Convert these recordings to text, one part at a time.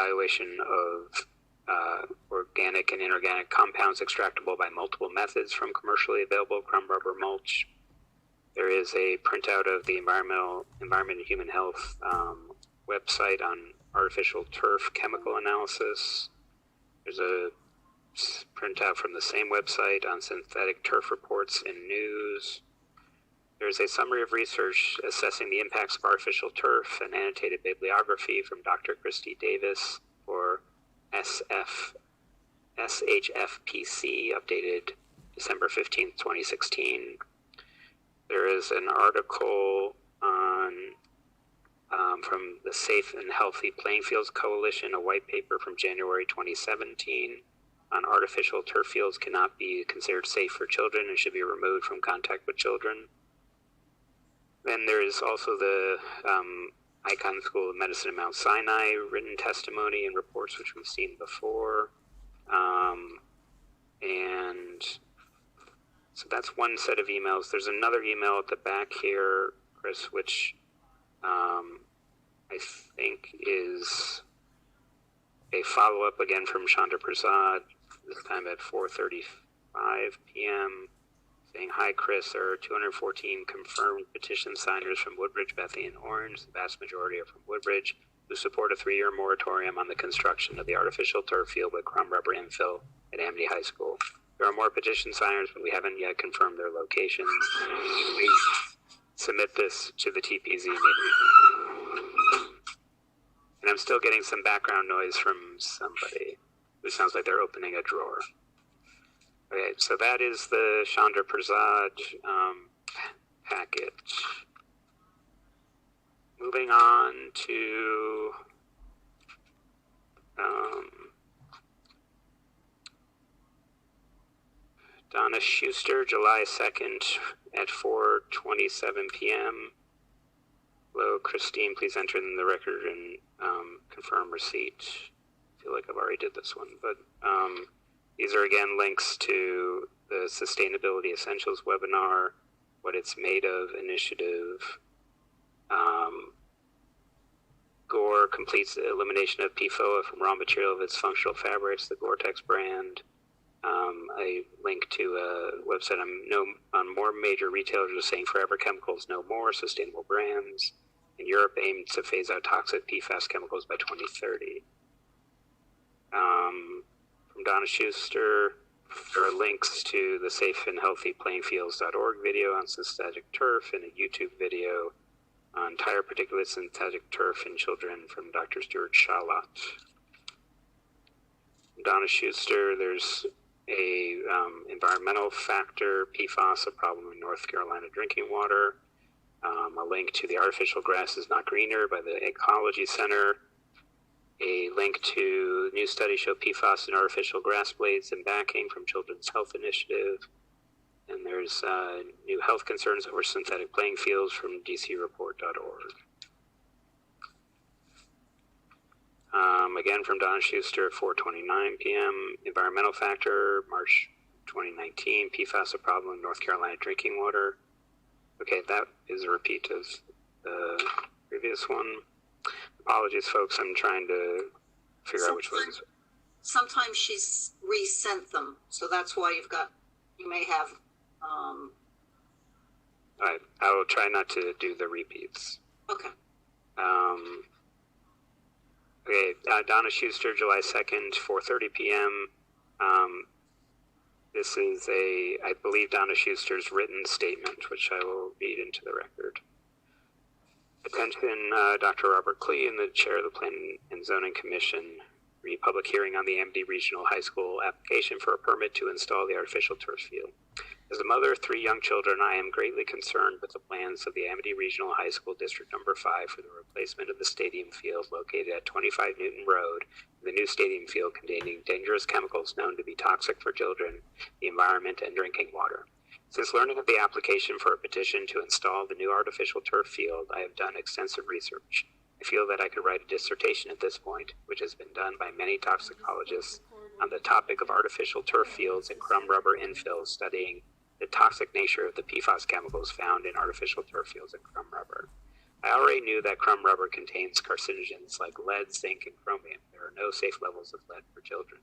evaluation of organic and inorganic compounds extractable by multiple methods from commercially available crumb rubber mulch. There is a printout of the Environment and Human Health website on artificial turf chemical analysis. There's a printout from the same website on synthetic turf reports in news. There's a summary of research assessing the impacts of artificial turf, an annotated bibliography from Dr. Christy Davis for SHFPC, updated December 15th, 2016. There is an article on from the Safe and Healthy Playing Fields Coalition, a white paper from January 2017 on artificial turf fields cannot be considered safe for children and should be removed from contact with children. Then there is also the Icahn School of Medicine at Mount Sinai written testimony and reports which we've seen before. And so that's one set of emails. There's another email at the back here, Chris, which I think is a follow-up again from Chandra Prasad, this time at 4:35 p.m., saying, "Hi, Chris, there are 214 confirmed petition signers from Woodbridge, Bethany, and Orange. The vast majority are from Woodbridge, who support a 3-year moratorium on the construction of the artificial turf field with crumb rubber infill at Amity High School. There are more petition signers, but we haven't yet confirmed their locations. Please submit this to the TPZ meeting." And I'm still getting some background noise from somebody who sounds like they're opening a drawer. Okay, so that is the Chandra Prasad packet. Moving on to Donna Schuster, July 2nd at 4:27 p.m. Hello, Christine, please enter in the record and confirm receipt. I feel like I've already did this one, but these are again links to the Sustainability Essentials webinar, What It's Made Of initiative. Gore completes the elimination of PFOA from raw material of its functional fabrics, the Gore-Tex brand. I link to a website on more major retailers are saying forever chemicals no more, sustainable brands. In Europe, aimed to phase out toxic PFAS chemicals by 2030. From Donna Schuster, there are links to the Safe and Healthy Playingfields.org video on synthetic turf and a YouTube video on tire particulate synthetic turf in children from Dr. Stuart Charlotte. From Donna Schuster, there's a environmental factor, PFAS, a problem in North Carolina drinking water. A link to the Artificial Grass is Not Greener by the Ecology Center. A link to new studies show PFAS in artificial grass blades and backing from Children's Health Initiative. And there's new health concerns over synthetic playing fields from dcreport.org. Again from Donna Schuster at 4:29 p.m. Environmental factor, March 2019, PFAS a problem in North Carolina drinking water. Okay, that is a repeat of the previous one. Apologies, folks. I'm trying to figure out which ones. Sometimes she's resent them, so that's why you may have. All right, I will try not to do the repeats. Okay. Okay, Donna Schuster, July 2nd, 4:30 p.m. This is I believe, Donna Schuster's written statement, which I will read into the record. Attention, Dr. Robert Klee and the chair of the Planning and Zoning Commission. Public hearing on the Amity Regional High School application for a permit to install the artificial turf field. As a mother of 3 young children, I am greatly concerned with the plans of the Amity Regional High School District Number 5 for the replacement of the stadium field located at 25 Newton Road, the new stadium field containing dangerous chemicals known to be toxic for children, the environment, and drinking water. Since learning of the application for a petition to install the new artificial turf field, I have done extensive research. I feel that I could write a dissertation at this point, which has been done by many toxicologists, on the topic of artificial turf fields and crumb rubber infills, studying the toxic nature of the PFAS chemicals found in artificial turf fields and crumb rubber. I already knew that crumb rubber contains carcinogens like lead, zinc, and chromium. There are no safe levels of lead for children.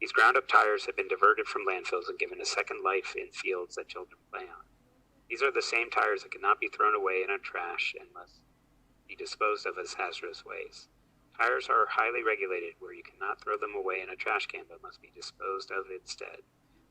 These ground-up tires have been diverted from landfills and given a second life in fields that children play on. These are the same tires that cannot be thrown away in a trash and must be disposed of as hazardous waste. Tires are highly regulated where you cannot throw them away in a trash can but must be disposed of instead.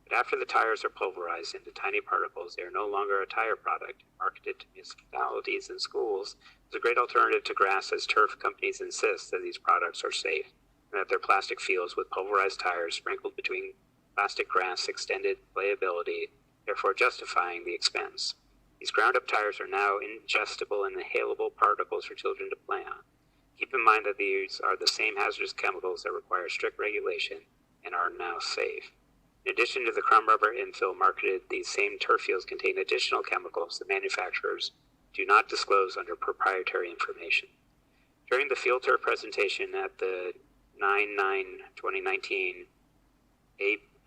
But after the tires are pulverized into tiny particles, they are no longer a tire product. Marketed to municipalities and schools as a great alternative to grass, as turf companies insist that these products are safe and that their plastic fields with pulverized tires sprinkled between plastic grass extended playability, therefore justifying the expense. These ground-up tires are now ingestible and inhalable particles for children to play on. Keep in mind that these are the same hazardous chemicals that require strict regulation and are now safe. In addition to the crumb rubber infill marketed, these same turf fields contain additional chemicals that manufacturers do not disclose under proprietary information. During the turf presentation at the 9/9/2019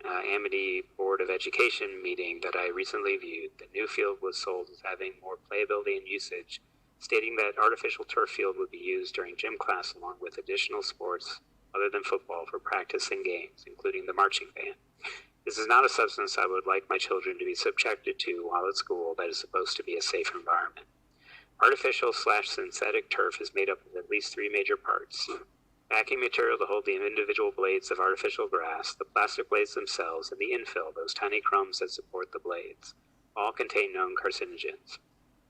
Amity Board of Education meeting that I recently viewed, the new field was sold as having more playability and usage, stating that artificial turf field would be used during gym class along with additional sports other than football for practice and games, including the marching band. This is not a substance I would like my children to be subjected to while at school that is supposed to be a safe environment. Artificial/synthetic turf is made up of at least three major parts: backing material to hold the individual blades of artificial grass, the plastic blades themselves, and the infill, those tiny crumbs that support the blades. All contain known carcinogens.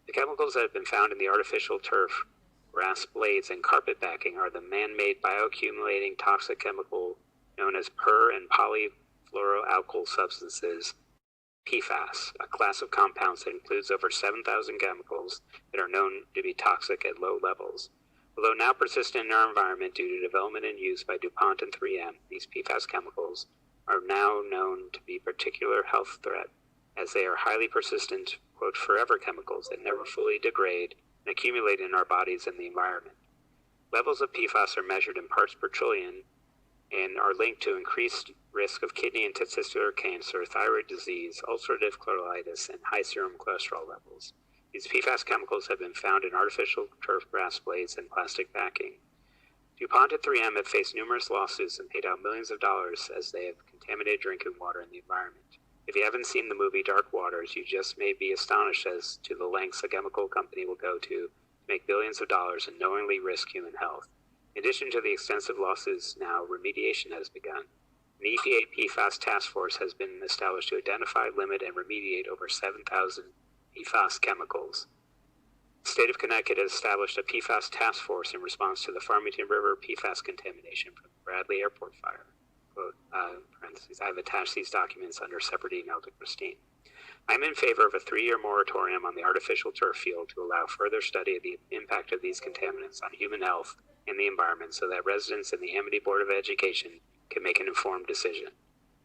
The chemicals that have been found in the artificial turf, grass blades, and carpet backing are the man-made bioaccumulating toxic chemical known as per- and polyfluoroalkyl substances, PFAS, a class of compounds that includes over 7,000 chemicals that are known to be toxic at low levels. Although now persistent in our environment due to development and use by DuPont and 3M, these PFAS chemicals are now known to be a particular health threat, as they are highly persistent, quote, forever chemicals that never fully degrade and accumulate in our bodies and the environment. Levels of PFAS are measured in parts per trillion and are linked to increased risk of kidney and testicular cancer, thyroid disease, ulcerative colitis, and high serum cholesterol levels. These PFAS chemicals have been found in artificial turf grass blades and plastic backing. DuPont and 3M have faced numerous lawsuits and paid out millions of dollars as they have contaminated drinking water in the environment. If you haven't seen the movie Dark Waters, you just may be astonished as to the lengths a chemical company will go to make billions of dollars and knowingly risk human health. In addition to the extensive lawsuits, now remediation has begun. An EPA PFAS task force has been established to identify, limit, and remediate over 7,000 PFAS chemicals. The state of Connecticut has established a PFAS task force in response to the Farmington River PFAS contamination from the Bradley Airport fire. Quote, parentheses, I've attached these documents under separate email to Christine. I'm in favor of a 3-year moratorium on the artificial turf field to allow further study of the impact of these contaminants on human health and the environment so that residents in the Amity Board of Education can make an informed decision.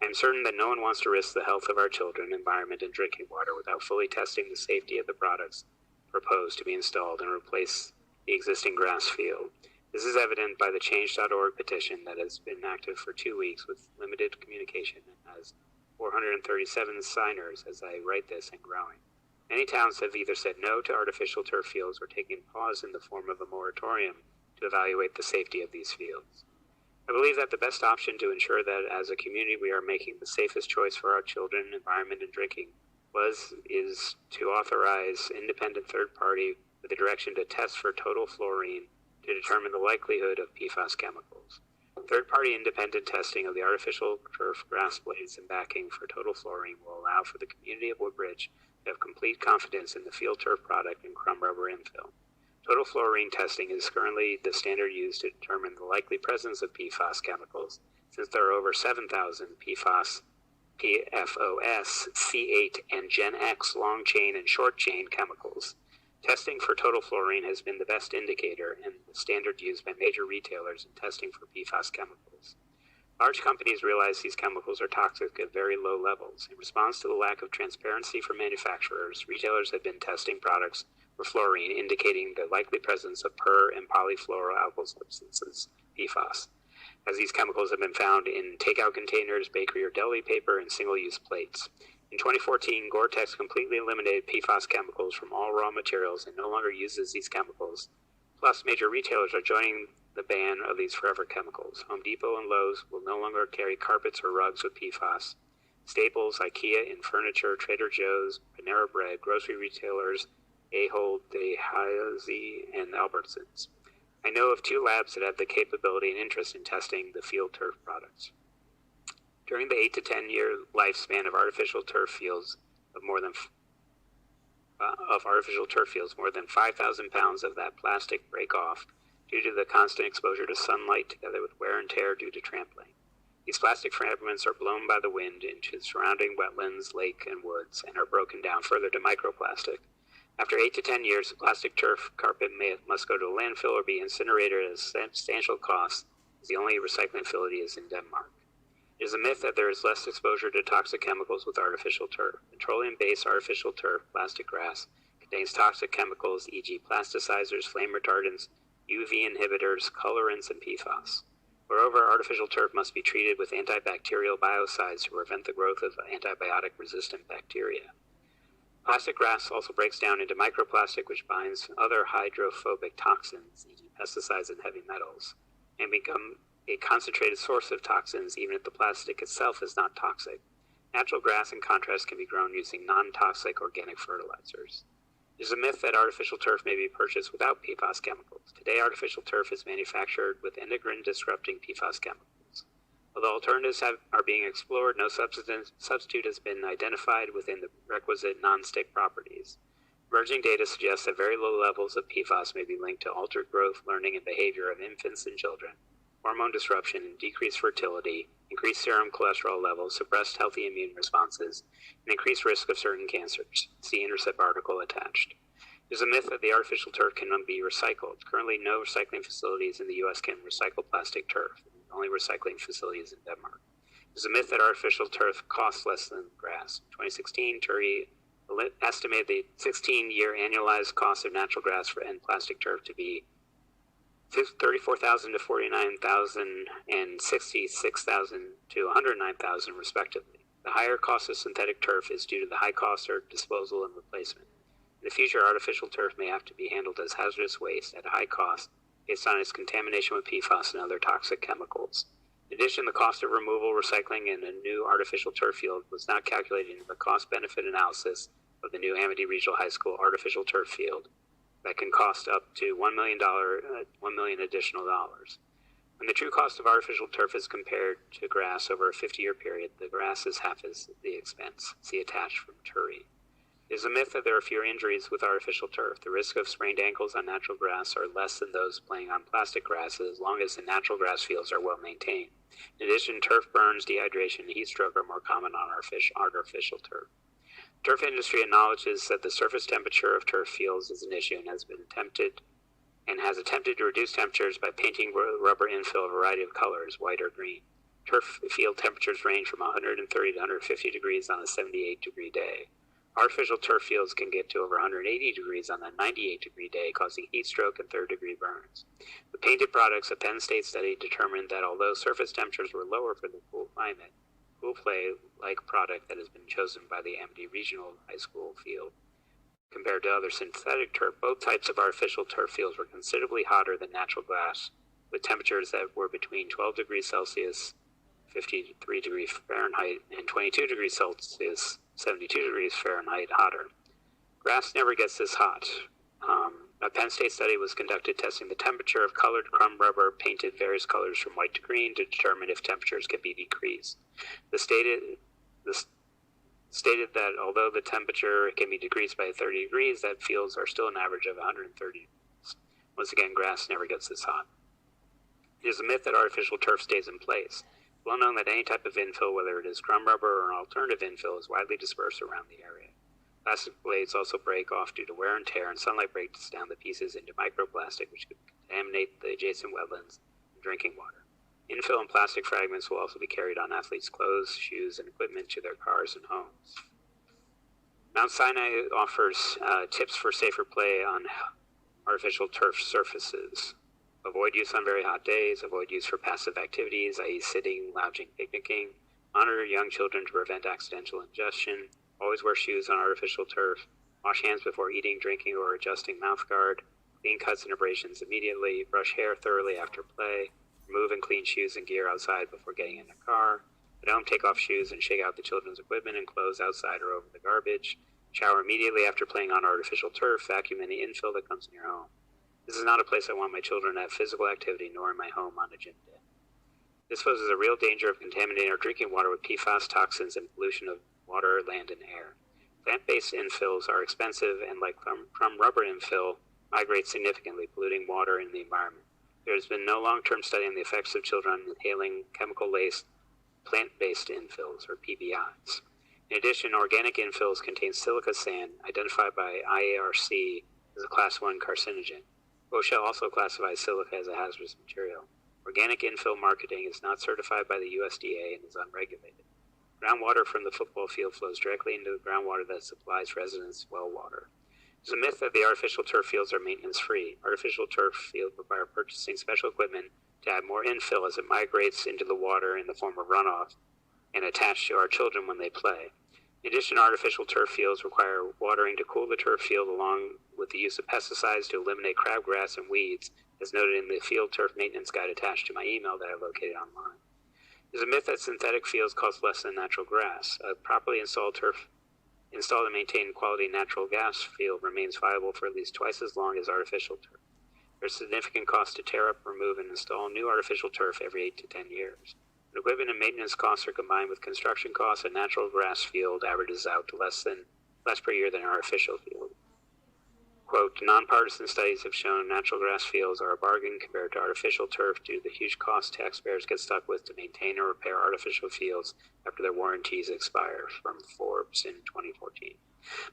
I am certain that no one wants to risk the health of our children, environment, and drinking water without fully testing the safety of the products proposed to be installed and replace the existing grass field. This is evident by the Change.org petition that has been active for 2 weeks with limited communication and has 437 signers as I write this and growing. Many towns have either said no to artificial turf fields or taken pause in the form of a moratorium to evaluate the safety of these fields. I believe that the best option to ensure that as a community we are making the safest choice for our children, environment, and drinking is to authorize independent third party with the direction to test for total fluorine to determine the likelihood of PFAS chemicals. Third-party independent testing of the artificial turf grass blades and backing for total fluorine will allow for the community of Woodbridge to have complete confidence in the field turf product and crumb rubber infill. Total fluorine testing is currently the standard used to determine the likely presence of PFAS chemicals, since there are over 7,000 PFAS, PFOS, C8, and Gen X long-chain and short-chain chemicals. Testing for total fluorine has been the best indicator and the standard used by major retailers in testing for PFAS chemicals. Large companies realize these chemicals are toxic at very low levels. In response to the lack of transparency from manufacturers, retailers have been testing products for fluorine, indicating the likely presence of per- and polyfluoroalkyl substances, PFAS, as these chemicals have been found in takeout containers, bakery or deli paper, and single-use plates. In 2014, Gore-Tex completely eliminated PFAS chemicals from all raw materials and no longer uses these chemicals. Plus, major retailers are joining the ban of these forever chemicals. Home Depot and Lowe's will no longer carry carpets or rugs with PFAS. Staples, IKEA and furniture, Trader Joe's, Panera Bread, grocery retailers, Ahold Delhaize, and Albertsons. I know of 2 labs that have the capability and interest in testing the field turf products. During the 8 to 10 year lifespan of artificial turf fields, more than 5,000 pounds of that plastic break off due to the constant exposure to sunlight together with wear and tear due to trampling. These plastic fragments are blown by the wind into surrounding wetlands, lake, and woods, and are broken down further to microplastic. After 8 to 10 years, the plastic turf carpet must go to a landfill or be incinerated at a substantial cost, as the only recycling facility is in Denmark. It is a myth that there is less exposure to toxic chemicals with artificial turf. Petroleum-based artificial turf, plastic grass, contains toxic chemicals, e.g. plasticizers, flame retardants, UV inhibitors, colorants, and PFAS. Moreover, artificial turf must be treated with antibacterial biocides to prevent the growth of antibiotic-resistant bacteria. Plastic grass also breaks down into microplastic, which binds other hydrophobic toxins, e.g. pesticides and heavy metals, and become a concentrated source of toxins even if the plastic itself is not toxic. Natural grass, in contrast, can be grown using non-toxic organic fertilizers. It is a myth that artificial turf may be purchased without PFAS chemicals. Today, artificial turf is manufactured with endocrine-disrupting PFAS chemicals. Although alternatives are being explored, no substitute has been identified within the requisite non-stick properties. Emerging data suggests that very low levels of PFAS may be linked to altered growth, learning, and behavior of infants and children, hormone disruption, decreased fertility, increased serum cholesterol levels, suppressed healthy immune responses, and increased risk of certain cancers. See Intercept article attached. It is a myth that the artificial turf cannot be recycled. Currently, no recycling facilities in the U.S. can recycle plastic turf. The only recycling facility is in Denmark. It is a myth that artificial turf costs less than grass. In 2016, Turi estimated the 16-year annualized cost of natural grass and plastic turf to be $34,000 to $49,000 and $66,000 to $109,000 respectively. The higher cost of synthetic turf is due to the high cost of disposal and replacement. In the future, artificial turf may have to be handled as hazardous waste at a high cost based on its contamination with PFAS and other toxic chemicals. In addition, the cost of removal, recycling, and a new artificial turf field was not calculated in the cost-benefit analysis of the new Amity Regional High School artificial turf field that can cost up to $1 million additional dollars. When the true cost of artificial turf is compared to grass over a 50-year period, the grass is half as the expense. See attached from Turi. It is a myth that there are fewer injuries with artificial turf. The risk of sprained ankles on natural grass are less than those playing on plastic grass as long as the natural grass fields are well maintained. In addition, turf burns, dehydration, and heat stroke are more common on artificial turf. The turf industry acknowledges that the surface temperature of turf fields is an issue and has attempted to reduce temperatures by painting rubber infill a variety of colors, white or green. Turf field temperatures range from 130 to 150 degrees on a 78-degree day. Artificial turf fields can get to over 180 degrees on a 98-degree day, causing heat stroke and third-degree burns. The painted products, a Penn State study determined that although surface temperatures were lower for the cool climate, cool play-like product that has been chosen by the Amity Regional High School field. Compared to other synthetic turf, both types of artificial turf fields were considerably hotter than natural grass, with temperatures that were between 12 degrees Celsius, 53 degrees Fahrenheit, and 22 degrees Celsius, 72 degrees Fahrenheit hotter. Grass never gets this hot. A Penn State study was conducted testing the temperature of colored crumb rubber painted various colors from white to green to determine if temperatures could be decreased. Stated that although the temperature can be decreased by 30 degrees, that fields are still an average of 130 degrees. Once again, grass never gets this hot. It is a myth that artificial turf stays in place. It's well known that any type of infill, whether it is crumb rubber or an alternative infill, is widely dispersed around the area. Plastic blades also break off due to wear and tear, and sunlight breaks down the pieces into microplastic, which could contaminate the adjacent wetlands and drinking water. Infill and plastic fragments will also be carried on athletes' clothes, shoes, and equipment to their cars and homes. Mount Sinai offers tips for safer play on artificial turf surfaces. Avoid use on very hot days. Avoid use for passive activities, i.e. sitting, lounging, picnicking. Monitor young children to prevent accidental ingestion. Always wear shoes on artificial turf. Wash hands before eating, drinking, or adjusting mouth guard. clean cuts and abrasions immediately, brush hair thoroughly after play, remove and clean shoes and gear outside before getting in the car. At home, take off shoes and shake out the children's equipment and clothes outside or over the garbage. Shower immediately after playing on artificial turf, vacuum any infill that comes in your home. This is not a place I want my children to have physical activity, nor in my home on a gym day. This poses a real danger of contaminating our drinking water with PFAS toxins and pollution of water, land, and air. Plant-based infills are expensive and, like crumb rubber infill, migrate significantly, polluting water and the environment. There has been no long-term study on the effects of children on inhaling chemical-laced plant-based infills, or PBIs. In addition, organic infills contain silica sand, identified by IARC as a Class 1 carcinogen. OSHA also classifies silica as a hazardous material. Organic infill marketing is not certified by the USDA and is unregulated. Groundwater from the football field flows directly into the groundwater that supplies residents' well water. There's a myth that the artificial turf fields are maintenance-free. Artificial turf fields require purchasing special equipment to add more infill as it migrates into the water in the form of runoff and attached to our children when they play. In addition, artificial turf fields require watering to cool the turf field along with the use of pesticides to eliminate crabgrass and weeds, as noted in the field turf maintenance guide attached to my email that I located online. There's a myth that synthetic fields cost less than natural grass. A properly installed and maintained quality natural gas field remains viable for at least twice as long as artificial turf. There's significant cost to tear up, remove, and install new artificial turf every 8 to 10 years. When equipment and maintenance costs are combined with construction costs, a natural grass field averages out to less per year than an artificial field. Quote, nonpartisan studies have shown natural grass fields are a bargain compared to artificial turf due to the huge cost taxpayers get stuck with to maintain or repair artificial fields after their warranties expire, from Forbes in 2014.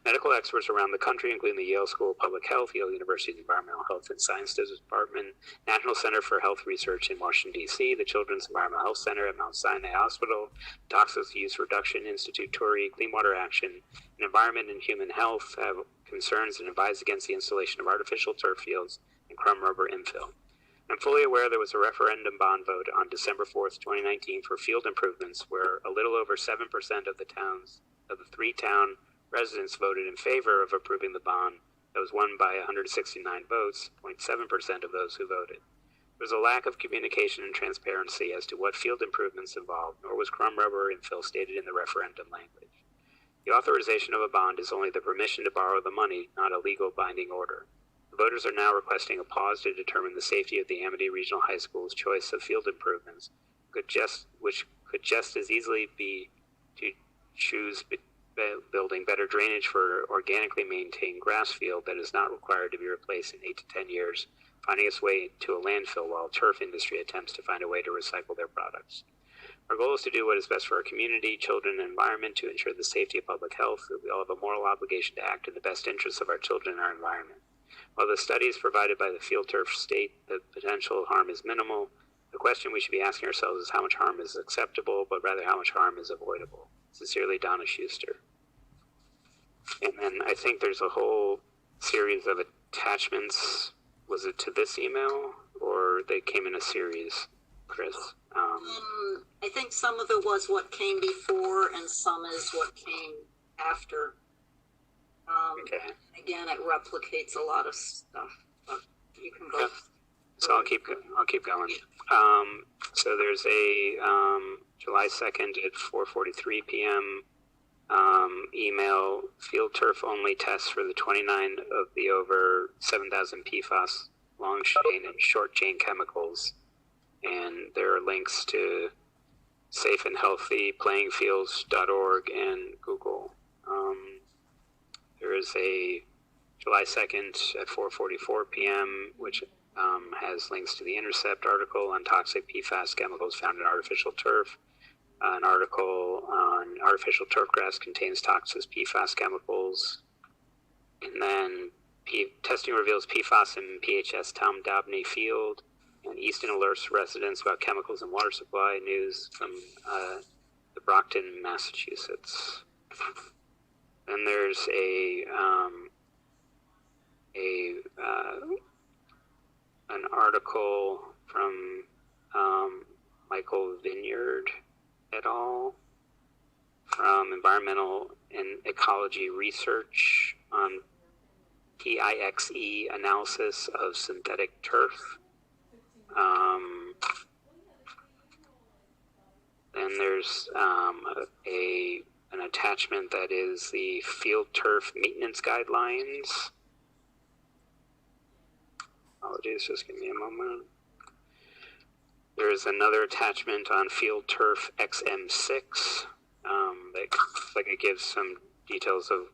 Medical experts around the country, including the Yale School of Public Health, Yale University's Environmental Health and Sciences Department, National Center for Health Research in Washington, D.C., the Children's Environmental Health Center at Mount Sinai Hospital, Toxic Use Reduction Institute, TORI, Clean Water Action, and Environment and Human Health have concerns and advise against the installation of artificial turf fields and crumb rubber infill. I'm fully aware there was a referendum bond vote on December 4th, 2019 for field improvements where a little over 7% of the three-town residents voted in favor of approving the bond that was won by 169 votes, 0.7% of those who voted. There was a lack of communication and transparency as to what field improvements involved, nor was crumb rubber infill stated in the referendum language. The authorization of a bond is only the permission to borrow the money, not a legal binding order. The voters are now requesting a pause to determine the safety of the Amity Regional High School's choice of field improvements, which could just as easily be to choose building better drainage for organically maintained grass field that is not required to be replaced in 8 to 10 years, finding its way to a landfill while turf industry attempts to find a way to recycle their products. Our goal is to do what is best for our community, children, and environment to ensure the safety of public health. We all have a moral obligation to act in the best interests of our children and our environment. While the studies provided by the field turf state that potential harm is minimal, the question we should be asking ourselves is how much harm is acceptable, but rather how much harm is avoidable. Sincerely, Donna Schuster. And then I think there's a whole series of attachments. Was it to this email, or they came in a series, Chris? I think some of it was what came before and some is what came after. Okay. Again, it replicates a lot of stuff, but you can go. Yeah. So I'll keep going. So there's a July 2nd at 4:43 p.m. Email, field turf only tests for the 29 of the over 7,000 PFAS long chain and short chain chemicals. And there are links to safeandhealthyplayingfields.org and Google. There is a July 2nd at 4:44 p.m., which has links to the Intercept article on toxic PFAS chemicals found in artificial turf. An article on artificial turf grass contains toxic PFAS chemicals. And then testing reveals PFAS in PHS Tom Dabney Field. And Easton alerts residents about chemicals in water supply. News from the Brockton, Massachusetts. Then there's an article from Michael Vineyard et al. From Environmental and Ecology Research on PIXE analysis of synthetic turf. Then there's an attachment that is the field turf maintenance guidelines. Apologies, just give me a moment. There's another attachment on field turf XM6 that it gives some details of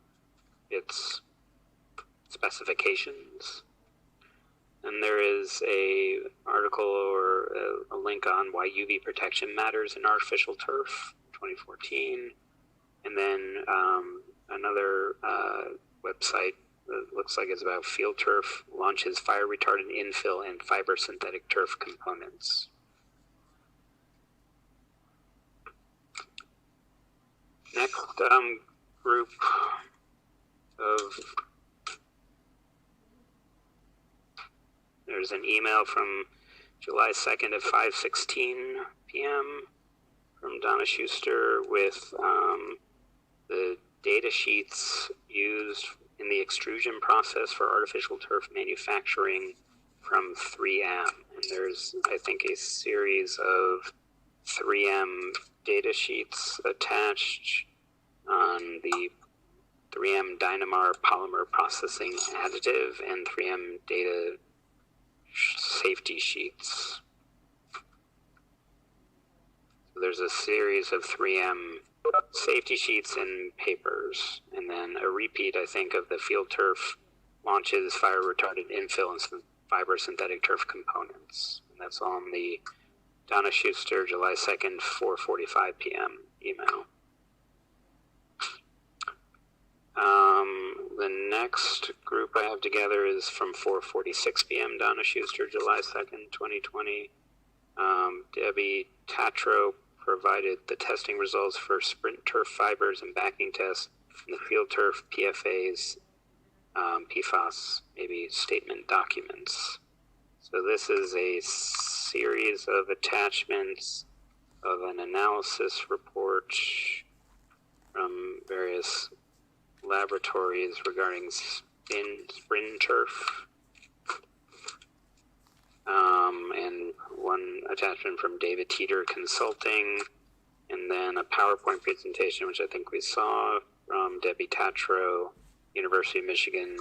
its specifications. And there is a article or a link on why UV protection matters in artificial turf, 2014. And then another website that looks like it's about field turf launches fire retardant infill and fiber synthetic turf components. Next group of, there's an email from July 2nd at 5:16 p.m. from Donna Schuster with the data sheets used in the extrusion process for artificial turf manufacturing from 3M. And there's, I think, a series of 3M data sheets attached on the 3M Dynamar polymer processing additive and 3M data safety sheets. So there's a series of 3M safety sheets and papers, and then a repeat, I think, of the field turf launches fire retardant infill and some fiber synthetic turf components. And that's on the Donna Schuster, July 2nd, 4:45 p.m. email. The next group I have together is from 4:46 p.m. Donna Schuster, July 2nd, 2020. Debbie Tatro provided the testing results for sprint turf fibers and backing tests in the field turf PFAs, PFAS, maybe statement documents. So this is a series of attachments of an analysis report from various laboratories regarding sprint turf, and one attachment from David Teeter Consulting, and then a PowerPoint presentation, which I think we saw, from Debbie Tatro, University of Michigan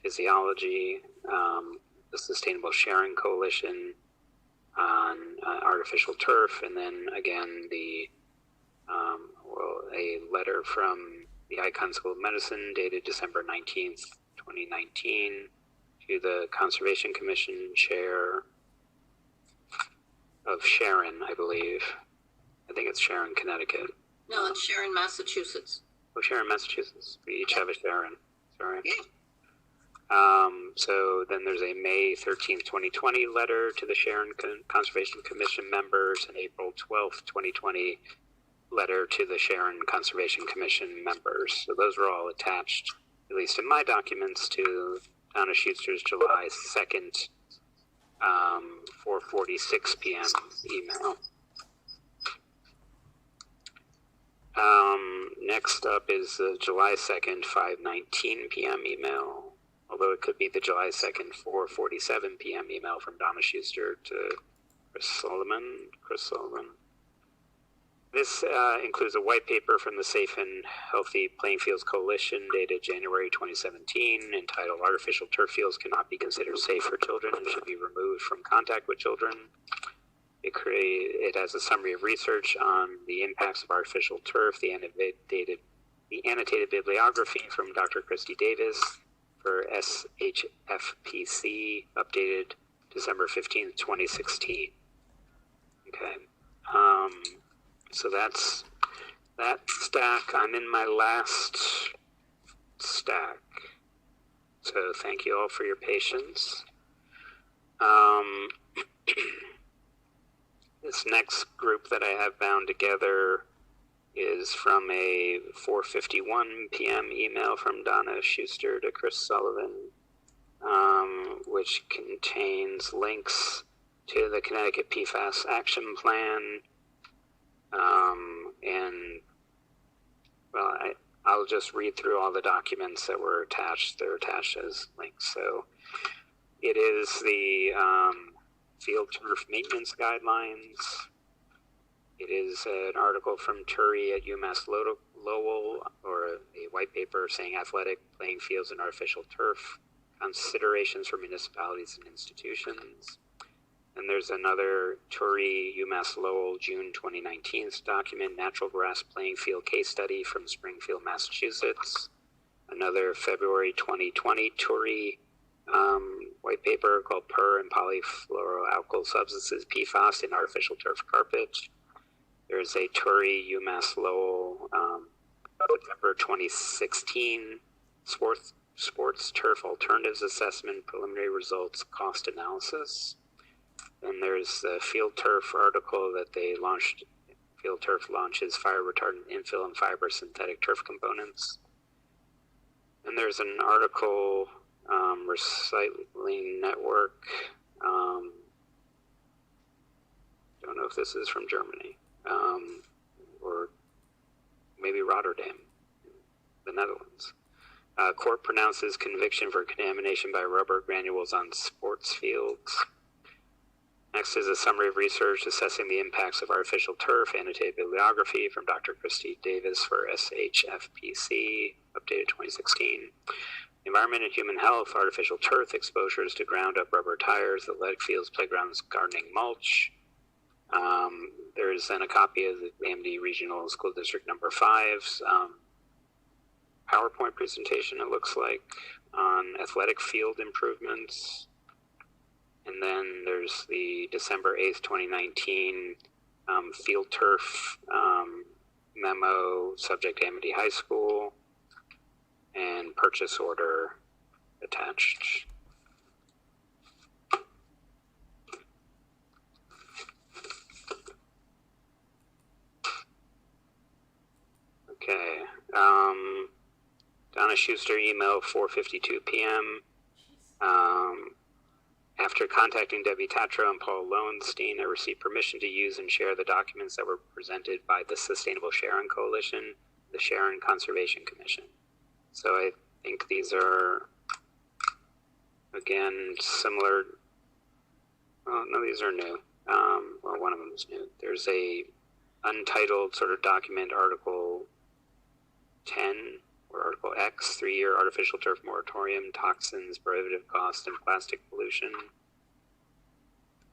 Physiology, the Sustainable Sharing Coalition on artificial turf, and then again a letter from the Icahn School of Medicine dated December 19th, 2019, to the Conservation Commission Chair of Sharon, I believe. I think it's Sharon, Connecticut. No, it's Sharon, Massachusetts. Oh, Sharon, Massachusetts. We each have a Sharon. Sorry. Yeah. So then there's a May 13th, 2020 letter to the Sharon Conservation Commission members, and April 12th, 2020 letter to the Sharon Conservation Commission members. So those were all attached, at least in my documents, to Donna Schuster's July 2nd, 4:46 p.m. email. Next up is the July 2nd, 5:19 p.m. email, although it could be the July 2nd, 4:47 p.m. email from Donna Schuster to Chris Sullivan. This includes a white paper from the Safe and Healthy Playing Fields Coalition dated January 2017, entitled Artificial Turf Fields Cannot Be Considered Safe for Children and Should Be Removed from Contact with Children. It has a summary of research on the impacts of artificial turf, the annotated bibliography from Dr. Christy Davis for SHFPC, updated December 15th, 2016. Okay. So that's that stack. I'm in my last stack. So thank you all for your patience. This next group that I have bound together is from a 4:51 p.m. email from Donna Schuster to Chris Sullivan, which contains links to the Connecticut PFAS Action Plan. And, well, I'll just read through all the documents that were attached. They're attached as links. So it is the field turf maintenance guidelines. It is an article from Turi at UMass Lowell, or a white paper saying athletic playing fields and artificial turf, considerations for municipalities and institutions. And there's another Turi UMass Lowell June 2019 document, natural grass playing field case study from Springfield, Massachusetts. Another February 2020 Turi white paper called Per and Polyfluoroalkyl Substances, PFAS, in Artificial Turf Carpet. There's a Turi UMass Lowell November 2016 Sports Turf Alternatives Assessment, Preliminary Results, Cost Analysis. And there's the Field Turf article that they launched. Field Turf launches fire retardant infill and fiber synthetic turf components. And there's an article, Recycling Network. Don't know if this is from Germany, or maybe Rotterdam, the Netherlands. Court pronounces conviction for contamination by rubber granules on sports fields. Next is a summary of research assessing the impacts of artificial turf, annotated bibliography from Dr. Christy Davis for SHFPC, updated 2016. Environment and Human Health, artificial turf exposures to ground up rubber tires, athletic fields, playgrounds, gardening mulch. There's then a copy of the AMD Regional School District Number 5's PowerPoint presentation, it looks like, on athletic field improvements. And then there's the December 8th, 2019 field turf memo, subject Amity High School, and purchase order attached. Okay. Donna Schuster email 4:52 p.m. After contacting Debbie Tatro and Paul Lowenstein, I received permission to use and share the documents that were presented by the Sustainable Sharon Coalition, the Sharon Conservation Commission. So I think these are, again, similar. Oh, no, these are new. Well, one of them is new. There's a untitled sort of document, Article 10, or Article X, 3-year artificial turf moratorium, toxins, prohibitive cost, and plastic pollution.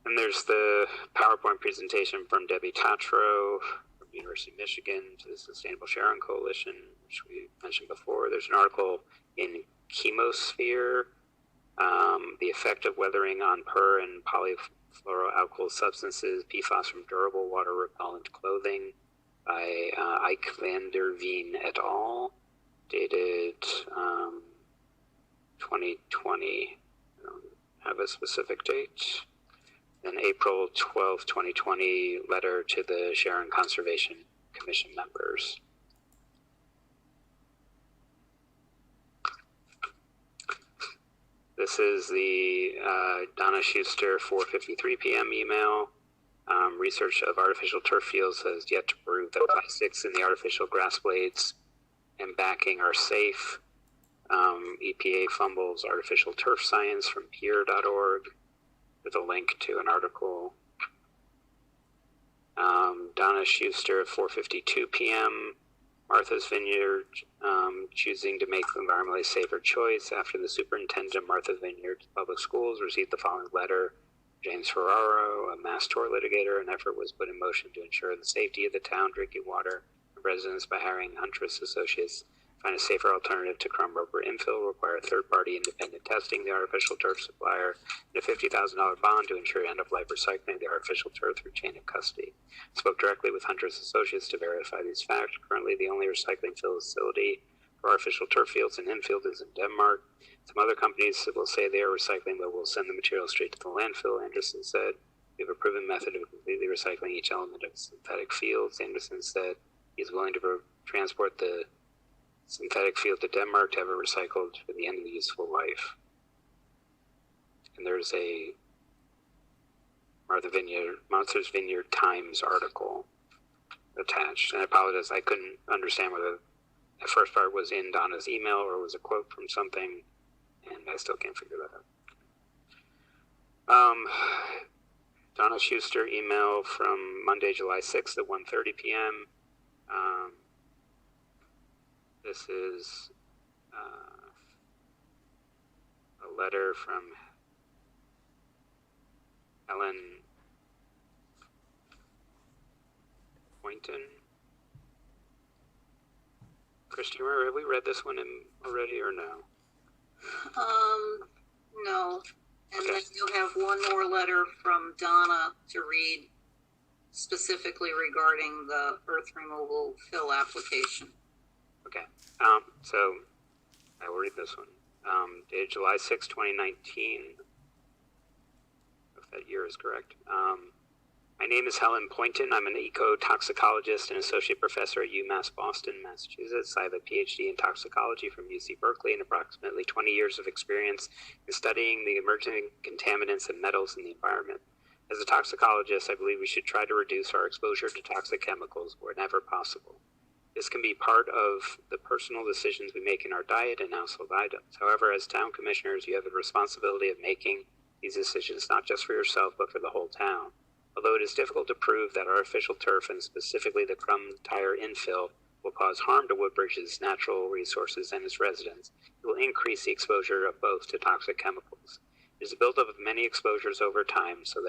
And there's the PowerPoint presentation from Debbie Tatro from University of Michigan to the Sustainable Sharon Coalition, which we mentioned before. There's an article in Chemosphere, the effect of weathering on per and polyfluoroalkyl substances, PFAS from durable water repellent clothing, by Ike van der Veen et al., dated 2020. I don't have a specific date. Then April 12, 2020, letter to the Sharon Conservation Commission members. This is the Donna Schuster 4:53 p.m. email. Research of artificial turf fields has yet to prove that plastics in the artificial grass blades and backing are safe. EPA fumbles artificial turf science from peer.org with a link to an article. Donna Schuster, 4:52 p.m. Martha's Vineyard choosing to make the environmentally safer choice after the superintendent of Martha's Vineyard Public Schools received the following letter. James Ferraro, a mass tort litigator, an effort was put in motion to ensure the safety of the town drinking water and residents by hiring Huntress Associates find a safer alternative to crumb rubber infill, require third-party independent testing the artificial turf supplier, and a $50,000 bond to ensure end-of-life recycling of the artificial turf through chain of custody. I spoke directly with Huntress Associates to verify these facts. Currently, the only recycling facility for artificial turf fields in infield is in Denmark. Some other companies will say they are recycling, but will send the material straight to the landfill, Anderson said. We have a proven method of completely recycling each element of synthetic fields. Anderson said he's willing to transport the synthetic field to Denmark to have it recycled for the end of the useful life. And there's a Martha's Vineyard Times article attached. And I apologize, I couldn't understand whether that first part was in Donna's email or was a quote from something, and I still can't figure that out. Donna Schuster email from Monday, July 6th at 1:30 p.m. This is a letter from Helen Boynton. Christy, have we read this one already or no? No. And Okay. then you'll have one more letter from Donna to read specifically regarding the earth removal fill application. Okay. So I will read this one. Dated July 6, 2019. If that year is correct. My name is Helen Poynton. I'm an eco-toxicologist and associate professor at UMass Boston, Massachusetts. I have a PhD in toxicology from UC Berkeley and approximately 20 years of experience in studying the emerging contaminants and metals in the environment. As a toxicologist, I believe we should try to reduce our exposure to toxic chemicals whenever possible. This can be part of the personal decisions we make in our diet and household items. However, as town commissioners, you have a responsibility of making these decisions not just for yourself, but for the whole town. Although it is difficult to prove that artificial turf, and specifically the crumb tire infill, will cause harm to Woodbridge's natural resources and its residents, it will increase the exposure of both to toxic chemicals. It is a buildup of many exposures over time, so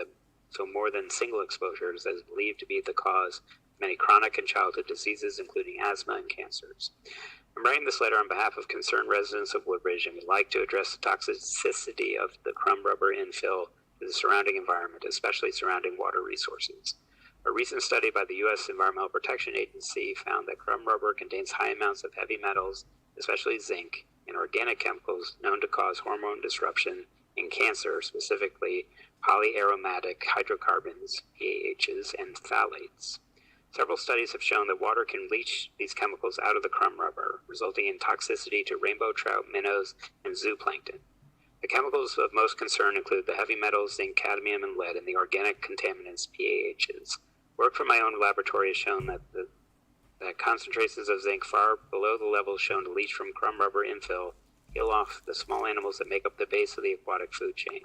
more than single exposures that is believed to be the cause of many chronic and childhood diseases, including asthma and cancers. I'm writing this letter on behalf of concerned residents of Woodbridge and would like to address the toxicity of the crumb rubber infill to the surrounding environment, especially surrounding water resources. A recent study by the U.S. Environmental Protection Agency found that crumb rubber contains high amounts of heavy metals, especially zinc, and organic chemicals known to cause hormone disruption and cancer, specifically polyaromatic hydrocarbons, PAHs, and phthalates. Several studies have shown that water can leach these chemicals out of the crumb rubber, resulting in toxicity to rainbow trout, minnows, and zooplankton. The chemicals of most concern include the heavy metals, zinc, cadmium, and lead, and the organic contaminants, PAHs. Work from my own laboratory has shown that concentrations of zinc far below the levels shown to leach from crumb rubber infill kill off the small animals that make up the base of the aquatic food chain.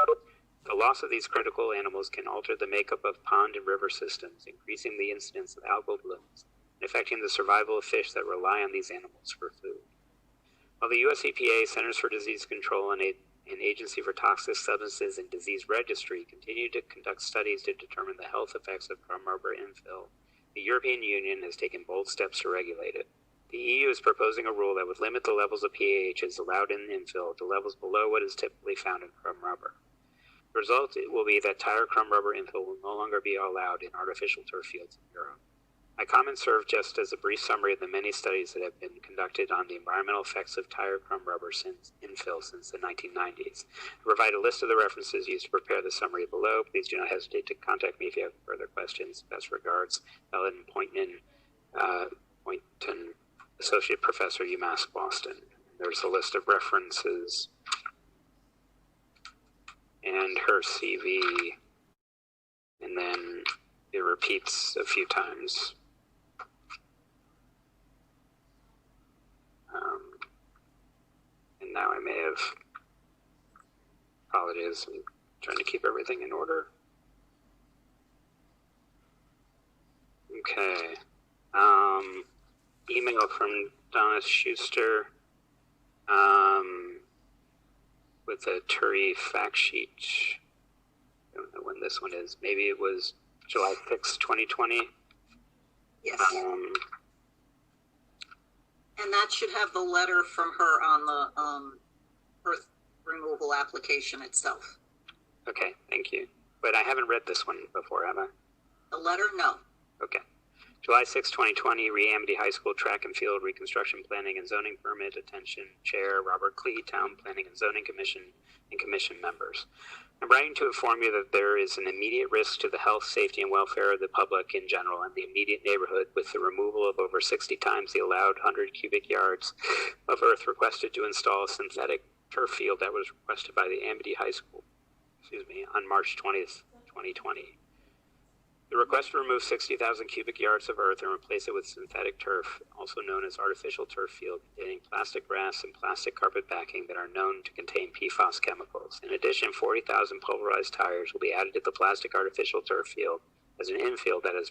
The loss of these critical animals can alter the makeup of pond and river systems, increasing the incidence of algal blooms and affecting the survival of fish that rely on these animals for food. While the U.S. EPA, Centers for Disease Control, and Agency for Toxic Substances and Disease Registry continue to conduct studies to determine the health effects of crumb rubber infill, the European Union has taken bold steps to regulate it. The EU is proposing a rule that would limit the levels of PAHs allowed in infill to levels below what is typically found in crumb rubber. The result will be that tire crumb rubber infill will no longer be allowed in artificial turf fields in Europe. My comments serve just as a brief summary of the many studies that have been conducted on the environmental effects of tire crumb rubber infill since the 1990s. To provide a list of the references used to prepare the summary below, please do not hesitate to contact me if you have further questions. Best regards, Helen Poynton, Associate Professor, UMass Boston. There's a list of references and her CV, and then it repeats a few times. And now I may have, apologies, I'm trying to keep everything in order. Okay. Email from Donna Schuster with a Turi fact sheet. I don't know when this one is. Maybe it was July 6, 2020. Yes. And that should have the letter from her on the earth removal application itself. Okay, thank you. But I haven't read this one before, have I? The letter, no. Okay. July 6, 2020, Amity High School Track and Field Reconstruction Planning and Zoning Permit. Attention, Chair Robert Klee, Town Planning and Zoning Commission, and Commission members. I'm writing to inform you that there is an immediate risk to the health, safety, and welfare of the public in general and the immediate neighborhood with the removal of over 60 times the allowed 100 cubic yards of earth requested to install a synthetic turf field that was requested by the Amity High School, on March 20th, 2020. The request to remove 60,000 cubic yards of earth and replace it with synthetic turf, also known as artificial turf field, containing plastic grass and plastic carpet backing that are known to contain PFAS chemicals. In addition, 40,000 pulverized tires will be added to the plastic artificial turf field as an infill that has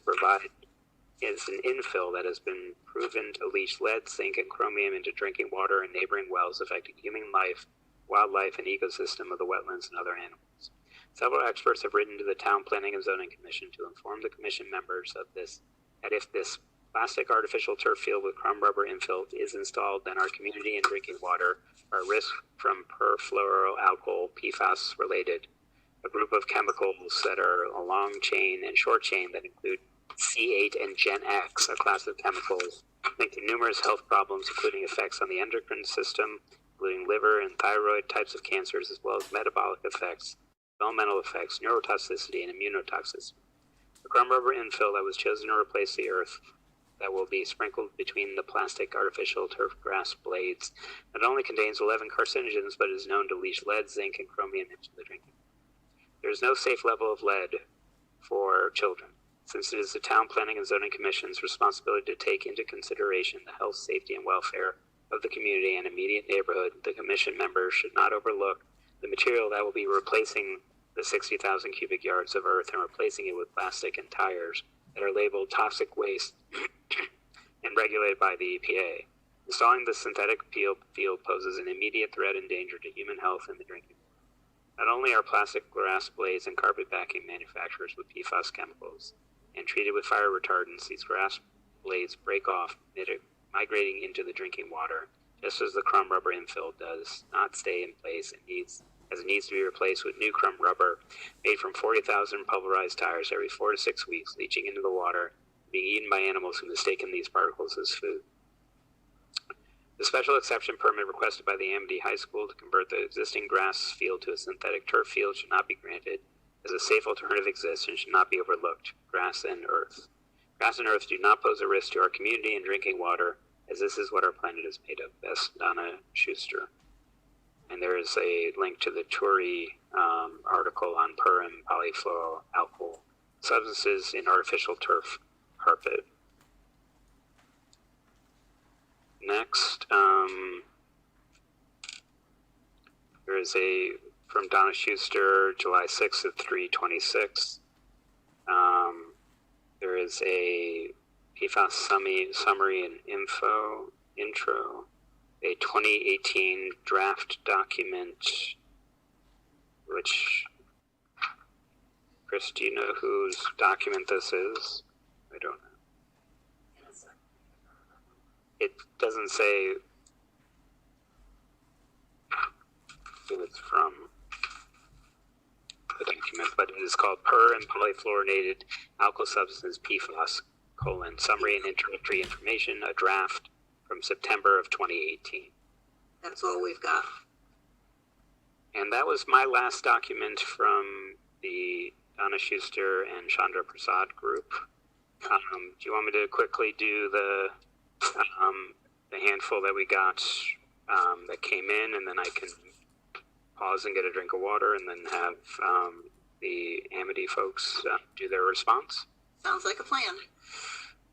been proven to leach lead, zinc, and chromium into drinking water and neighboring wells, affecting human life, wildlife, and ecosystem of the wetlands and other animals. Several experts have written to the Town Planning and Zoning Commission to inform the commission members of this, that if this plastic artificial turf field with crumb rubber infill is installed, then our community and drinking water are at risk from perfluoroalkyl PFAS related, a group of chemicals that are a long chain and short chain that include C8 and Gen X, a class of chemicals linked to numerous health problems, including effects on the endocrine system, including liver and thyroid types of cancers, as well as metabolic effects, developmental effects, neurotoxicity, and immunotoxicity. The crumb rubber infill that was chosen to replace the earth that will be sprinkled between the plastic artificial turf grass blades not only contains 11 carcinogens, but is known to leach lead, zinc, and chromium into the drinking water. There is no safe level of lead for children, since it is the Town Planning and Zoning Commission's responsibility to take into consideration the health, safety, and welfare of the community and immediate neighborhood. The commission members should not overlook the material that will be replacing the 60,000 cubic yards of earth and replacing it with plastic and tires that are labeled toxic waste and regulated by the EPA. Installing the synthetic field poses an immediate threat and danger to human health and the drinking water. Not only are plastic grass blades and carpet backing manufacturers with PFAS chemicals and treated with fire retardants, these grass blades break off, migrating into the drinking water, just as the crumb rubber infill does not stay in place and needs to be replaced with new crumb rubber made from 40,000 pulverized tires every 4 to 6 weeks, leaching into the water, being eaten by animals who mistaken these particles as food. The special exception permit requested by the Amity High School to convert the existing grass field to a synthetic turf field should not be granted, as a safe alternative exists and should not be overlooked. Grass and earth. Grass and earth do not pose a risk to our community and drinking water, as this is what our planet is made of. Best, Donna Schuster. And there is a link to the Turi article on per and polyfluoroalkyl substances in artificial turf carpet. Next, there is a, from Donna Schuster, July 6th at 3:26. There is a PFAS summary and intro, a 2018 draft document, which, Chris, do you know whose document this is? I don't know. It doesn't say who it's from, the document, but it is called Per and Polyfluorinated Alkyl Substance PFAS, summary and introductory information, a draft from September of 2018. That's all we've got. And that was my last document from the Donna Schuster and Chandra Prasad group. Do you want me to quickly do the handful that we got that came in, and then I can pause and get a drink of water, and then have the Amity folks do their response? Sounds like a plan.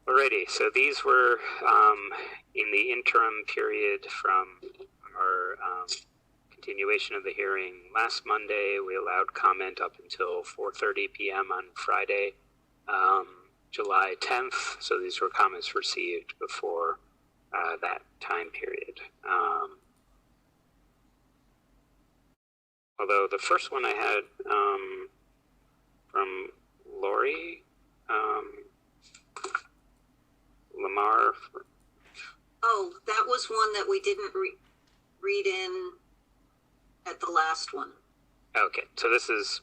Alrighty, so these were in the interim period from our continuation of the hearing last Monday. We allowed comment up until 4:30 p.m. on Friday, July 10th. So these were comments received before that time period. Although the first one I had from Lori Lamar. Oh, that was one that we didn't read in at the last one. Okay, so this is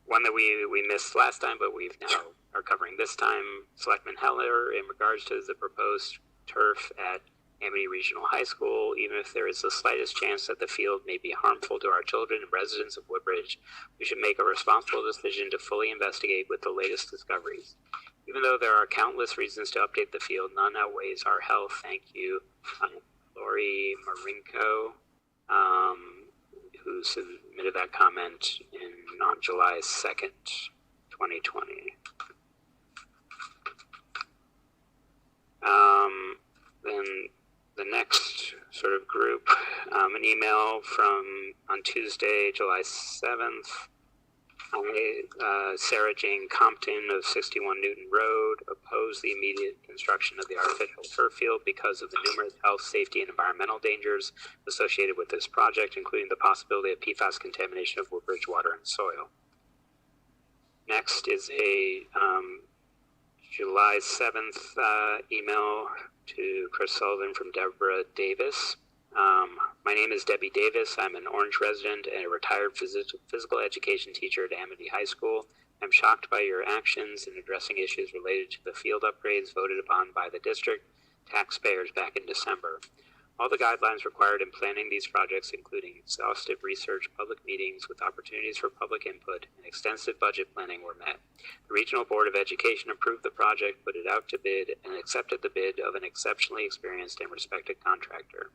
one that we missed last time, but we've now are covering this time. Selectman Heller, in regards to the proposed turf at Amity Regional High School, even if there is the slightest chance that the field may be harmful to our children and residents of Woodbridge, we should make a responsible decision to fully investigate with the latest discoveries. Even though there are countless reasons to update the field, none outweighs our health. Thank you, Lori Marinko, who submitted that comment on July 2nd, 2020. Then the next sort of group, an email from on Tuesday, July 7th. Sarah Jane Compton of 61 Newton Road opposed the immediate construction of the artificial turf field because of the numerous health, safety, and environmental dangers associated with this project, including the possibility of PFAS contamination of Woodbridge water and soil. Next is a July 7th email to Chris Sullivan from Deborah Davis. My name is Debbie Davis. I'm an Orange resident and a retired physical education teacher at Amity High School. I'm shocked by your actions in addressing issues related to the field upgrades voted upon by the district taxpayers back in December. All the guidelines required in planning these projects, including exhaustive research, public meetings with opportunities for public input, and extensive budget planning were met. The Regional Board of Education approved the project, put it out to bid, and accepted the bid of an exceptionally experienced and respected contractor.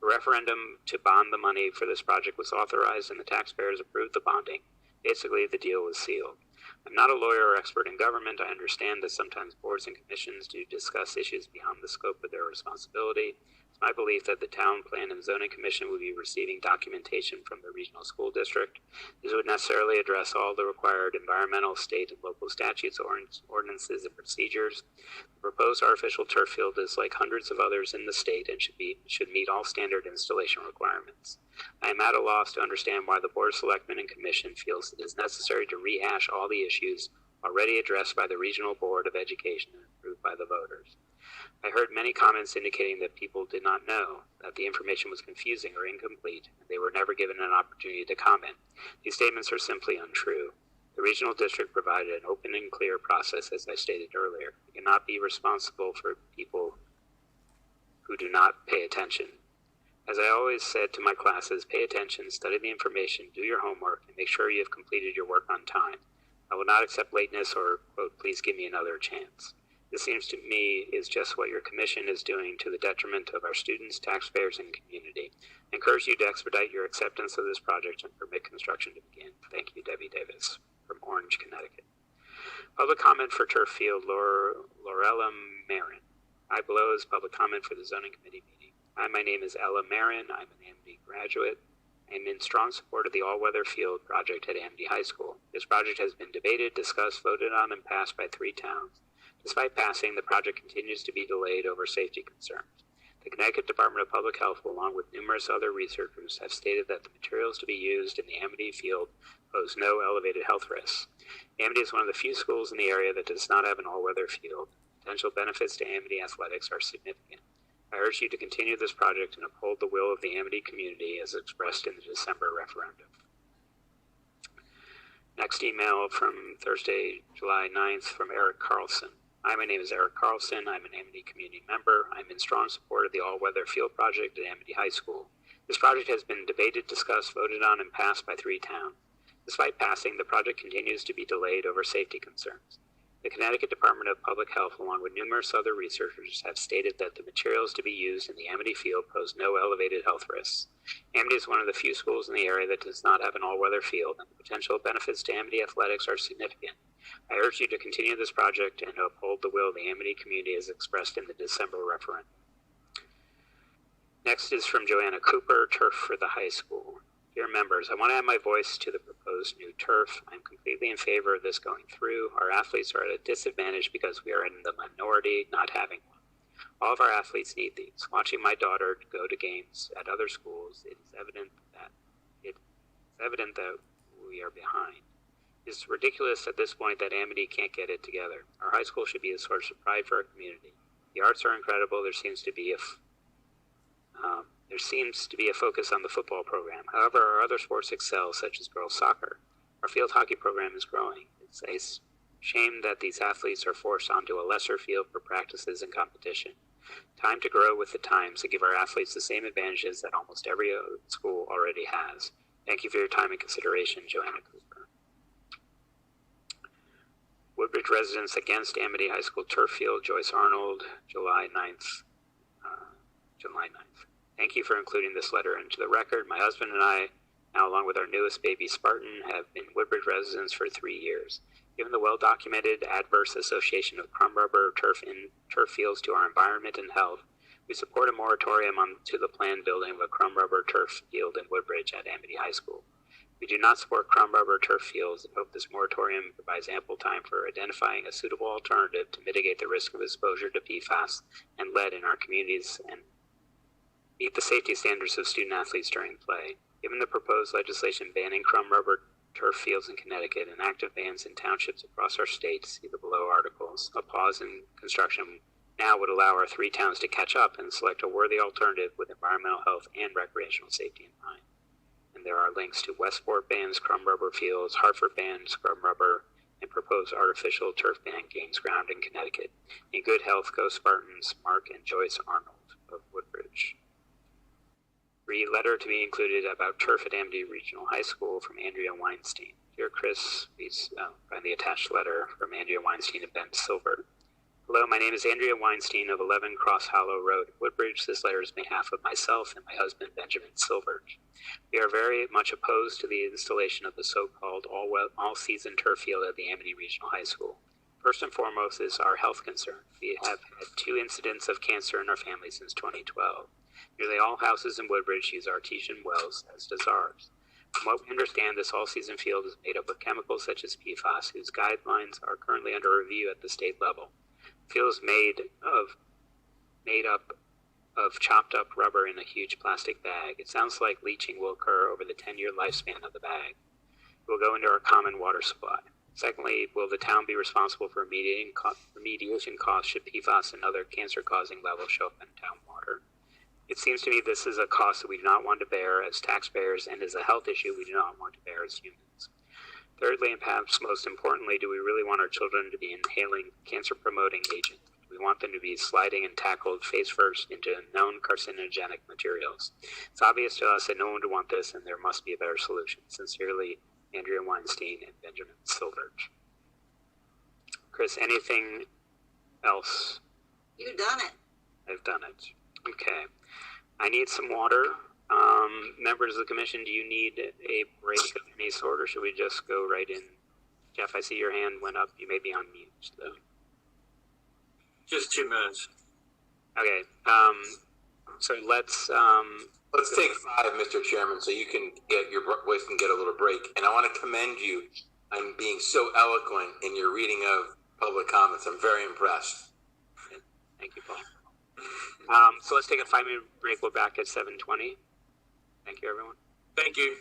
A referendum to bond the money for this project was authorized, and the taxpayers approved the bonding. Basically, the deal was sealed. I'm not a lawyer or expert in government. I understand that sometimes boards and commissions do discuss issues beyond the scope of their responsibility. It's my belief that the Town Plan and Zoning Commission will be receiving documentation from the regional school district. This would necessarily address all the required environmental, state, and local statutes, ordinances, and procedures. The proposed artificial turf field is like hundreds of others in the state and should meet all standard installation requirements. I am at a loss to understand why the Board of Selectmen and Commission feels it is necessary to rehash all the issues already addressed by the Regional Board of Education and approved by the voters. I heard many comments indicating that people did not know, that the information was confusing or incomplete, and they were never given an opportunity to comment. These statements are simply untrue. The regional district provided an open and clear process, as I stated earlier. We cannot be responsible for people who do not pay attention. As I always said to my classes, pay attention, study the information, do your homework, and make sure you have completed your work on time. I will not accept lateness or, quote, please give me another chance. This seems to me is just what your commission is doing to the detriment of our students, taxpayers, and community. I encourage you to expedite your acceptance of this project and permit construction to begin. Thank you, Debbie Davis, from Orange, Connecticut. Public comment for turf field, Lorella Marin. I below is public comment for the zoning committee meeting. Hi, my name is Ella Marin. I'm an Amity graduate. I'm in strong support of the all-weather field project at Amity High School. This project has been debated, discussed, voted on, and passed by 3 towns. Despite passing, the project continues to be delayed over safety concerns. The Connecticut Department of Public Health, along with numerous other researchers, have stated that the materials to be used in the Amity field pose no elevated health risks. Amity is one of the few schools in the area that does not have an all-weather field. Potential benefits to Amity athletics are significant. I urge you to continue this project and uphold the will of the Amity community as expressed in the December referendum. Next email from Thursday, July 9th from Eric Carlson. Hi, my name is Eric Carlson. I'm an Amity community member. I'm in strong support of the all-weather field project at Amity High School. This project has been debated, discussed, voted on, and passed by 3 towns. Despite passing, the project continues to be delayed over safety concerns. The Connecticut Department of Public Health, along with numerous other researchers, have stated that the materials to be used in the Amity field pose no elevated health risks. Amity is one of the few schools in the area that does not have an all-weather field, and the potential benefits to Amity athletics are significant. I urge you to continue this project and to uphold the will of the Amity community as expressed in the December referendum. Next is from Joanna Cooper, Turf for the High School. Dear members, I want to add my voice to the proposed new turf. I'm completely in favor of this going through. Our athletes are at a disadvantage because we are in the minority not having one. All of our athletes need these. Watching my daughter go to games at other schools, it's evident that we are behind. It's ridiculous at this point that Amity can't get it together. Our high school should be a source of pride for our community. The arts are incredible. There seems to be a focus on the football program. However, our other sports excel, such as girls soccer. Our field hockey program is growing. It's a shame that these athletes are forced onto a lesser field for practices and competition. Time to grow with the times and give our athletes the same advantages that almost every school already has. Thank you for your time and consideration, Joanna Cooper. Woodbridge residents against Amity High School turf field, Joyce Arnold, July 9th. Thank you for including this letter into the record. My husband and I, now along with our newest baby Spartan, have been Woodbridge residents for 3 years. Given the well-documented adverse association of crumb rubber turf fields to our environment and health, we support a moratorium to the planned building of a crumb rubber turf field in Woodbridge at Amity High School. We do not support crumb rubber turf fields and hope this moratorium provides ample time for identifying a suitable alternative to mitigate the risk of exposure to PFAS and lead in our communities and meet the safety standards of student athletes during play. Given the proposed legislation banning crumb rubber turf fields in Connecticut and active bans in townships across our state, see the below articles, a pause in construction now would allow our 3 towns to catch up and select a worthy alternative with environmental health and recreational safety in mind. And there are links to Westport bans crumb rubber fields, Hartford bans crumb rubber, and proposed artificial turf ban games ground in Connecticut. In good health, go Spartans, Mark and Joyce Arnold of Woodbridge. Letter to be included about turf at Amity Regional High School from Andrea Weinstein. Dear Chris, please find the attached letter from Andrea Weinstein and Ben Silver. Hello, my name is Andrea Weinstein of 11 Cross Hollow Road, Woodbridge. This letter is on behalf of myself and my husband, Benjamin Silver. We are very much opposed to the installation of the so-called all-season turf field at the Amity Regional High School. First and foremost is our health concern. We have had 2 incidents of cancer in our family since 2012. Nearly all houses in Woodbridge use artesian wells, as does ours. From what we understand, this all-season field is made up of chemicals such as PFAS, whose guidelines are currently under review at the state level. The field is made up of chopped up rubber in a huge plastic bag. It sounds like leaching will occur over the 10-year lifespan of the bag. It will go into our common water supply. Secondly, will the town be responsible for remediation costs should PFAS and other cancer-causing levels show up in town water? It seems to me this is a cost that we do not want to bear as taxpayers and is a health issue we do not want to bear as humans. Thirdly, and perhaps most importantly, do we really want our children to be inhaling cancer-promoting agents? We want them to be sliding and tackled face first into known carcinogenic materials. It's obvious to us that no one would want this, and there must be a better solution. Sincerely, Andrea Weinstein and Benjamin Silver. Chris, anything else? You done it. I've done it. Okay. I need some water. Members of the commission, do you need a break of any sort, or should we just go right in? Jeff, I see your hand went up. You may be on mute, though. Just 2 minutes. Okay. So let's take 5, Mr. Chairman, so you can get your voice can get a little break. And I want to commend you on being so eloquent in your reading of public comments. I'm very impressed. Thank you, Paul. So let's take a 5-minute break. We're back at 7:20. Thank you, everyone. Thank you.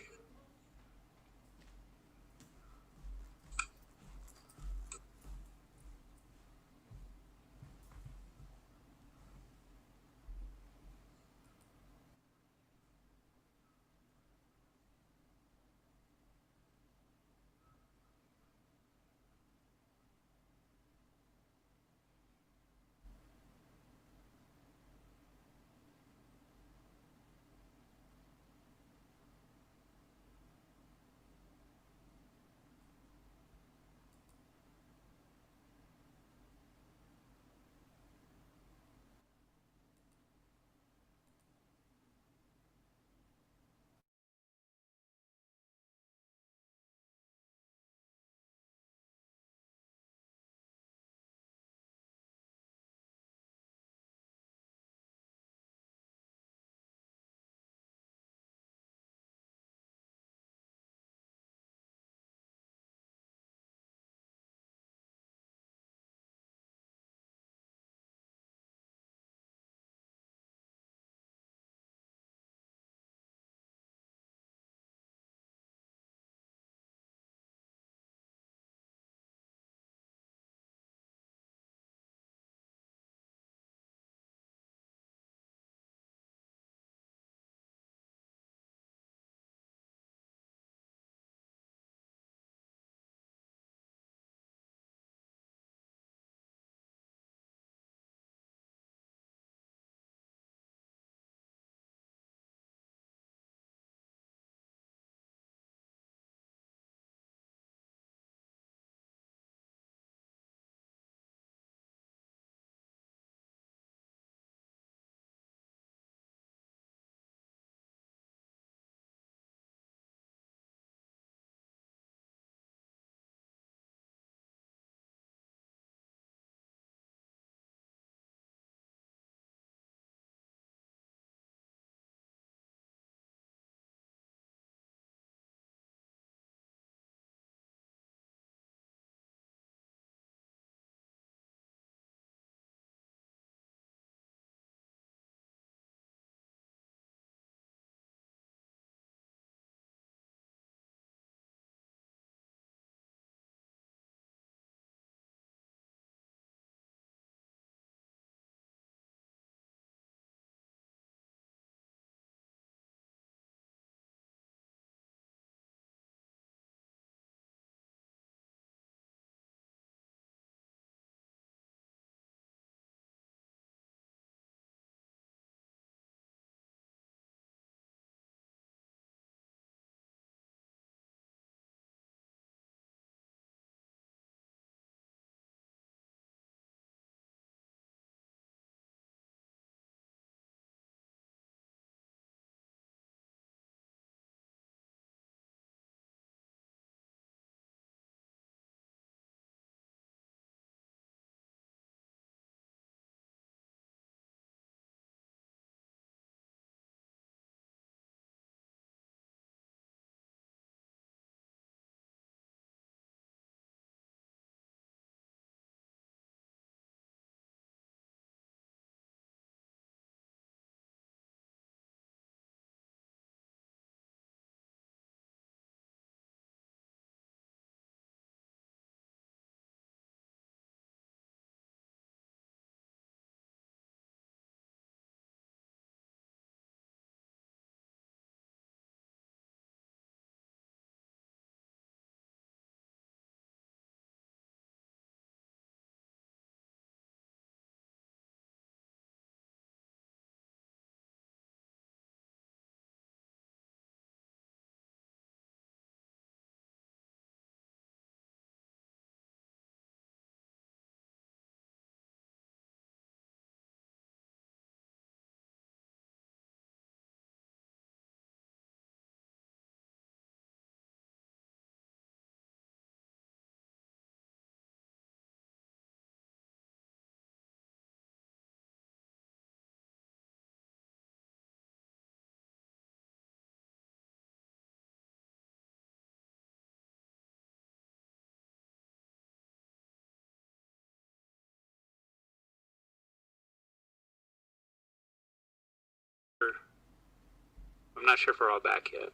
I'm not sure if we're all back yet.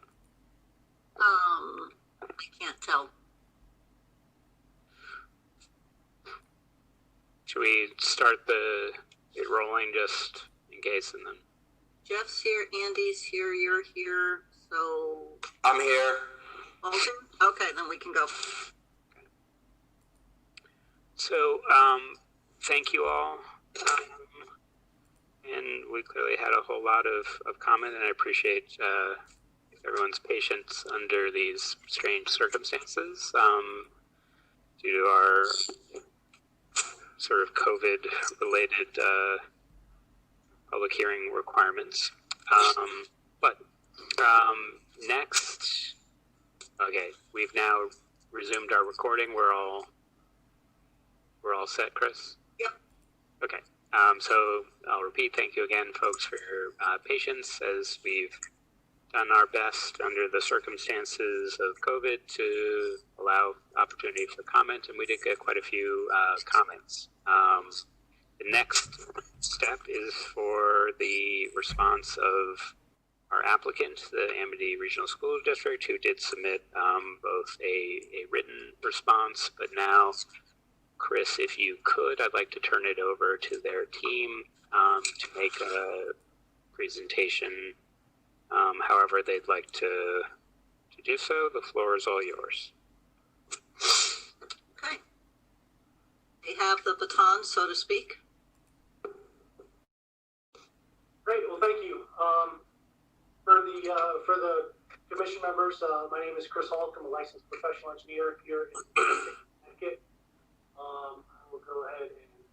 I can't tell. Should we start it rolling just in case, and then? Jeff's here, Andy's here, you're here, so I'm here. Alton? Okay, then we can go. So, thank you all. And we clearly had a whole lot of comment, and I appreciate everyone's patience under these strange circumstances due to our sort of COVID-related public hearing requirements. But next, okay, we've now resumed our recording. We're all set, Chris? Yep. Okay. So I'll repeat, thank you again, folks, for your patience as we've done our best under the circumstances of COVID to allow opportunity for comment, and we did get quite a few comments. The next step is for the response of our applicant, the Amity Regional School District, who did submit both a written response, but now, Chris, if you could, I'd like to turn it over to their team to make a presentation however they'd like to do so. The floor is all yours. Okay. They have the baton, so to speak. Great. Well, thank you. For the commission members, my name is Chris Hall. I'm a licensed professional engineer here in Connecticut. I will go ahead and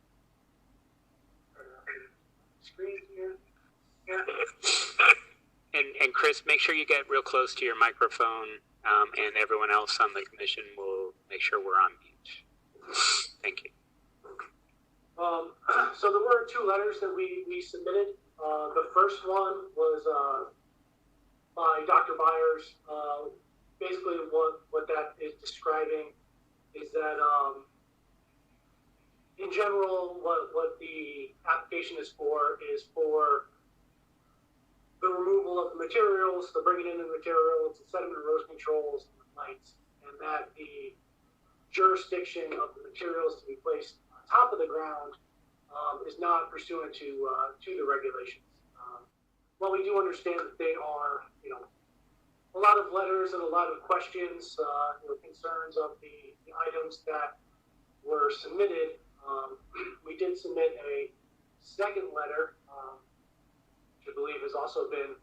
turn on the screen here. And Chris, make sure you get real close to your microphone, and everyone else on the commission will make sure we're on mute. Thank you. So there were two letters that we submitted. The first one was by Dr. Byers. Basically, what that is describing is that in general, what the application is for the removal of the materials, the bringing in the materials, the sediment erosion controls, and the lights, and that the jurisdiction of the materials to be placed on top of the ground is not pursuant to the regulations. While we do understand that they are, a lot of letters and a lot of questions, concerns of the items that were submitted, we did submit a second letter, which I believe has also been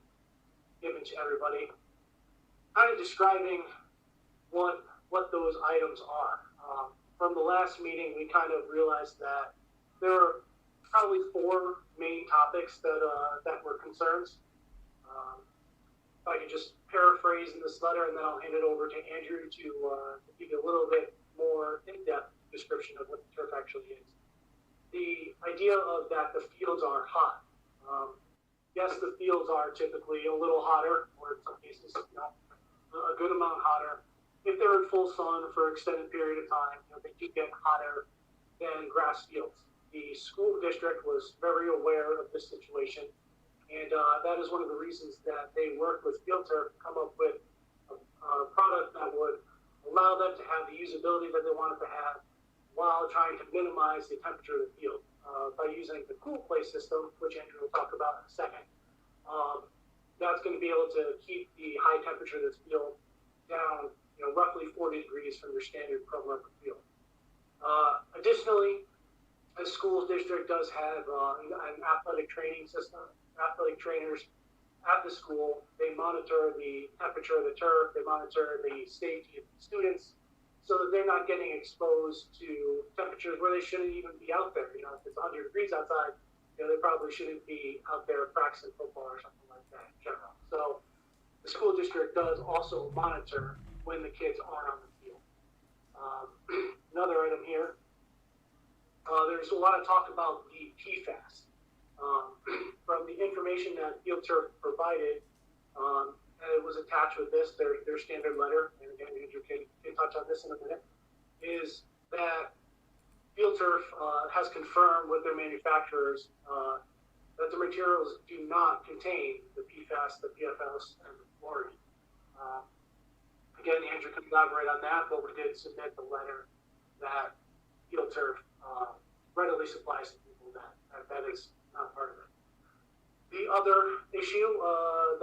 given to everybody, kind of describing what those items are. From the last meeting, we kind of realized that there are probably four main topics that were concerns. If I could just paraphrase in this letter, and then I'll hand it over to Andrew to give you a little bit more in-depth description of what the turf actually is. The idea of that the fields are hot. Yes, the fields are typically a little hotter, or in some cases, a good amount hotter. If they're in full sun for an extended period of time, they do get hotter than grass fields. The school district was very aware of this situation, and that is one of the reasons that they worked with Field Turf to come up with a product that would allow them to have the usability that they wanted to have while trying to minimize the temperature of the field. By using the cool play system, which Andrew will talk about in a second, that's going to be able to keep the high temperature of this field down, roughly 40 degrees from your standard pro rubber field. Additionally, the school district does have an athletic training system. Athletic trainers at the school, they monitor the temperature of the turf, they monitor the safety of the students, so that they're not getting exposed to temperatures where they shouldn't even be out there. If it's 100 degrees outside, they probably shouldn't be out there practicing football or something like that in general. So the school district does also monitor when the kids are on the field. Another item here, there's a lot of talk about the PFAS. From the information that Field Turf provided, and it was attached with this, their standard letter, and again, Andrew can touch on this in a minute, is that Field Turf has confirmed with their manufacturers that the materials do not contain the PFAS, the PFOS, and the fluorine. Again, Andrew can elaborate on that, but we did submit the letter that Field Turf readily supplies to people that is not part of it. The other issue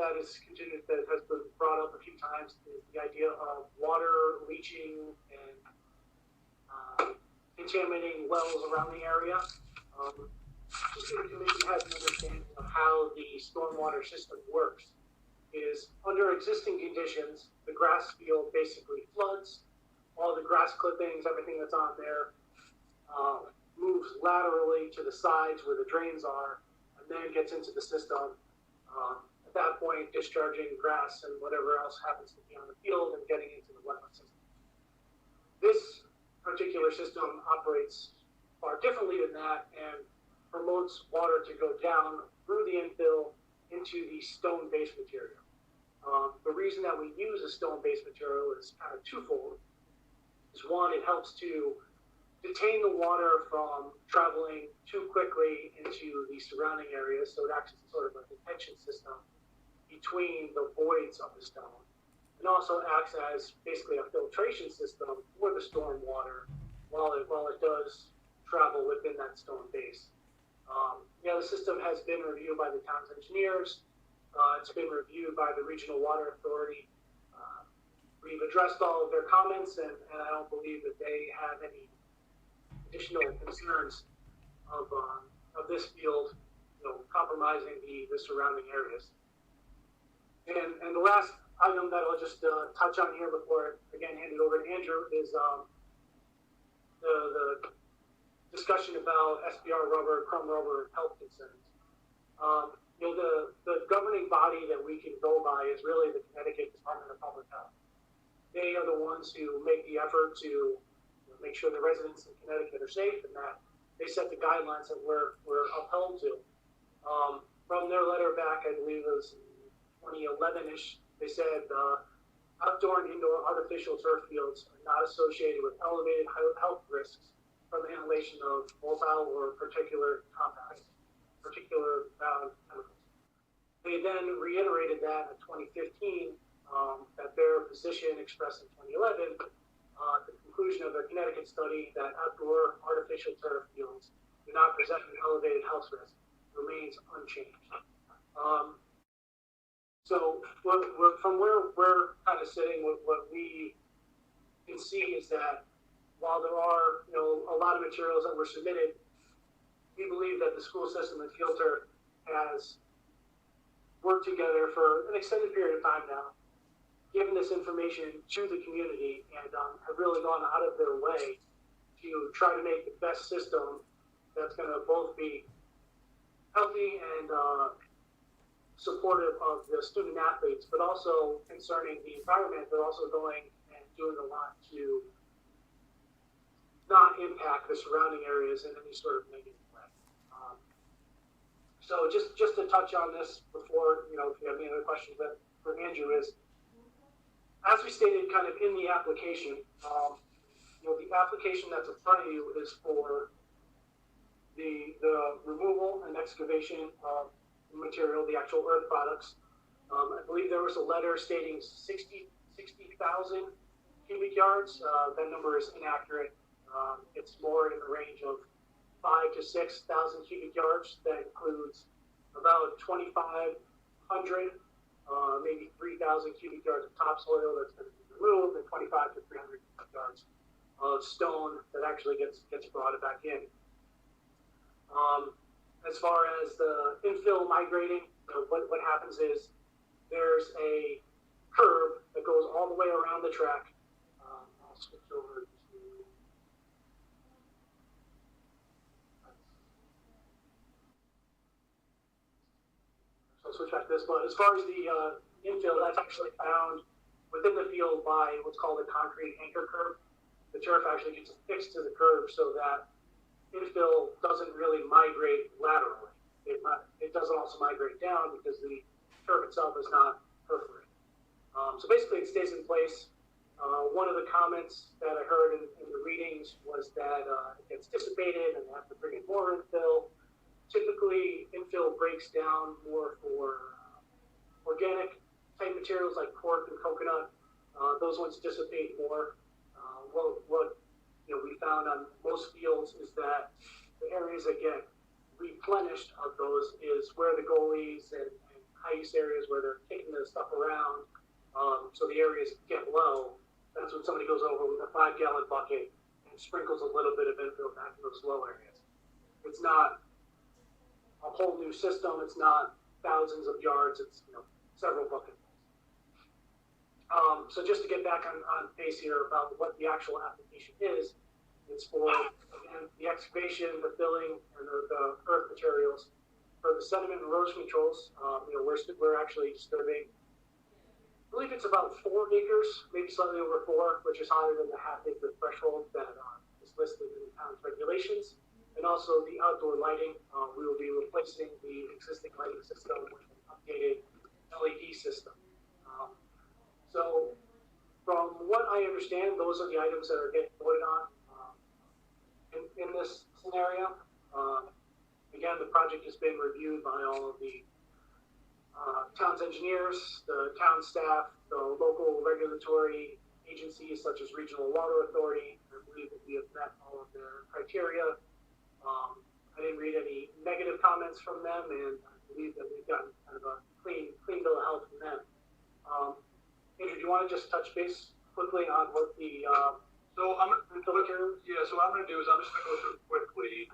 that is continued, that has been brought up a few times, is the idea of water leaching and contaminating wells around the area. The Commission has an understanding of how the stormwater system works. Is under existing conditions, the grass field basically floods. All the grass clippings, everything that's on there, moves laterally to the sides where the drains are, and then gets into the system. At that point, discharging grass and whatever else happens to be on the field and getting into the wetland system. This particular system operates far differently than that and promotes water to go down through the infill into the stone-based material. The reason that we use a stone-based material is kind of twofold. Is one, it helps to detain the water from traveling too quickly into the surrounding areas, so it acts as sort of a detention system between the voids of the stone. It also acts as basically a filtration system for the storm water while it does travel within that stone base. The system has been reviewed by the town's engineers. It's been reviewed by the Regional Water Authority. We've addressed all of their comments, and I don't believe that they have any additional concerns of this field, compromising the surrounding areas. And the last item that I'll just touch on here before again hand it over to Andrew is the discussion about SBR rubber, chrome rubber, and health concerns. The governing body that we can go by is really the Connecticut Department of Public Health. They are the ones who make the effort to make sure the residents in Connecticut are safe, and that they set the guidelines that we're upheld to. From their letter back, I believe it was 2011-ish, they said outdoor and indoor artificial turf fields are not associated with elevated health risks from the inhalation of volatile or particular compounds, particular chemicals. They then reiterated that in 2015, that their position expressed in 2011, the conclusion of their Connecticut study that outdoor artificial turf fields do not present an elevated health risk remains unchanged. So from where we're kind of sitting, what we can see is that while there are a lot of materials that were submitted, we believe that the school system and Field Turf has worked together for an extended period of time now, given this information to the community, and have really gone out of their way to try to make the best system that's going to both be healthy and supportive of the student athletes, but also concerning the environment. They're also going and doing a lot to not impact the surrounding areas in any sort of negative way. So just to touch on this before, if you have any other questions for Andrew, is as we stated kind of in the application, the application that's in front of you is for the removal and excavation of the material, the actual earth products. I believe there was a letter stating 60,000 cubic yards. That number is inaccurate. It's more in the range of 5,000 to 6,000 cubic yards. That includes about 2,500, maybe 3,000 cubic yards of topsoil that's going to be removed, and 25 to 300 cubic yards of stone that actually gets brought back in. As far as the infill migrating, what happens is there's a curb that goes all the way around the track. I'll switch over to. So switch back to this one. As far as the infill, that's actually found within the field by what's called a concrete anchor curb. The turf actually gets affixed to the curb so that infill doesn't really migrate laterally. It doesn't also migrate down because the turf itself is not perforated. So basically it stays in place. One of the comments that I heard in the readings was that it gets dissipated and they have to bring in more infill. Typically, infill infill breaks down more for organic type materials like pork and coconut. Those ones dissipate more. What we found on most fields is that the areas that get replenished of those is where the goalies and ice areas where they're kicking the stuff around. So the areas get low. That's when somebody goes over with a 5-gallon bucket and sprinkles a little bit of infill back in those low areas. It's not a whole new system. It's not thousands of yards. It's several buckets. So just to get back on pace here about what the actual application is, it's for the excavation, the filling, and the earth materials. For the sediment and erosion controls, we're actually disturbing, I believe it's about 4 acres, maybe slightly over 4, which is higher than the half-acre threshold that is listed in the town's regulations. And also the outdoor lighting, we will be replacing the existing lighting system with an updated LED system. So from what I understand, those are the items that are getting voted on in this scenario. Again, the project has been reviewed by all of the town's engineers, the town staff, the local regulatory agencies such as Regional Water Authority. I believe that we have met all of their criteria. I didn't read any negative comments from them, and I believe that we've gotten kind of a clean bill of health from them. Andrew, do you want to just touch base quickly on what the So what I'm going to do is I'm just going to go through quickly.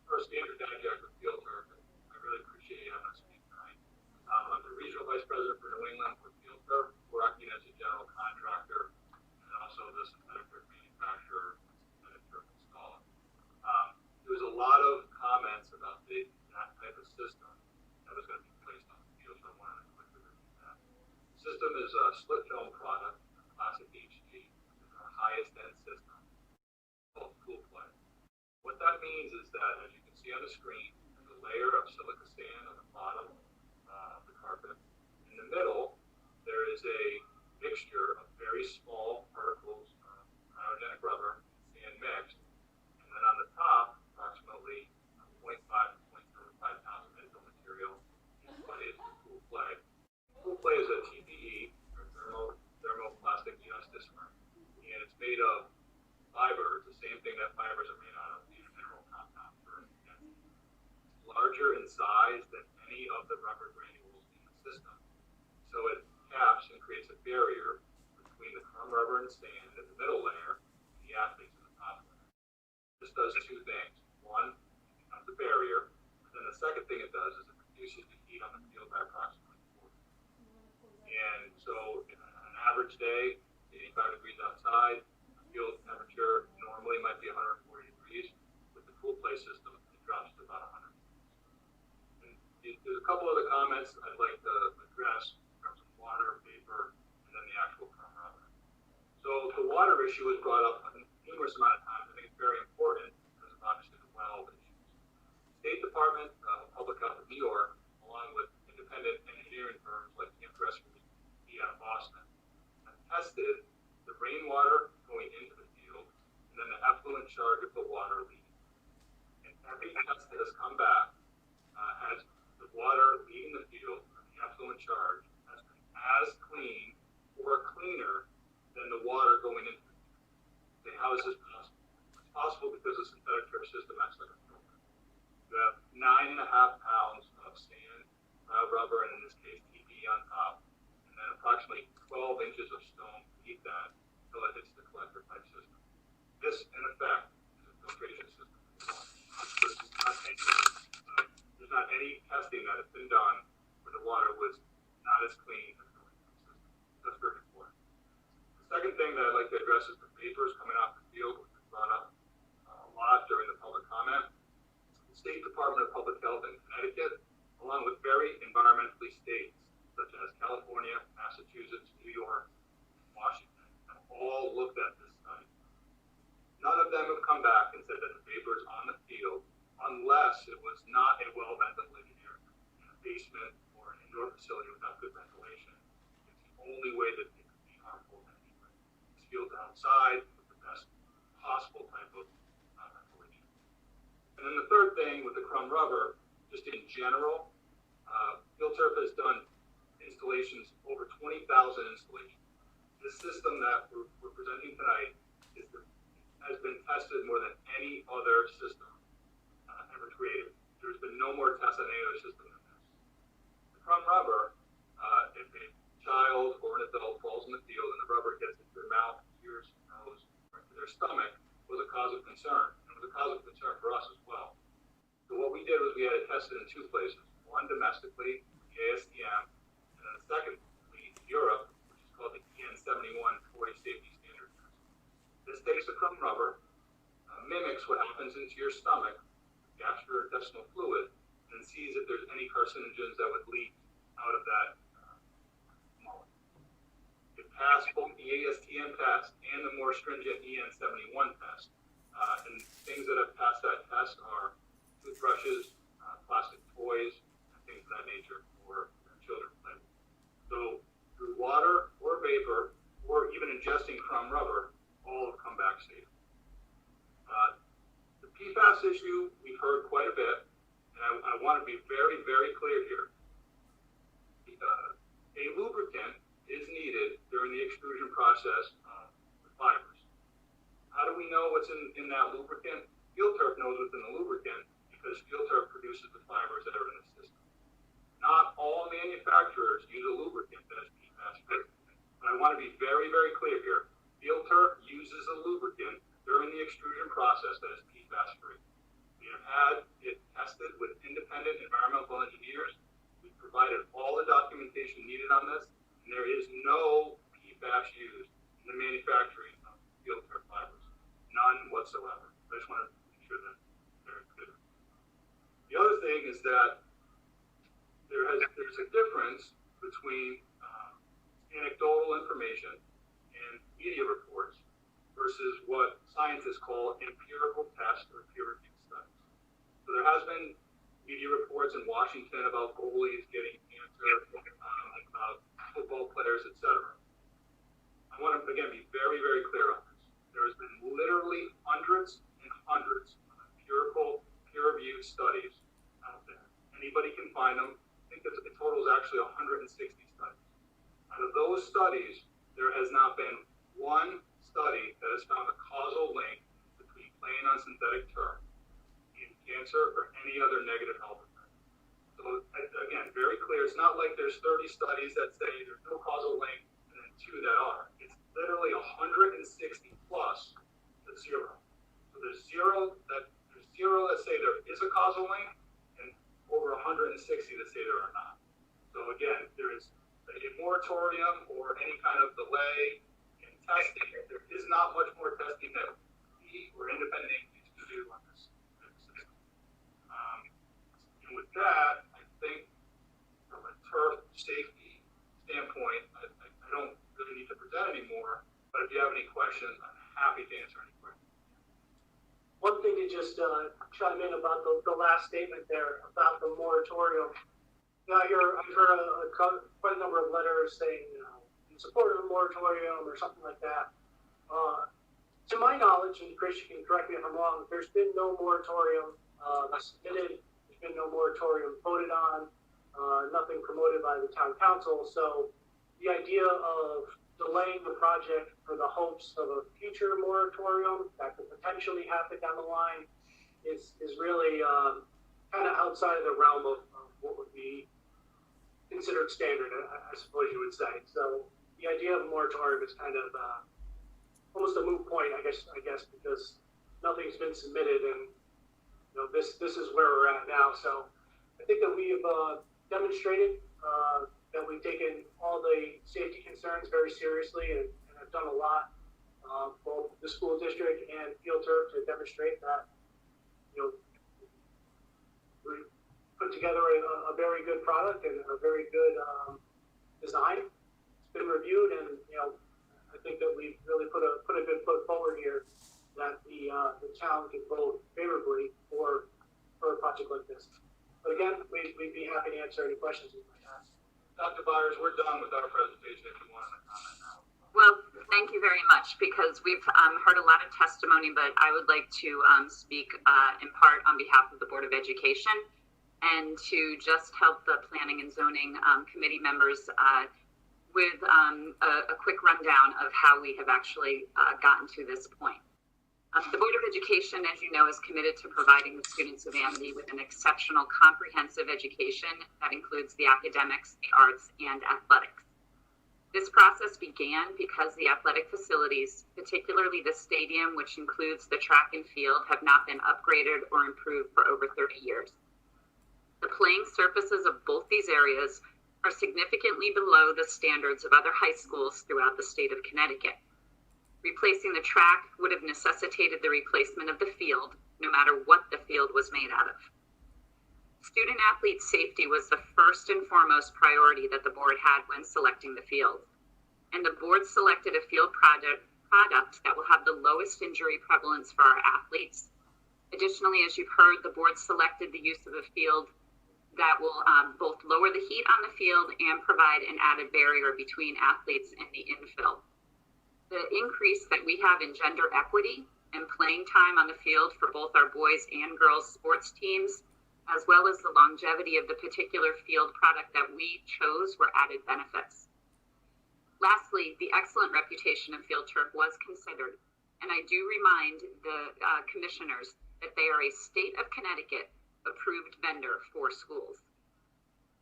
First, Andrew Daniak with Field Turf. I really appreciate having us speak tonight. I'm the regional vice president for New England with Field Turf. We're acting as a general contractor and also the synthetic turf manufacturer, synthetic turf installer. There was a lot of comments about that type of system that was going to be placed on the field, so I wanted to quickly review that. The system is a split film product, classic HG, our highest end system called Cool Play. What that means is that, as you can see on the screen, there's a layer of silica sand on the bottom of the carpet. In the middle, there is a mixture of very small particles of cryogenic rubber and sand mixed. And then on the top, approximately 0.5 to 0.75 pounds of infill material is what is Cool Play. Cool Play is a TPE, or thermoplastic elastomer, and it's made of fiber. It's the same thing that fibers are made out of, these mineral compounds. It's larger in size than any of the rubber granules in the system, so it caps and creates a barrier between the crumb rubber and sand in the middle layer and the athletes in the top layer. This does two things. One, it becomes a barrier, but then the second thing it does is it reduces the heat on the field by approximately 40. And so on an average day, 85 degrees outside, field temperature normally might be 140 degrees. With the Cool Play system, it drops to about 100 degrees. And there's a couple other comments I'd like to address in terms of water, vapor, and then the actual crumb rubber. So the water issue was brought up a numerous amount of times. I think it's very important because of obviously the well issues. State Department of Public Health of New York, along with independent engineering firms like Amtrak out of Boston, have tested the rainwater going into the field and then the effluent charge of the water leaving. And every test that has come back has the water leaving the field, the effluent charge, has been as clean or cleaner than the water going into the field. Okay, how is this possible? It's possible because the synthetic turf system acts like a filter. You have 9.5 pounds of sand, rubber, and in this case TPE on top, and then approximately 12 inches of stone beneath that until it hits the collector pipe system. This, in effect, is a filtration system. There's not any testing that has been done where the water was not as clean as the system. That's very important. The second thing that I'd like to address is the vapors coming off the field, which was brought up a lot during the public comment. The State Department of Public Health in Connecticut, along with very environmentally states such as California, Massachusetts, New York, Washington, have all looked at this study. None of them have come back and said that the vapors on the field, unless it was not a well-ventilated area, in a basement or an indoor facility without good ventilation, it's the only way that it could be harmful to anybody. This field's outside with the best possible type of ventilation. And then the third thing with the crumb rubber just in general, Field Turf has done installations, over 20,000 installations. This system that we're presenting tonight has been tested more than any other system ever created. There's been no more tests on any other system than this. The crumb rubber, if a child or an adult falls in the field and the rubber gets into their mouth, ears, nose, or into their stomach, was a cause of concern. It was a cause of concern for us as well. So what we did was we had it tested in two places. One domestically, the ASTM, and then secondly, in Europe, which is called the EN71 40 Safety Standard Test. This takes the crumb rubber, mimics what happens into your stomach, gastrointestinal fluid, and sees if there's any carcinogens that would leak out of that molecule. It passed both the ASTM test and the more stringent EN71 test. And things that have passed that test are toothbrushes, plastic toys, and things of that nature for children to play with. So through water or vapor, or even ingesting crumb rubber, all have come back safe. The PFAS issue, we've heard quite a bit, and I want to be very, very clear here. A lubricant is needed during the extrusion process of the fibers. How do we know what's in that lubricant? Field Turf knows what's in the lubricant because Field Turf produces the fibers that are in the system. Not all manufacturers use a lubricant that is PFAS free. But I want to be very, very clear here. Field Turf uses a lubricant during the extrusion process that is PFAS free. We have had it tested with independent environmental engineers. We've provided all the documentation needed on this, and there is no PFAS used in the manufacturing of Field Turf fibers. None whatsoever. I just want to make sure that very clear. The other thing is that there's a difference between anecdotal information and media reports versus what scientists call empirical tests or peer-reviewed studies. So there has been media reports in Washington about goalies getting cancer, about football players, etc. I want to, again, be very, very clear on this. There has been literally hundreds and hundreds of empirical peer-reviewed studies out there. Anybody can find them. I think the total is actually 160 studies. Out of those studies, there has not been one study that has found a causal link between playing on synthetic turf and cancer or any other negative health effect. So again, very clear. It's not like there's 30 studies that say there's no causal link and then 2 that are. It's literally 160 plus to 0. So there's zero that say there is a causal link, and over 160 that say there are not. So again, there is a moratorium or any kind of delay in testing. There is not much more testing that we or independent agencies can do on this system. And with that, I think from a turf safety standpoint, I don't really need to present anymore. But if you have any questions, I'm happy to answer any questions. One thing to just chime in about the last statement there about the moratorium. Now, I've heard quite a number of letters saying, in support of a moratorium or something like that. To my knowledge, and Chris, you can correct me if I'm wrong, there's been no moratorium submitted. There's been no moratorium voted on. Nothing promoted by the town council. So the idea of delaying the project for the hopes of a future moratorium that could potentially happen down the line is really kind of outside of the realm of what would be considered standard, I suppose you would say. So the idea of a moratorium is kind of almost a moot point, I guess, because nothing's been submitted, and this is where we're at now. So I think that we have demonstrated that we've taken all the safety concerns very seriously and have done a lot, both the school district and Field Turf, to demonstrate that, we put together a very good product and a very good design. It's been reviewed, and I think that we've really put a good foot forward here that the town can vote favorably for a project like this. But again, we'd be happy to answer any questions you might ask. Dr. Byers, we're done with our presentation if you want to comment now. Well, thank you very much, because we've heard a lot of testimony, but I would like to speak in part on behalf of the Board of Education. and to just help the Planning and Zoning Committee members with a quick rundown of how we have actually gotten to this point. The Board of Education, as you know, is committed to providing the students of Amity with an exceptional comprehensive education that includes the academics, the arts, and athletics. This process began because the athletic facilities, particularly the stadium, which includes the track and field, have not been upgraded or improved for over 30 years. The playing surfaces of both these areas are significantly below the standards of other high schools throughout the state of Connecticut. Replacing the track would have necessitated the replacement of the field, no matter what the field was made out of. Student athlete safety was the first and foremost priority that the board had when selecting the field. And the board selected a field product that will have the lowest injury prevalence for our athletes. Additionally, as you've heard, the board selected the use of a field that will both lower the heat on the field and provide an added barrier between athletes and the infill. The increase that we have in gender equity and playing time on the field for both our boys and girls sports teams, as well as the longevity of the particular field product that we chose, were added benefits. Lastly, the excellent reputation of field turf was considered, and I do remind the commissioners that they are a state of Connecticut approved vendor for schools.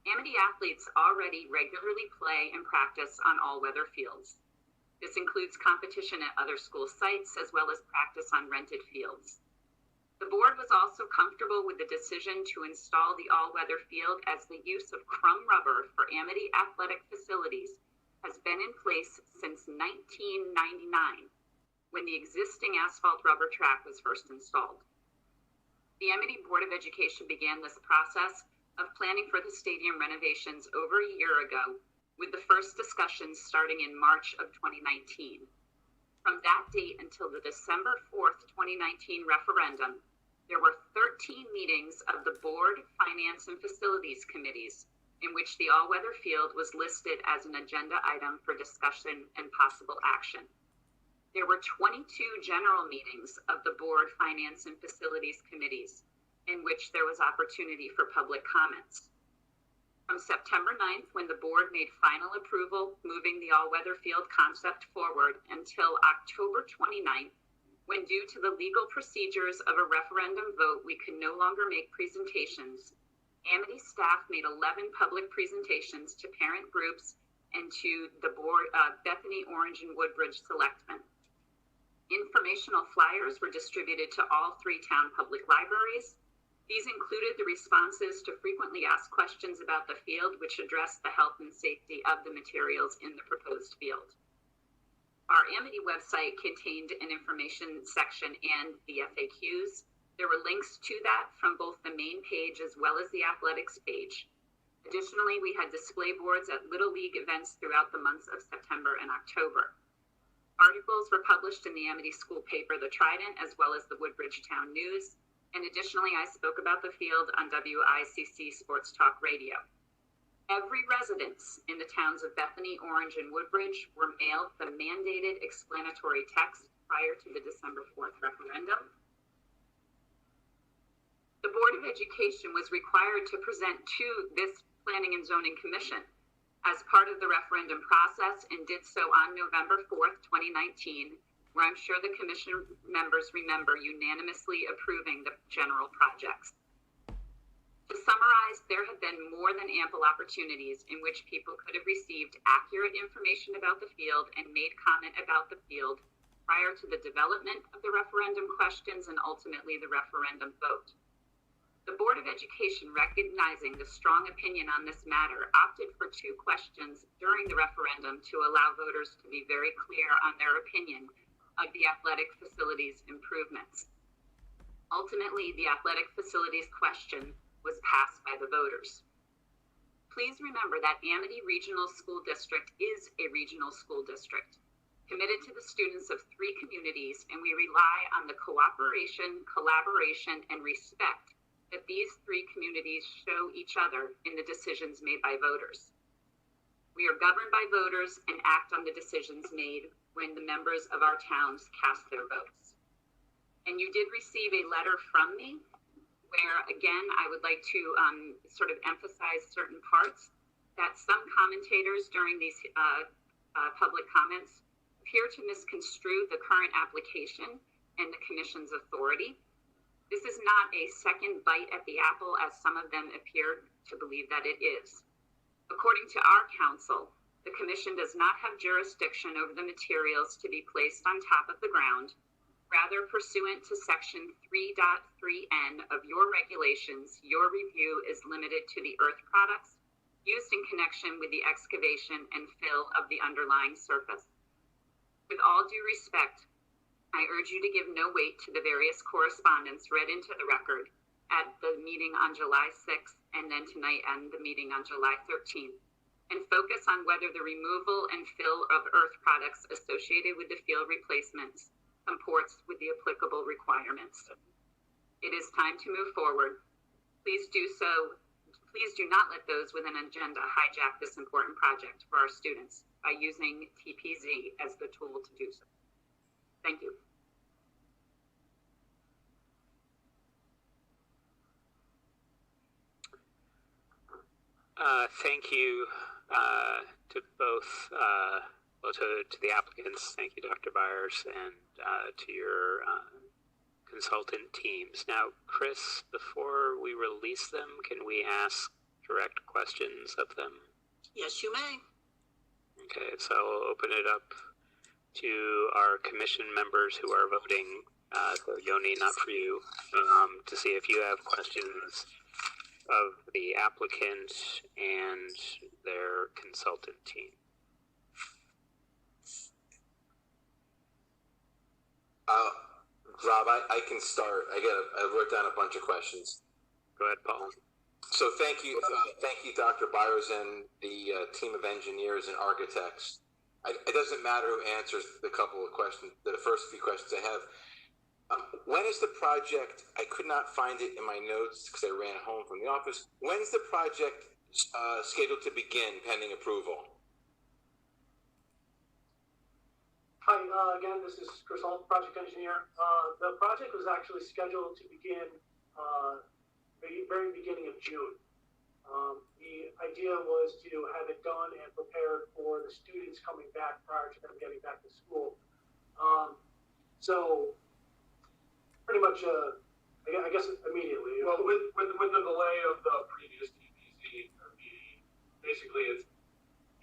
Amity athletes already regularly play and practice on all-weather fields. This includes competition at other school sites as well as practice on rented fields. The board was also comfortable with the decision to install the all-weather field, as the use of crumb rubber for Amity athletic facilities has been in place since 1999, when the existing asphalt rubber track was first installed. The Amity Board of Education began this process of planning for the stadium renovations over a year ago, with the first discussions starting in March of 2019. From that date until the December 4th, 2019 referendum, there were 13 meetings of the Board, Finance, and Facilities Committees in which the all-weather field was listed as an agenda item for discussion and possible action. There were 22 general meetings of the Board, Finance, and Facilities Committees in which there was opportunity for public comments. From September 9th, when the board made final approval moving the all-weather field concept forward, until October 29th, when due to the legal procedures of a referendum vote, we could no longer make presentations, Amity staff made 11 public presentations to parent groups and to the board, Bethany, Orange, and Woodbridge selectmen. Informational flyers were distributed to all 3 town public libraries. These included the responses to frequently asked questions about the field, which addressed the health and safety of the materials in the proposed field. Our Amity website contained an information section and the FAQs. There were links to that from both the main page as well as the athletics page. Additionally, we had display boards at Little League events throughout the months of September and October. Articles were published in the Amity school paper, The Trident, as well as the Woodbridge Town News. And additionally, I spoke about the field on WICC Sports Talk Radio. Every residence in the towns of Bethany, Orange, and Woodbridge were mailed the mandated explanatory text prior to the December 4th referendum. The Board of Education was required to present to this Planning and Zoning Commission as part of the referendum process, and did so on November 4th, 2019, where I'm sure the commission members remember unanimously approving the general projects. To summarize, there have been more than ample opportunities in which people could have received accurate information about the field and made comment about the field prior to the development of the referendum questions and ultimately the referendum vote. The Board of Education, recognizing the strong opinion on this matter, opted for 2 questions during the referendum to allow voters to be very clear on their opinion of the athletic facilities improvements. Ultimately, the athletic facilities question was passed by the voters. Please remember that Amity Regional School District is a regional school district, committed to the students of 3 communities, and we rely on the cooperation, collaboration, and respect that these 3 communities show each other in the decisions made by voters. We are governed by voters and act on the decisions made when the members of our towns cast their votes. And you did receive a letter from me where, again, I would like to sort of emphasize certain parts that some commentators during these public comments appear to misconstrue the current application and the Commission's authority. This is not a second bite at the apple, as some of them appear to believe that it is. According to our counsel, the Commission does not have jurisdiction over the materials to be placed on top of the ground. Rather, pursuant to Section 3.3N of your regulations, your review is limited to the earth products used in connection with the excavation and fill of the underlying surface. With all due respect, I urge you to give no weight to the various correspondence read into the record at the meeting on July 6th and then tonight and the meeting on July 13th, and focus on whether the removal and fill of earth products associated with the field replacements comports with the applicable requirements. It is time to move forward. Please do not let those with an agenda hijack this important project for our students by using TPZ as the tool to do so. Thank you. Thank you to both, to the applicants. Thank you, Dr. Byers, and to your consultant teams. Now, Chris, before we release them, can we ask direct questions of them? Yes, you may. Okay, so I'll open it up to our commission members who are voting, so Yoni, not for you, to see if you have questions of the applicant and their consultant team. Rob, I can start. I wrote down a bunch of questions. Go ahead, Paul. So thank you, Dr. Byers and the team of engineers and architects. It doesn't matter who answers the couple of questions, the first few questions I have. When is the project, I could not find it in my notes because I ran home from the office. When's the project scheduled to begin pending approval? Hi, again, this is Chris Holt, project engineer. The project was actually scheduled to begin the very beginning of June. The idea was to have it done and prepared for the students coming back prior to them getting back to school. So pretty much, I guess immediately. Well, with the delay of the previous TPZ meeting, basically it's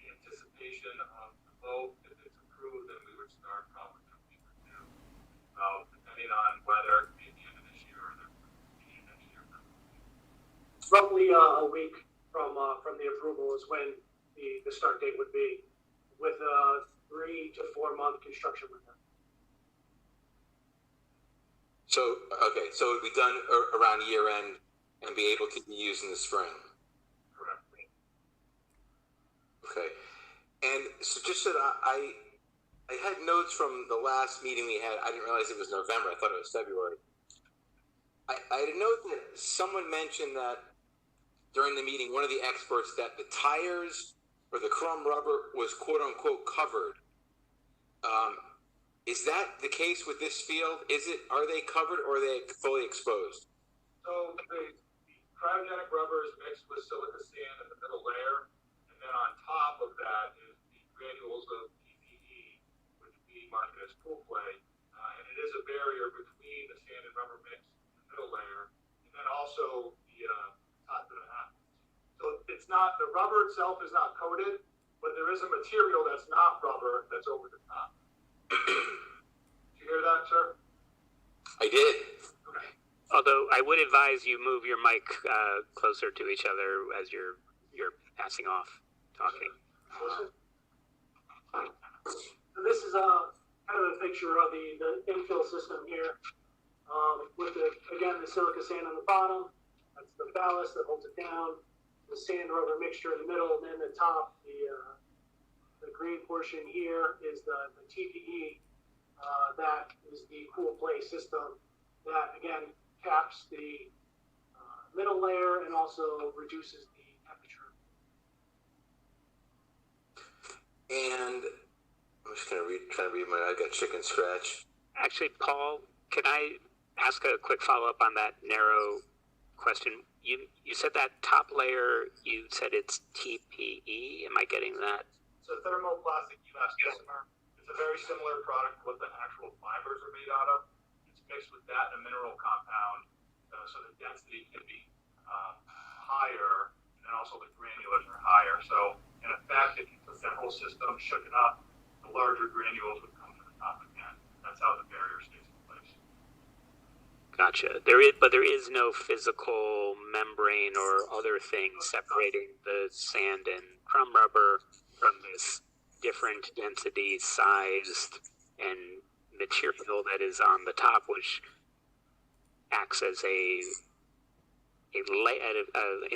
the anticipation of the vote. If it's approved, then we would start probably a week or two. Depending on whether it be the end of this year or the beginning of next year. Roughly a week from the approval is when the start date would be, with a 3 to 4 month construction window. So, okay, so it would be done around year end and be able to be used in the spring. Correct. Okay. And so just so that I had notes from the last meeting we had. I didn't realize it was November. I thought it was February. I had a note that someone mentioned that during the meeting, one of the experts, that the tires or the chrome rubber was quote unquote covered. Is that the case with this field? Are they covered or are they fully exposed? So the cryogenic rubber is mixed with silica sand in the middle layer, and then on top of that is the granules of PPE, which we market as pool clay, and it is a barrier between the sand and rubber mix in the middle layer, and then also the top of the half. So it's not, the rubber itself is not coated, but there is a material that's not rubber that's over the top. Did you hear that, sir? I did. Okay. Although I would advise you move your mic closer to each other as you're passing off talking. So this is kind of a picture of the infill system here. With the silica sand on the bottom, that's the ballast that holds it down. The sand rubber mixture in the middle, and then the top, the green portion here is the TPE. That is the cool play system that again caps the middle layer and also reduces the temperature. And I'm just trying to read I got chicken scratch. Actually, Paul, can I ask a quick follow-up on that narrow question. You said that top layer, you said it's TPE. Am I getting that? It's a thermoplastic elastomer. It's a very similar product to what the actual fibers are made out of. It's mixed with that and a mineral compound, so the density can be higher, and also the granulars are higher. So in effect, if you took that whole system, shook it up, the larger granules would come to the top again. That's how the barrier stays in place. Gotcha. But there is no physical membrane or other thing separating the sand and crumb rubber from this different density, sized, and material that is on the top, which acts as in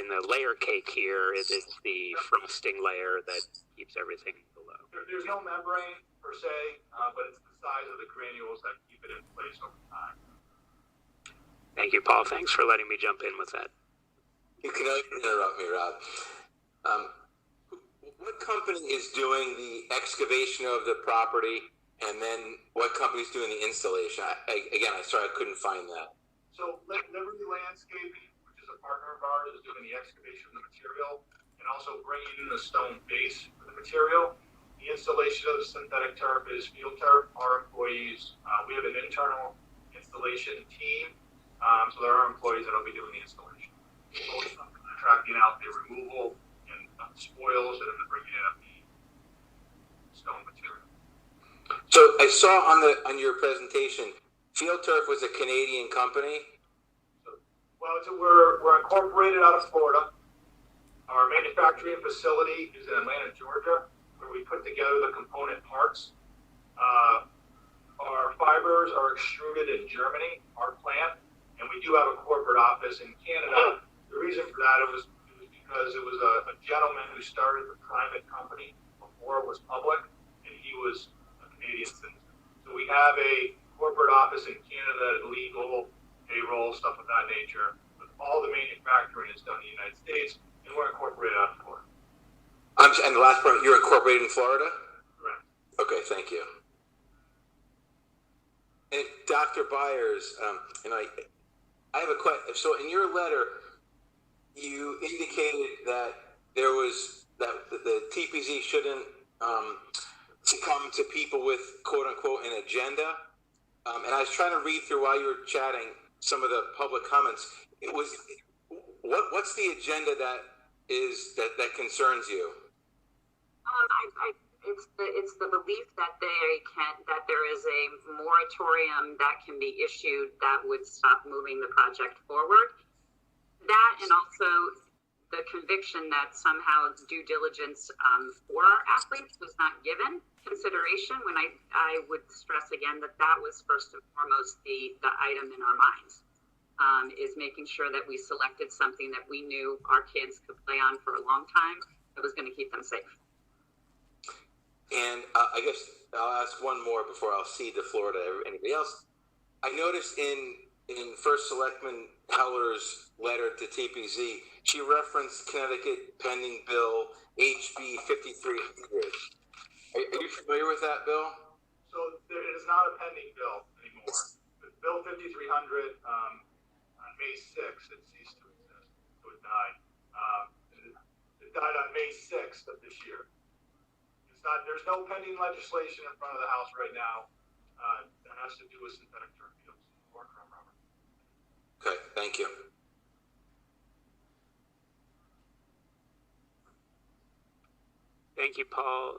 the layer cake here. It's the frosting layer that keeps everything below. There's no membrane per se, but it's the size of the granules that keep it in place over time. Thank you, Paul. Thanks for letting me jump in with that. You can interrupt me, Rob. What company is doing the excavation of the property, and then what company is doing the installation? I'm sorry, I couldn't find that. So Liberty Landscaping, which is a partner of ours, is doing the excavation of the material and also bringing in the stone base for the material. The installation of the synthetic turf is field turf. Our employees, we have an internal installation team, so there are employees that will be doing the installation. So it's contracting out the removal and spoils and then bringing in the stone material. So I saw on your presentation, Field Turf was a Canadian company. Well, we're incorporated out of Florida. Our manufacturing facility is in Atlanta, Georgia, where we put together the component parts. Our fibers are extruded in Germany, our plant, and we do have a corporate office in Canada. The reason for that was because it was a gentleman who started the private company before it was public, and he was a Canadian citizen. So we have a corporate office in Canada, legal, payroll, stuff of that nature. But all the manufacturing is done in the United States, and we're incorporated out of Florida. And the last part, you're incorporated in Florida? Correct. Okay, thank you. And Dr. Byers, and I have a question. So in your letter, you indicated that the TPZ shouldn't succumb to people with quote unquote an agenda. And I was trying to read through while you were chatting some of the public comments. It was what's the agenda that concerns you? It's the belief that there is a moratorium that can be issued that would stop moving the project forward. That, and also the conviction that somehow due diligence for our athletes was not given consideration, when I would stress again that was first and foremost the item in our minds, is making sure that we selected something that we knew our kids could play on for a long time that was going to keep them safe. And I guess I'll ask one more before I'll cede the floor to anybody else. I noticed in First Selectman Heller's letter to TPZ, she referenced Connecticut pending bill HB 5300. Are you familiar with that bill? So it is not a pending bill anymore. Bill 5300 on May 6th, it ceased to exist. So it died. It died on May 6th of this year. There's no pending legislation in front of the House right now that has to do with synthetic turf fields or crumb rubber. Okay, thank you. Thank you, Paul.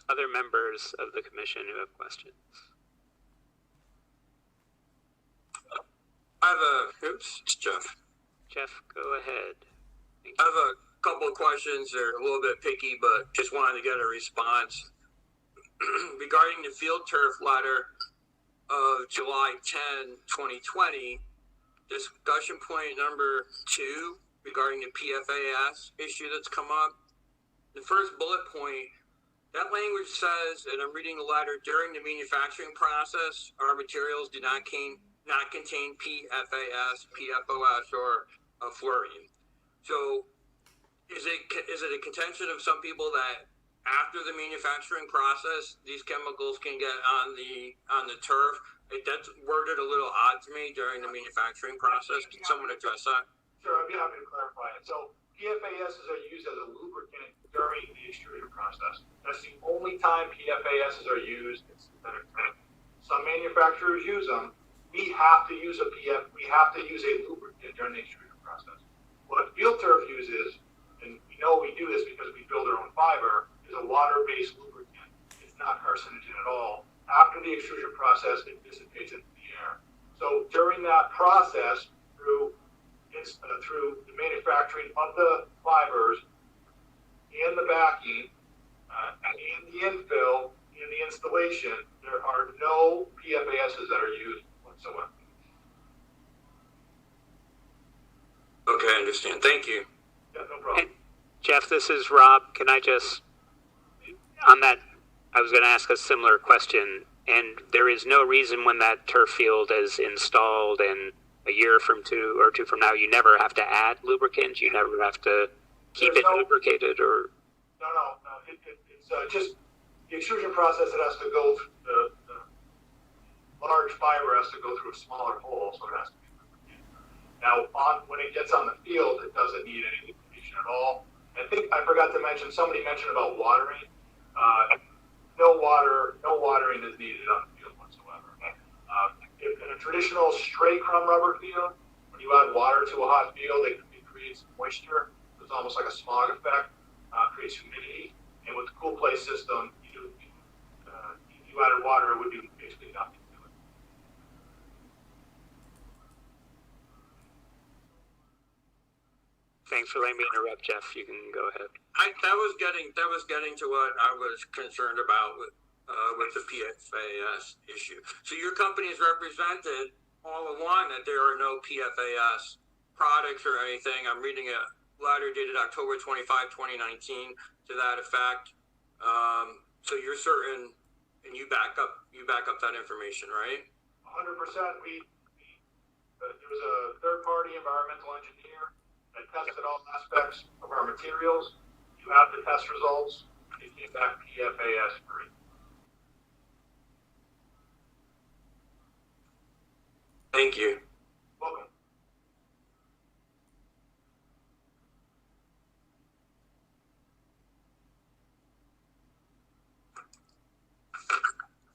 Other members of the commission who have questions? It's Jeff. Jeff, go ahead. I have a couple of questions. They're a little bit picky, but just wanted to get a response. Regarding the field turf letter of July 10, 2020, discussion point number 2 regarding the PFAS issue that's come up. The first bullet point, that language says, and I'm reading the letter, during the manufacturing process, our materials do not contain PFAS, PFOS, or fluorine. So is it a contention of some people that after the manufacturing process, these chemicals can get on the turf That's worded a little odd to me during the manufacturing process. Can someone address that? Sure, I'd be happy to clarify it. So PFASs are used as a lubricant during the extrusion process. That's the only time PFASs are used in synthetic turf. Some manufacturers use them. We have to use a lubricant during the extrusion process. What field turf uses, and we know we do this because we build our own fiber, is a water-based lubricant. It's not carcinogen at all. After the extrusion process, it dissipates into the air. So during that process, through the manufacturing of the fibers and the backing and the infill and the installation, there are no PFASs that are used whatsoever. Okay, I understand. Thank you. Yeah, no problem. And Jeff, this is Rob. Can I just, on that, I was going to ask a similar question, and there is no reason when that turf field is installed and a year from two from now, you never have to add lubricant. You never have to keep it lubricated, or No. It's just the extrusion process. It has to go through the large fiber has to go through a smaller hole, so it has to be lubricated. Now, when it gets on the field, it doesn't need any lubrication at all. I think I forgot to mention. Somebody mentioned about watering. No watering is needed on the field whatsoever. In a traditional straight crumb rubber field, when you add water to a hot field, it creates moisture. It's almost like a smog effect, creates humidity. And with the cool place system, you added water, it would do basically nothing to it. thanks for letting me interrupt, Jeff. You can go ahead. That was getting to what I was concerned about with the PFAS issue. So your company has represented all along that there are no PFAS products or anything. I'm reading a letter dated October 25, 2019 to that effect. So you're certain, and you back up that information, right? 100%. There was a third-party environmental engineer that tested all aspects of our materials. You have the test results. It came back PFAS free. Thank you. Welcome.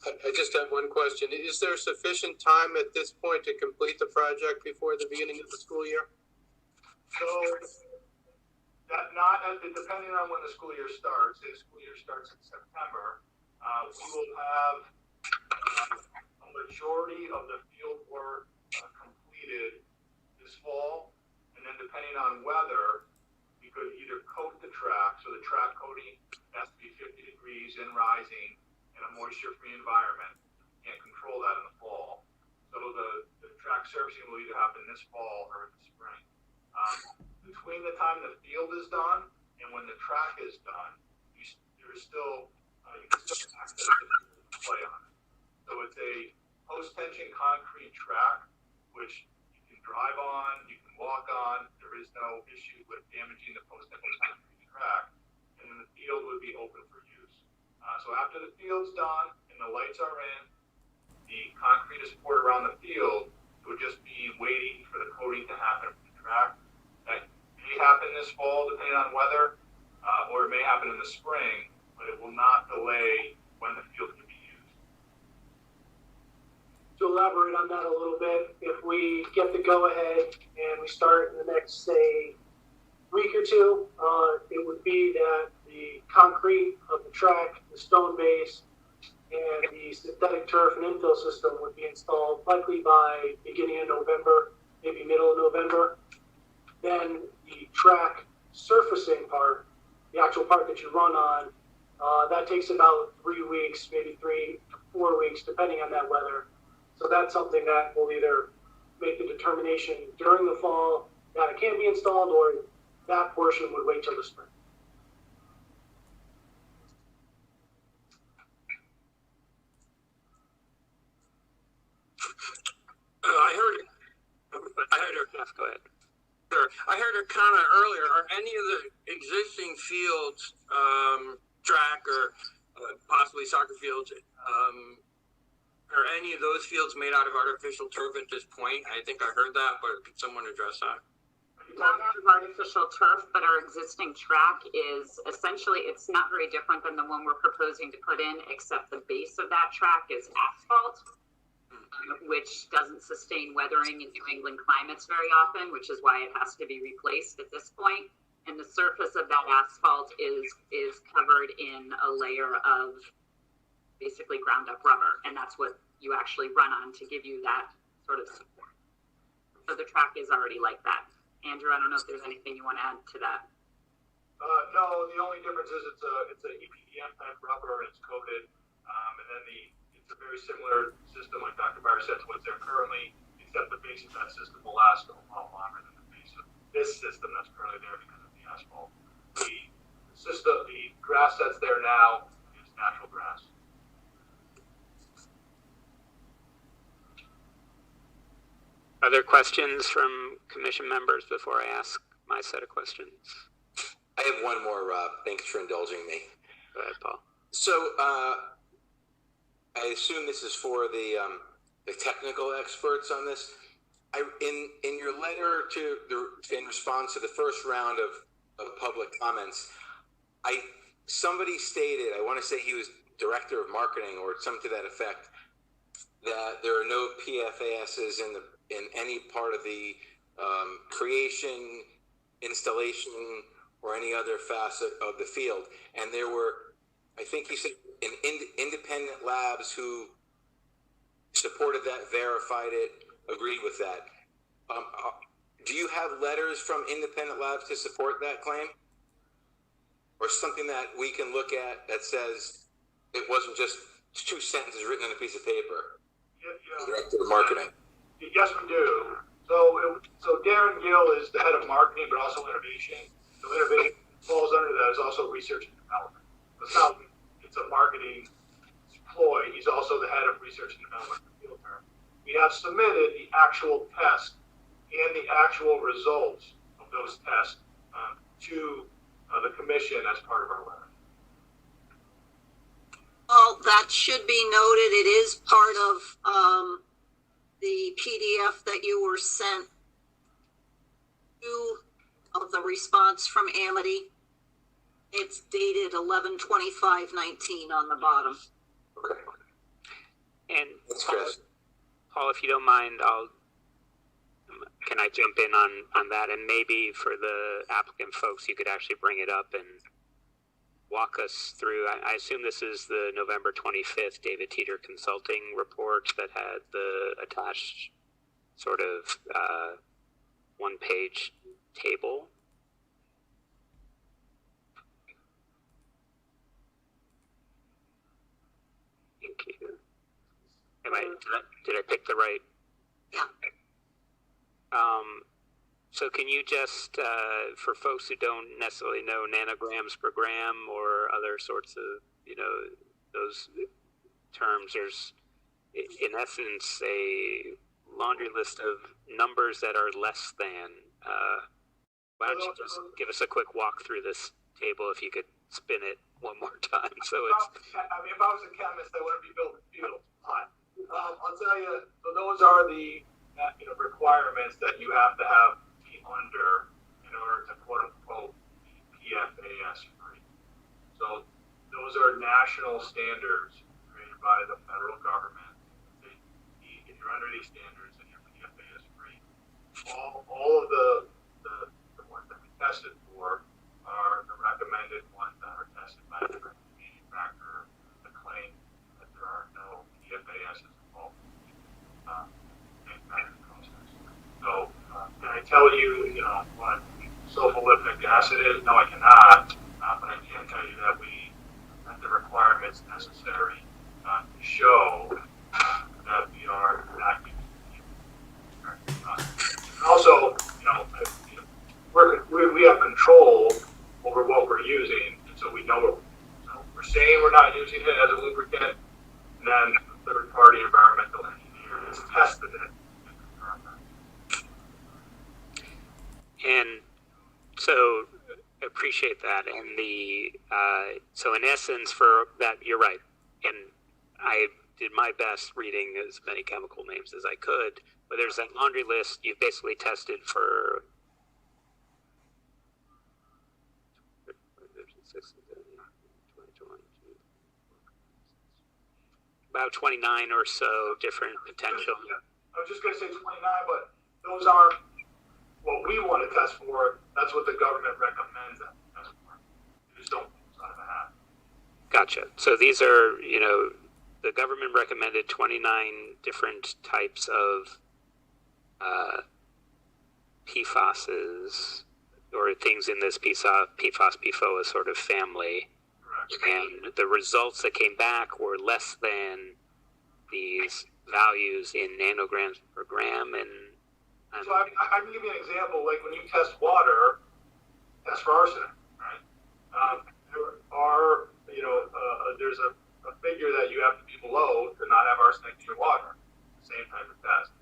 I just have one question. Is there sufficient time at this point to complete the project before the beginning of the school year? So, depending on when the school year starts, if the school year starts in September, we will have a majority of the field work completed this fall, and then depending on weather, we could either coat the track, so the track coating has to be 50 degrees and rising in a moisture-free environment. You can't control that in the fall. So the track surfacing will either happen this fall or in the spring. Between the time the field is done and when the track is done, you can still access the field to play on it. So it's a post-tension concrete track, which you can drive on, you can walk on. There is no issue with damaging the post-tension concrete track, and then the field would be open for use. So after the field's done and the lights are in, the concrete is poured around the field. It would just be waiting for the coating to happen for the track. That may happen this fall, depending on weather, or it may happen in the spring, but it will not delay when the field can be used. To elaborate on that a little bit, if we get the go-ahead and we start in the next, say, week or two, it would be that the concrete of the track, the stone base, and the synthetic turf and infill system would be installed likely by beginning of November, maybe middle of November. Then the track surfacing part, the actual part that you run on, that takes about 3 weeks, maybe 3 to 4 weeks, depending on that weather. So that's something that will either make the determination during the fall that it can be installed, or that portion would wait till the spring. Go ahead. Sure. I heard a comment earlier. Are any of the existing fields, track or possibly soccer fields, Are any of those fields made out of artificial turf at this point? I think I heard that, but could someone address that? Not out of artificial turf, but our existing track is essentially, it's not very different than the one we're proposing to put in, except the base of that track is asphalt, which doesn't sustain weathering in New England climates very often, which is why it has to be replaced at this point. And the surface of that asphalt is covered in a layer of basically ground up rubber, and that's what you actually run on to give you that sort of support. So the track is already like that. Andrew, I don't know if there's anything you want to add to that. No, the only difference is it's a EPDM type rubber and it's coated, and then it's a very similar system, like Dr. Byer said, to what's there currently, except the base of that system will last a lot longer than the base of this system that's currently there because of the asphalt. The grass that's there now is natural grass. Other questions from commission members before I ask my set of questions? I have one more, Rob. Thanks for indulging me. Go ahead, Paul. So, I assume this is for the technical experts on this. In your letter in response to the first round of public comments, somebody stated, I want to say he was director of marketing or something to that effect, that there are no PFASs in any part of the creation, installation, or any other facet of the field. And there were, I think he said, independent labs who supported that, verified it, agreed with that. Do you have letters from independent labs to support that claim? Or something that we can look at that says it wasn't just two sentences written on a piece of paper? Yeah. Director of marketing. Yes, we do. So Darren Gill is the head of marketing, but also innovation. So innovation falls under that is also research and development. It's a marketing ploy. He's also the head of research and development for field term. We have submitted the actual test and the actual results of those tests to the commission as part of our letter. Well, that should be noted. It is part of the PDF that you were sent to of the response from Amity. It's dated 11/25/19 on the bottom. Okay. And That's good. Paul, if you don't mind, can I jump in on that? And maybe for the applicant folks, you could actually bring it up and walk us through. I assume this is the November 25th David Teeter Consulting report that had the attached sort of one-page table. Thank you. Did I pick the right? Yeah. So can you just, for folks who don't necessarily know nanograms per gram or other sorts of, those terms, there's in essence a laundry list of numbers that are less than. Why don't you just give us a quick walk through this table if you could spin it one more time? So it's. I mean, if I was a chemist, I wouldn't be building fields. But I'll tell you, so those are the requirements that you have to have be under in order to quote unquote be PFAS free. So those are national standards created by the federal government. If you're under these standards, then you're PFAS free. All of the ones that we tested for are the recommended ones that are tested by the manufacturer to claim that there are no PFAS involved in the manufacturing process. So, can I tell you, what sulfolic acid is? No, I cannot. But I can tell you that we have the requirements necessary to show that we are not using it. Also, we have control over what we're using, and so we know it. So we're saying we're not using it as a lubricant, and then the third-party environmental engineer has tested it and confirmed that. And so appreciate that. And so in essence, for that, you're right. And I did my best reading as many chemical names as I could, but there's that laundry list. You've basically tested for about 29 or so different potential. Yeah. I was just going to say 29, but those aren't what we want to test for. That's what the government recommends that we test for. You just don't pull out of a hat. Gotcha. So these are, the government recommended 29 different types of PFASs, or things in this PFAS-PFOA sort of family. Correct. And the results that came back were less than these values in nanograms per gram. So I can give you an example. Like when you test water, test for arsenic, right? There are, there's a figure that you have to be below to not have arsenic in your water. Same type of test.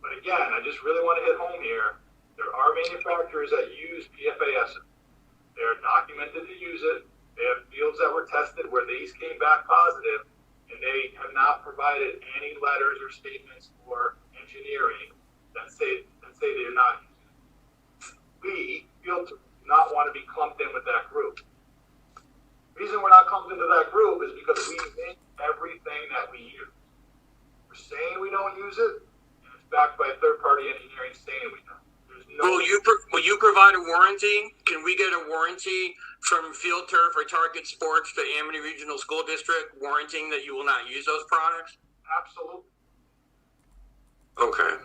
But again, I just really want to hit home here. There are manufacturers that use PFAS. They're documented to use it. They have fields that were tested where these came back positive, and they have not provided any letters or statements for engineering that say they're not using it. We feel to not want to be clumped in with that group. The reason we're not clumped into that group is because we make everything that we use. We're saying we don't use it, and it's backed by third-party engineering saying we don't. Will you provide a warranty? Can we get a warranty from Field Turf or Target Sports to Amity Regional School District warranting that you will not use those products? Absolutely. Okay.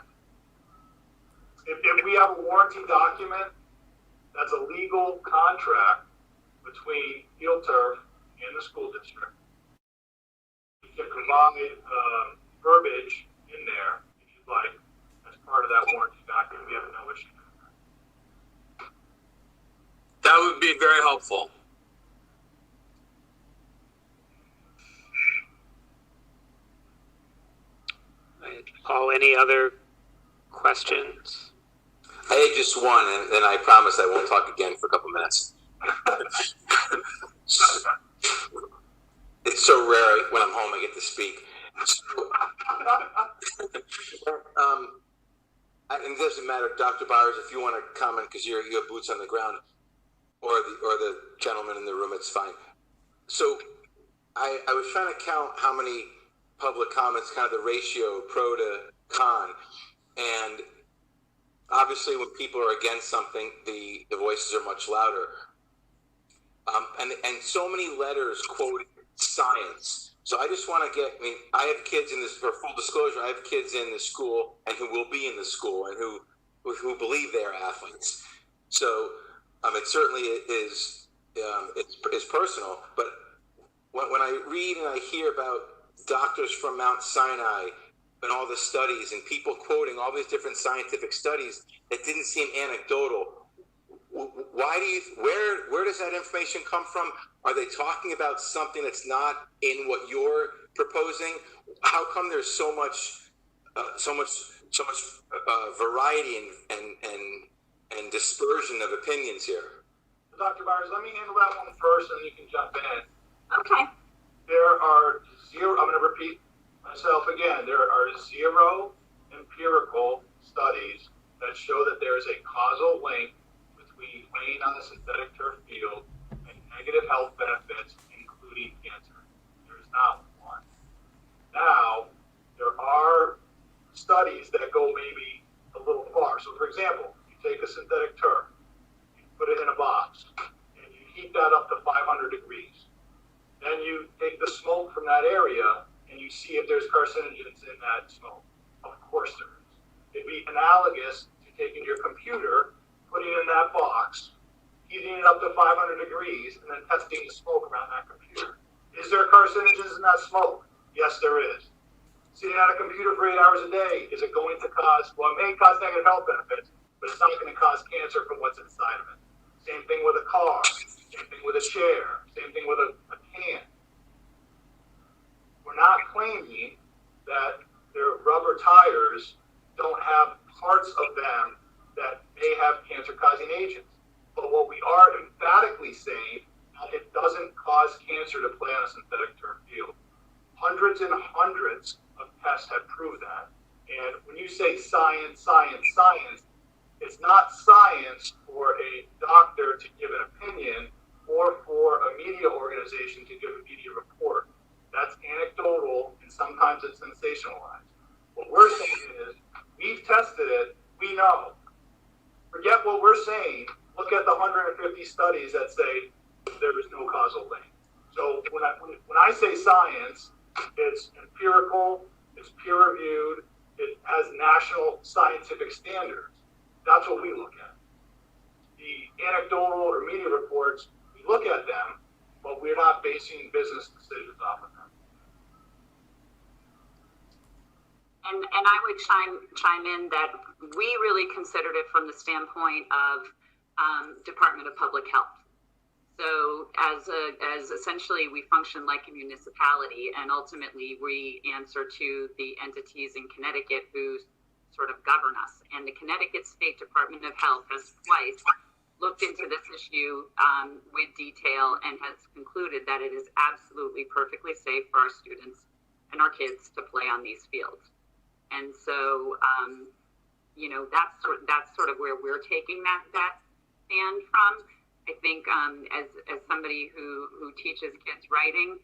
If we have a warranty document, that's a legal contract between Field Turf and the school district. We can provide verbiage in there if you'd like as part of that warranty document. We have no issue. That would be very helpful. Paul, any other questions? I had just one, and I promise I won't talk again for a couple minutes. It's so rare when I'm home I get to speak. And it doesn't matter, Dr. Byers, if you want to comment because you have boots on the ground, or the gentleman in the room, it's fine. So I was trying to count how many public comments, kind of the ratio pro to con, and obviously when people are against something, the voices are much louder. And so many letters quote science. So I just want to I have kids in this, for full disclosure, I have kids in the school and who will be in the school and who believe they're athletes. So it certainly is, it's personal, but when I read and I hear about doctors from Mount Sinai and all the studies and people quoting all these different scientific studies that didn't seem anecdotal, where does that information come from? Are they talking about something that's not in what you're proposing? How come there's so much variety and dispersion of opinions here? Dr. Byers, let me handle that one first, and then you can jump in. Okay. There are zero, I'm going to repeat myself again, there are zero empirical studies that show that there is a causal link between playing on the synthetic turf field and negative health benefits, including cancer. There's not one. Now, there are studies that go maybe a little far. So, for example, you take a synthetic turf, you put it in a box, and you heat that up to 500 degrees. Then you take the smoke from that area, and you see if there's carcinogens in that smoke. Of course there is. It'd be analogous to taking your computer, putting it in that box, heating it up to 500 degrees, and then testing the smoke around that computer. Is there carcinogens in that smoke? Yes, there is. Sitting at a computer for 8 hours a day, is it going to cause, well, it may cause negative health benefits, but it's not going to cause cancer from what's inside of it. Same thing with a car, same thing with a chair, same thing with a can. We're not claiming that their rubber tires don't have parts of them that may have cancer-causing agents. But what we are emphatically saying, it doesn't cause cancer to play on a synthetic turf field. Hundreds and hundreds of tests have proved that. And when you say science, science, science, it's not science for a doctor to give an opinion or for a media organization to give a media report. That's anecdotal and sometimes it's sensationalized. What we're saying is, we've tested it, we know. Forget what we're saying. Look at the 150 studies that say there is no causal link. So when I say science, it's empirical, it's peer reviewed, it has national scientific standards. That's what we look at. The anecdotal or media reports, we look at them, but we're not basing business decisions off of them. And I would chime in that we really considered it from the standpoint of Department of Public Health. So as essentially we function like a municipality, and ultimately we answer to the entities in Connecticut who sort of govern us. And the Connecticut State Department of Health has twice looked into this issue with detail and has concluded that it is absolutely perfectly safe for our students and our kids to play on these fields. And so, that's sort of where we're taking that stand from. I think as somebody who teaches kids writing,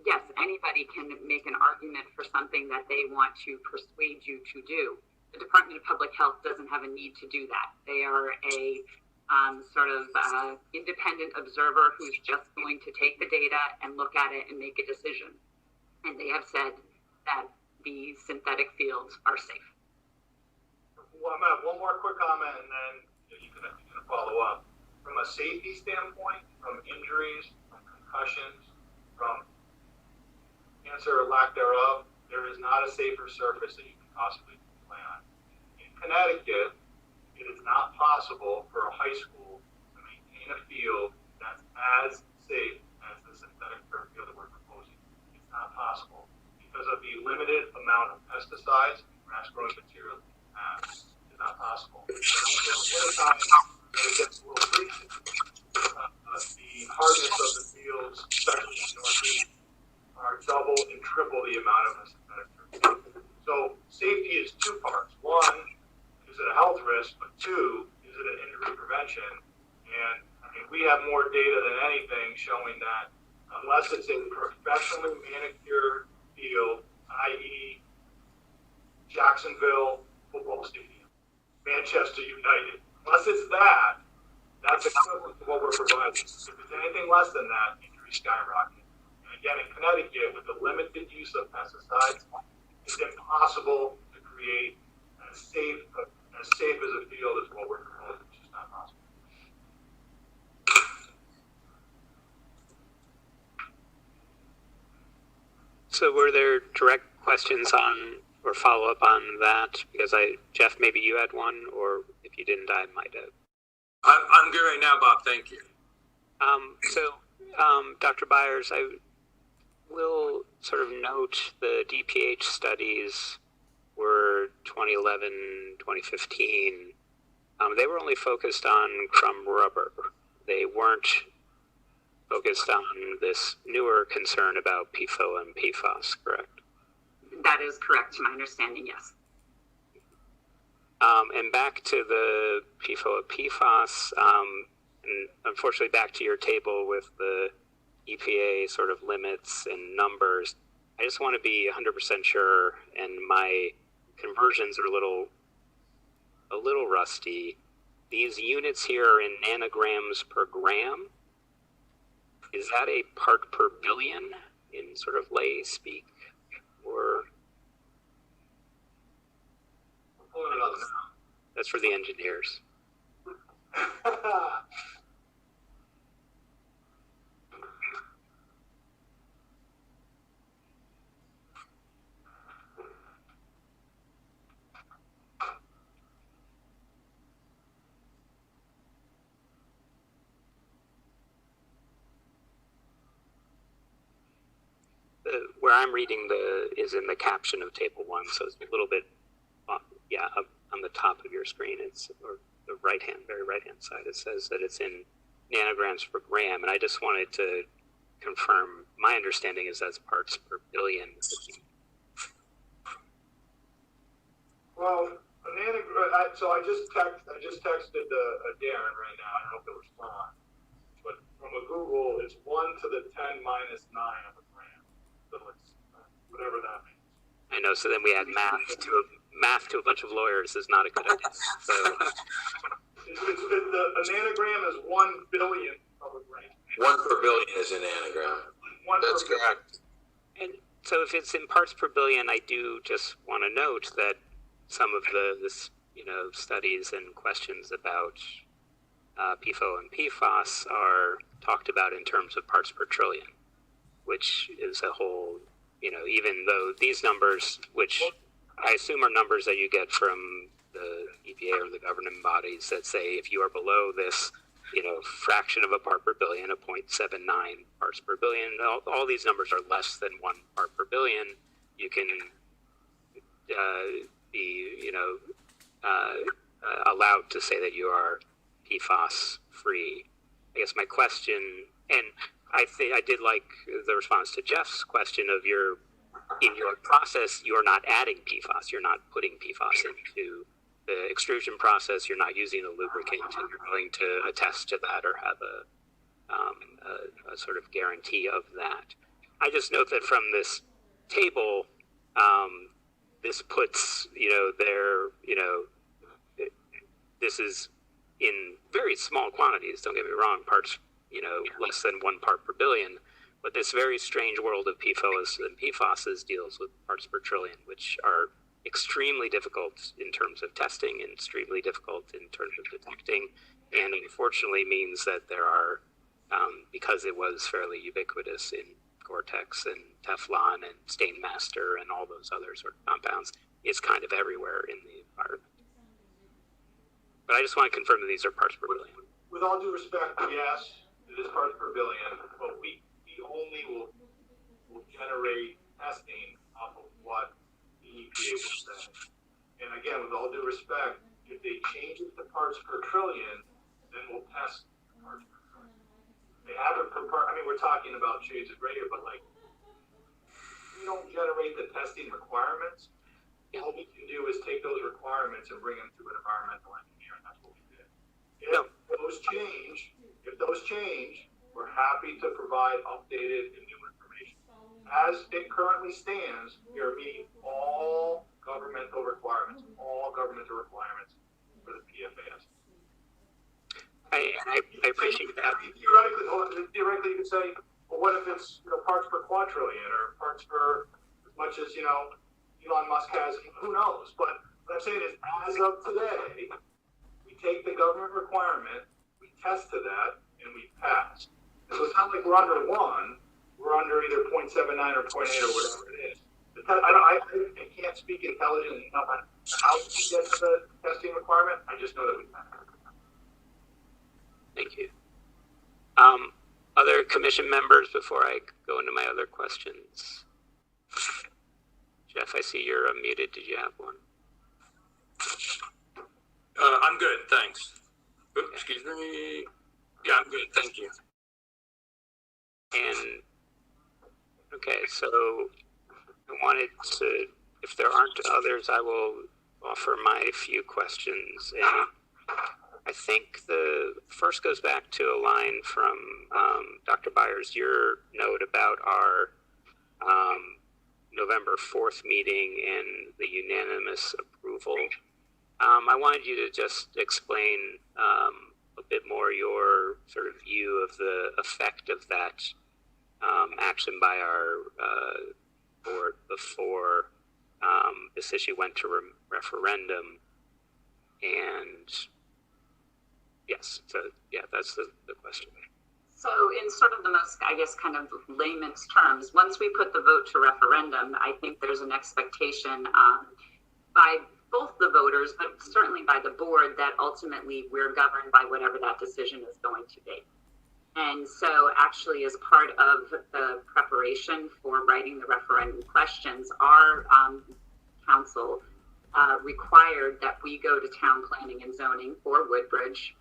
yes, anybody can make an argument for something that they want to persuade you to do. The Department of Public Health doesn't have a need to do that. They are a sort of independent observer who's just going to take the data and look at it and make a decision. And they have said that the synthetic fields are safe. Well, I'm gonna have one more quick comment, and then you can follow up. From a safety standpoint, from injuries, from concussions, from cancer or lack thereof, there is not a safer surface that you can possibly play on. In Connecticut, it is not possible for a high school to maintain a field that's as safe as the synthetic turf field that we're proposing. It's not possible because of the limited amount of pesticides and grass growing material that we have. It's not possible. It gets a little freaky. The hardness of the fields, especially in the Northeast, are double and triple the amount of the synthetic turf. So safety is two parts. One, is it a health risk? But two, is it an injury prevention? And I mean, we have more data than anything showing that unless it's a professionally manicured field, i.e. Jacksonville football stadium, Manchester United, unless it's that, that's equivalent to what we're providing. If it's anything less than that, injuries skyrocket. And again, in Connecticut, with the limited use of pesticides, it's impossible to create as safe as a field as what we're proposing. It's just not possible. So were there direct questions on or follow up on that? Because Jeff, maybe you had one, or if you didn't, I might have. I'm good right now, Bob. Thank you. Dr. Byers, I will sort of note the DPH studies were 2011, 2015. They were only focused on crumb rubber. They weren't focused on this newer concern about PFOA and PFAS, correct? That is correct, to my understanding, yes. And back to the PFOA, PFAS, and unfortunately back to your table with the EPA sort of limits and numbers. I just want to be 100% sure, and my conversions are a little rusty. These units here are in nanograms per gram. Is that a part per billion in sort of lay speak, or? That's for the engineers. Where I'm reading is in the caption of table 1, so it's a little bit, up on the top of your screen. It's or the very right hand side. It says that it's in nanograms per gram, and I just wanted to confirm. My understanding is that's parts per billion. Well, so I just texted Darren right now. I don't know if he'll respond, but from a Google, it's 1 to the 10 minus 9 of a gram. So it's whatever that means. I know. So then we add math to a bunch of lawyers is not a good idea. So a nanogram is 1 billion of a gram. 1 per billion is a nanogram. That's correct. And so if it's in parts per billion, I do just want to note that some of the studies and questions about PFOA and PFAS are talked about in terms of parts per trillion, which is a whole, even though these numbers, which I assume are numbers that you get from the EPA or the governing bodies that say if you are below this, fraction of a part per billion, a 0.79 parts per billion, all these numbers are less than 1 part per billion. You can be, allowed to say that you are PFAS free. I guess my question, and I did like the response to Jeff's question of in your process, you're not adding PFAS, you're not putting PFAS into the extrusion process, you're not using a lubricant, and you're willing to attest to that or have a sort of guarantee of that. I just note that from this table, this puts, this is in very small quantities, don't get me wrong, parts, less than 1 part per billion, but this very strange world of PFOAs and PFASs deals with parts per trillion, which are extremely difficult in terms of testing and extremely difficult in terms of detecting, and unfortunately means that there are, because it was fairly ubiquitous in Gore-Tex and Teflon and Stainmaster and all those other sort of compounds, it's kind of everywhere in the environment. But I just want to confirm that these are parts per billion. With all due respect, yes, it is parts per billion, but we only will generate testing off of what the EPA will say. And again, with all due respect, if they change it to parts per trillion, then we'll test parts per trillion. They have it per part. I mean, we're talking about shades of gray here, but we don't generate the testing requirements. All we can do is take those requirements and bring them to an environmental engineer, and that's what we did. If those change, we're happy to provide updated and new information. As it currently stands, we are meeting all governmental requirements for the PFAS. I appreciate that. Theoretically, you could say, well, what if it's parts per quadrillion or parts per as much as Elon Musk has? Who knows? But what I'm saying is, as of today, we take the government requirement, we test to that, and we pass. So it's not like we're under 1. We're under either 0.79 or 0.8 or whatever it is. I can't speak intelligently enough on how we get to the testing requirement. I just know that we can. Thank you. Other commission members before I go into my other questions? Jeff, I see you're unmuted. Did you have one? I'm good, thanks. Oops, excuse me. Yeah, I'm good, thank you. And, okay, so I wanted to, if there aren't others, I will offer my few questions. And I think the first goes back to a line from Dr. Byers, your note about our November 4th meeting and the unanimous approval. I wanted you to just explain a bit more your sort of view of the effect of that action by our board before this issue went to referendum. And yes, so yeah, that's the question. So in sort of the most, I guess, kind of layman's terms, once we put the vote to referendum, I think there's an expectation by both the voters, but certainly by the board, that ultimately we're governed by whatever that decision is going to be. And so actually, as part of the preparation for writing the referendum questions, our council required that we go to town planning and zoning for Woodbridge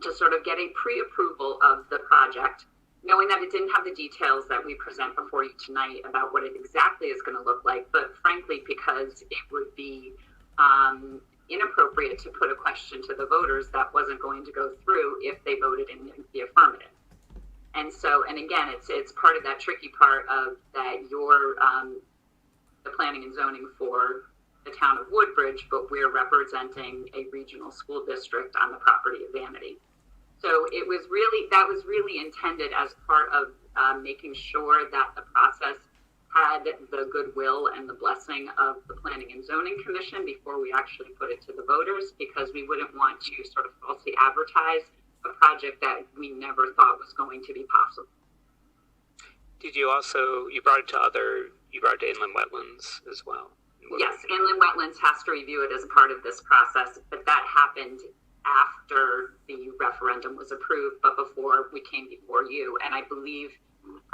to sort of get a pre-approval of the project knowing that it didn't have the details that we present before you tonight about what it exactly is going to look like, but frankly, because it would be inappropriate to put a question to the voters that wasn't going to go through if they voted in the affirmative. And so, and again, it's part of that tricky part of that you're the planning and zoning for the town of Woodbridge, but we're representing a regional school district on the property of Vanity. So it was really, that was really intended as part of making sure that the process had the goodwill and the blessing of the Planning and Zoning Commission before we actually put it to the voters, because we wouldn't want to sort of falsely advertise a project that we never thought was going to be possible. Did you also, you brought it to inland wetlands as well? Yes, inland wetlands has to review it as a part of this process, but that happened after the referendum was approved, but before we came before you. And I believe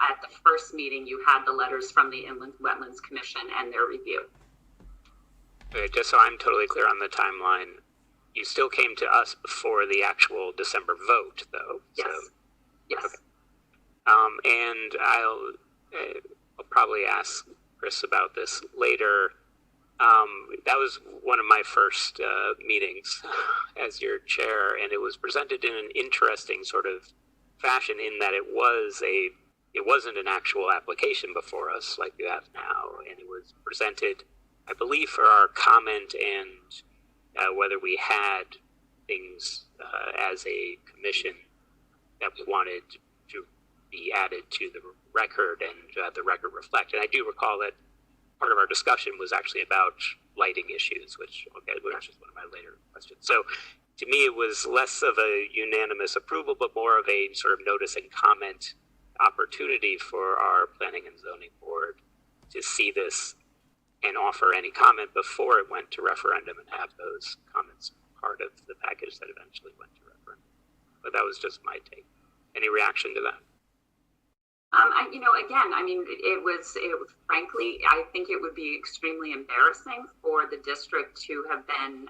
at the first meeting, you had the letters from the Inland Wetlands Commission and their review. Okay, just so I'm totally clear on the timeline, you still came to us before the actual December vote, though. Yes. So, yes. Okay. And I'll probably ask Chris about this later. That was one of my first meetings as your chair, and it was presented in an interesting sort of fashion in that it wasn't an actual application before us like you have now, and it was presented, I believe, for our comment and whether we had things as a commission that we wanted to be added to the record and the record reflect. And I do recall that part of our discussion was actually about lighting issues, which is one of my later questions. So to me, it was less of a unanimous approval, but more of a sort of notice and comment opportunity for our planning and zoning board to see this and offer any comment before it went to referendum and have those comments part of the package that eventually went to referendum. But that was just my take. Any reaction to that? Again, I mean, it was frankly, I think it would be extremely embarrassing for the district to have been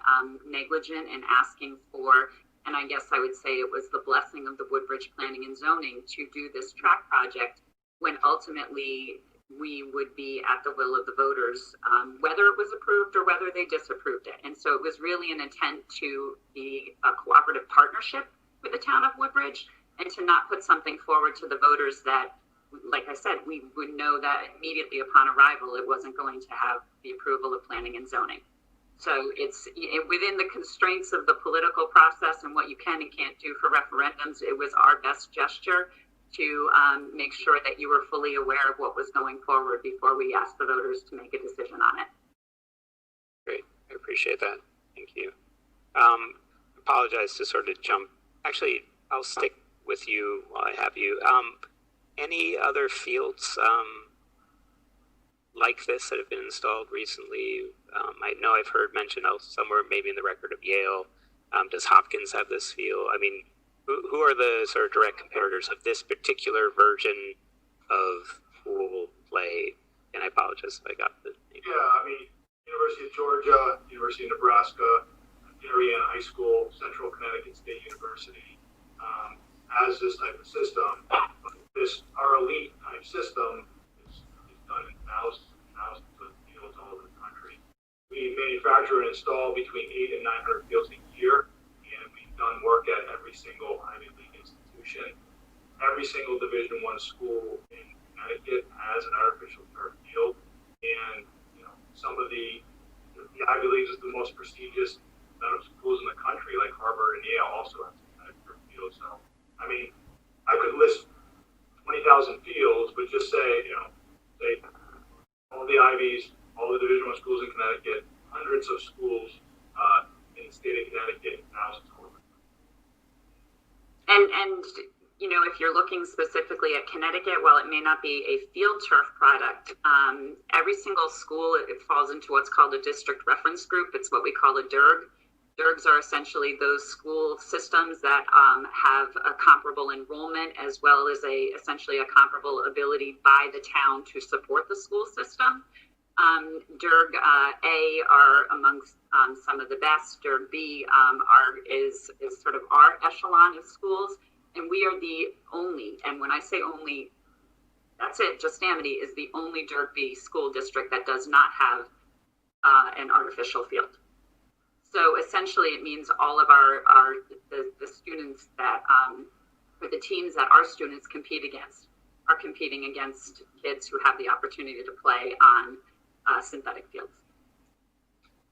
negligent in asking for, and I guess I would say it was the blessing of the Woodbridge Planning and Zoning to do this track project when ultimately we would be at the will of the voters, whether it was approved or whether they disapproved it. And so it was really an intent to be a cooperative partnership with the town of Woodbridge and to not put something forward to the voters that, like I said, we would know that immediately upon arrival, it wasn't going to have the approval of planning and zoning. So it's within the constraints of the political process and what you can and can't do for referendums. It was our best gesture to make sure that you were fully aware of what was going forward before we asked the voters to make a decision on it. Great, I appreciate that. Thank you. Apologize to sort of jump. Actually, I'll stick with you while I have you. Any other fields like this that have been installed recently? I know I've heard mention of somewhere maybe in the record of Yale. Does Hopkins have this field? I mean, who are the sort of direct comparators of this particular version of pool play? And I apologize if I got the name. Yeah, I mean, University of Georgia, University of Nebraska, Indiana High School, Central Connecticut State University has this type of system. Our elite type system is done in thousands of fields all over the country. We manufacture and install between 800 and 900 fields a year, and we've done work at every single Ivy League institution. Every single Division I school in Connecticut has an artificial turf field, and some of the Ivy Leagues is the most prestigious medical schools in the country, like Harvard and Yale, also have some turf fields. So, I mean, I could list 20,000 fields, but just say all the Ivies, all the Division I schools in Connecticut, hundreds of schools in the state of Connecticut, thousands of them. And if you're looking specifically at Connecticut, while it may not be a field turf product, every single school, it falls into what's called a district reference group. It's what we call a DIRG. DIRGs are essentially those school systems that have a comparable enrollment as well as essentially a comparable ability by the town to support the school system. DIRG A are amongst some of the best. DIRG B is sort of our echelon of schools. And we are the only, and when I say only, that's it, just Amity is the only Derby school district that does not have an artificial field. So essentially it means all of the students that, or the teams that our students compete against are competing against kids who have the opportunity to play on synthetic fields.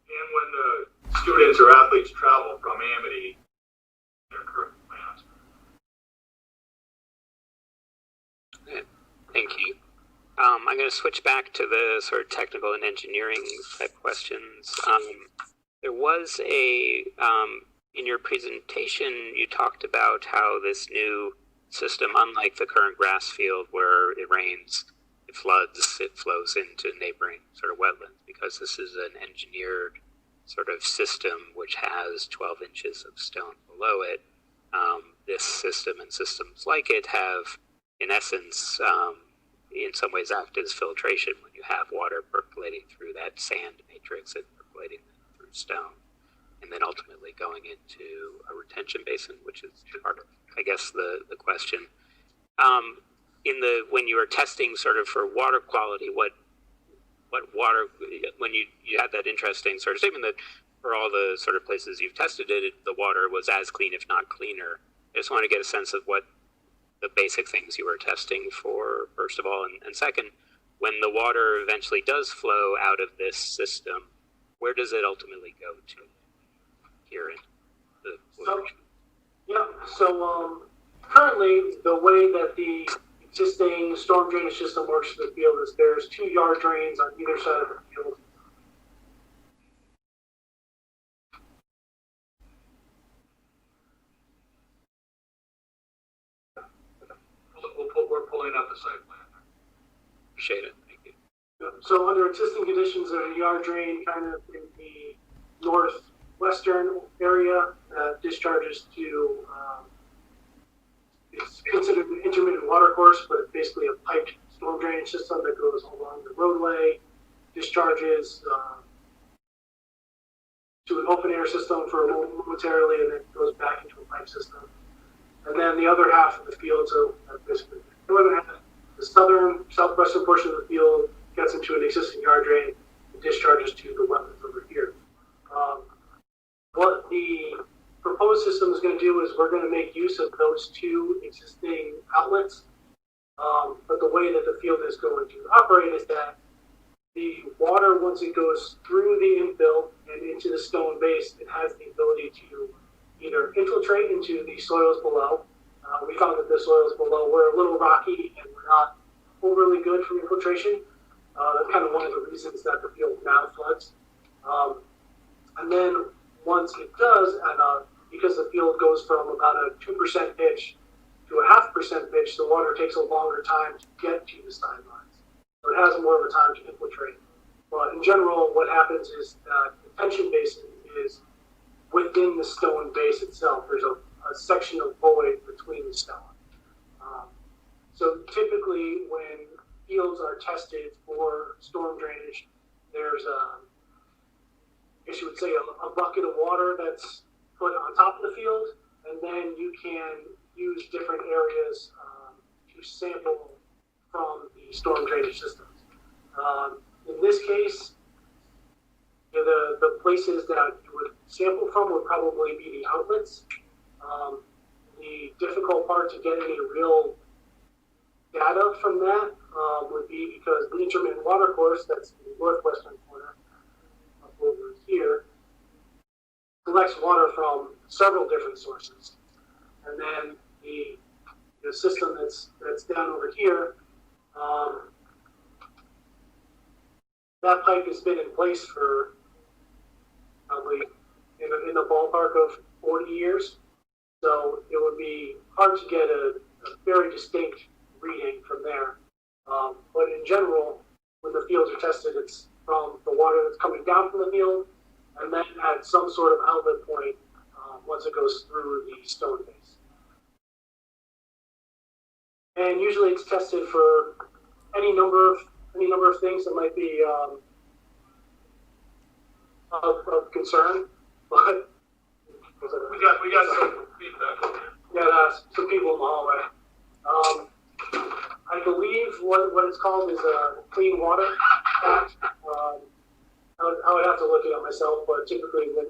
And when the students or athletes travel from Amity, their current plans. Thank you. I'm going to switch back to the sort of technical and engineering type questions. There was in your presentation, you talked about how this new system, unlike the current grass field where it rains, it floods, it flows into neighboring sort of wetlands, because this is an engineered sort of system which has 12 inches of stone below it. This system and systems like it have, in essence, in some ways act as filtration when you have water percolating through that sand matrix and percolating through stone, and then ultimately going into a retention basin, which is part of, I guess, the question. When you were testing sort of for water quality, what water, when you had that interesting sort of statement that for all the sort of places you've tested it, the water was as clean, if not cleaner. I just want to get a sense of what the basic things you were testing for, first of all, and second, when the water eventually does flow out of this system, where does it ultimately go to here in the So currently the way that the existing storm drainage system works for the field is there's 2 yard drains on either side of the field. We're pulling up the site plan. Appreciate it. Thank you. So under existing conditions, there's a yard drain kind of in the northwestern area that discharges to, it's considered an intermittent water course, but it's basically a piped storm drainage system that goes along the roadway, discharges to an open air system for momentarily, and then goes back into a pipe system. And then the other half of the field, so basically the northern half, the southwestern portion of the field gets into an existing yard drain and discharges to the wetlands over here. What the proposed system is going to do is we're going to make use of those 2 existing outlets. But the way that the field is going to operate is that the water, once it goes through the infill and into the stone base, it has the ability to either infiltrate into the soils below. We found that the soils below were a little rocky and were not overly good for infiltration. That's kind of one of the reasons that the field now floods. And then once it does, and because the field goes from about a 2% pitch to a 0.5% pitch, the water takes a longer time to get to the sidelines. So it has more of a time to infiltrate. But in general, what happens is that the tension basin is within the stone base itself. There's a section of void between the stone. So typically when fields are tested for storm drainage, there's I guess you would say a bucket of water that's put on top of the field, and then you can use different areas to sample from the storm drainage systems. In this case, the places that you would sample from would probably be the outlets. The difficult part to get any real data from that would be because the intermittent water course, that's in the northwestern corner up over here, collects water from several different sources. And then the system that's down over here, that pipe has been in place for probably in the ballpark of 40 years. So it would be hard to get a very distinct reading from there. But in general, when the fields are tested, it's from the water that's coming down from the field, and then at some sort of outlet point once it goes through the stone base. And usually it's tested for any number of things that might be of concern, but We got some feedback. some people in the hallway. I believe what it's called is a Clean Water Act. I would have to look it up myself, but typically when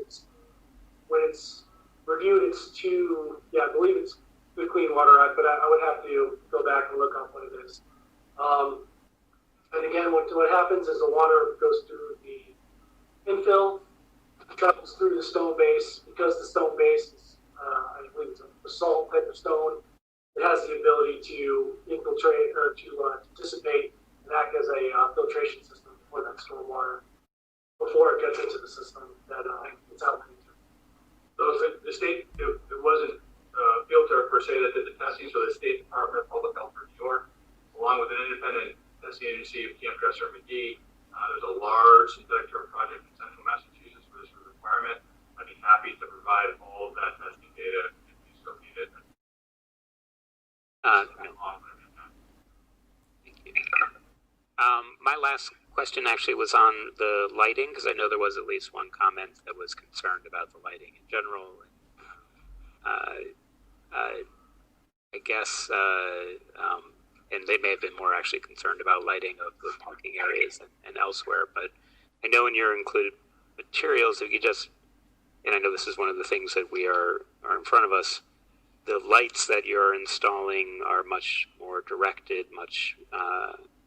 it's reviewed, it's I believe it's the Clean Water Act, but I would have to go back and look up what it is. And again, what happens is the water goes through the infill, travels through the stone base. Because the stone base is, I believe it's a basalt type of stone, it has the ability to infiltrate or to dissipate and act as a filtration system for that storm water before it gets into the system that it's out into. So the state, it wasn't field turf per se that did the testing, so the State Department of Public Health for New York, along with an independent testing agency of Camp Dresser McGee, there's a large synthetic turf project in central Massachusetts for this requirement. I'd be happy to provide all of that testing data if you so need it. Thank you. My last question actually was on the lighting, because I know there was at least one comment that was concerned about the lighting in general. I guess, and they may have been more actually concerned about lighting of the parking areas and elsewhere, but I know in your included materials, if you just, and I know this is one of the things that we are in front of us, the lights that you're installing are much more directed, much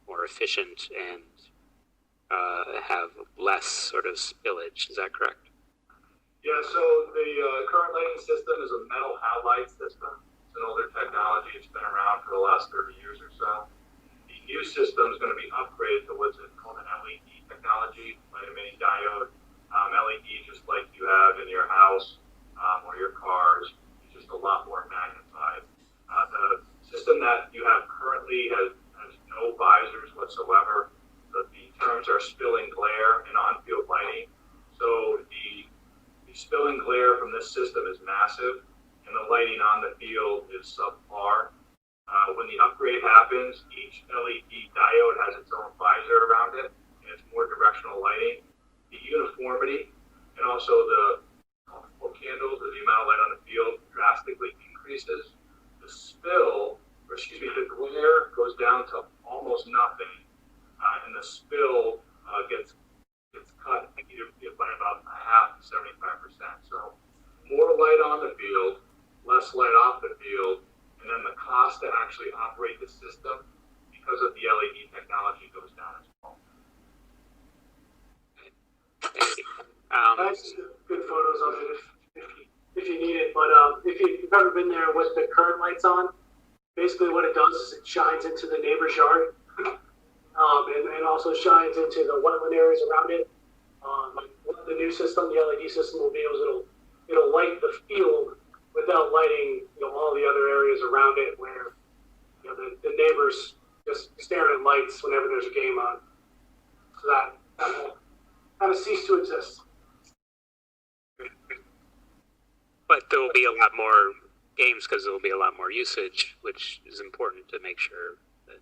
more efficient, and have less sort of spillage. Is that correct? Yeah, so the current lighting system is a metal halide system. It's an older technology. It's been around for the last 30 years or so. The new system is going to be upgraded to what's called an LED technology, light emitting diode. LED, just like you have in your house or your cars, it's just a lot more magnified. The system that you have currently has no visors whatsoever. The terms are spilling glare and on-field lighting. So the spilling glare from this system is massive, and the lighting on the field is subpar. When the upgrade happens, each LED diode has its own visor around it, and it's more directional lighting. The uniformity and also the multiple candles or the amount of light on the field drastically increases. The the glare goes down to almost nothing, and the spill gets cut by about half, 75%. So more light on the field, less light off the field, and then the cost to actually operate the system because of the LED technology goes down as well. Nice, good photos of it if you need it. But if you've ever been there with the current lights on, basically what it does is it shines into the neighbor's yard, and also shines into the wetland areas around it. The new system, the LED system, will be able to it'll light the field without lighting all the other areas around it where the neighbors just stare at lights whenever there's a game on. So that will kind of cease to exist. But there will be a lot more games because there will be a lot more usage, which is important to make sure that.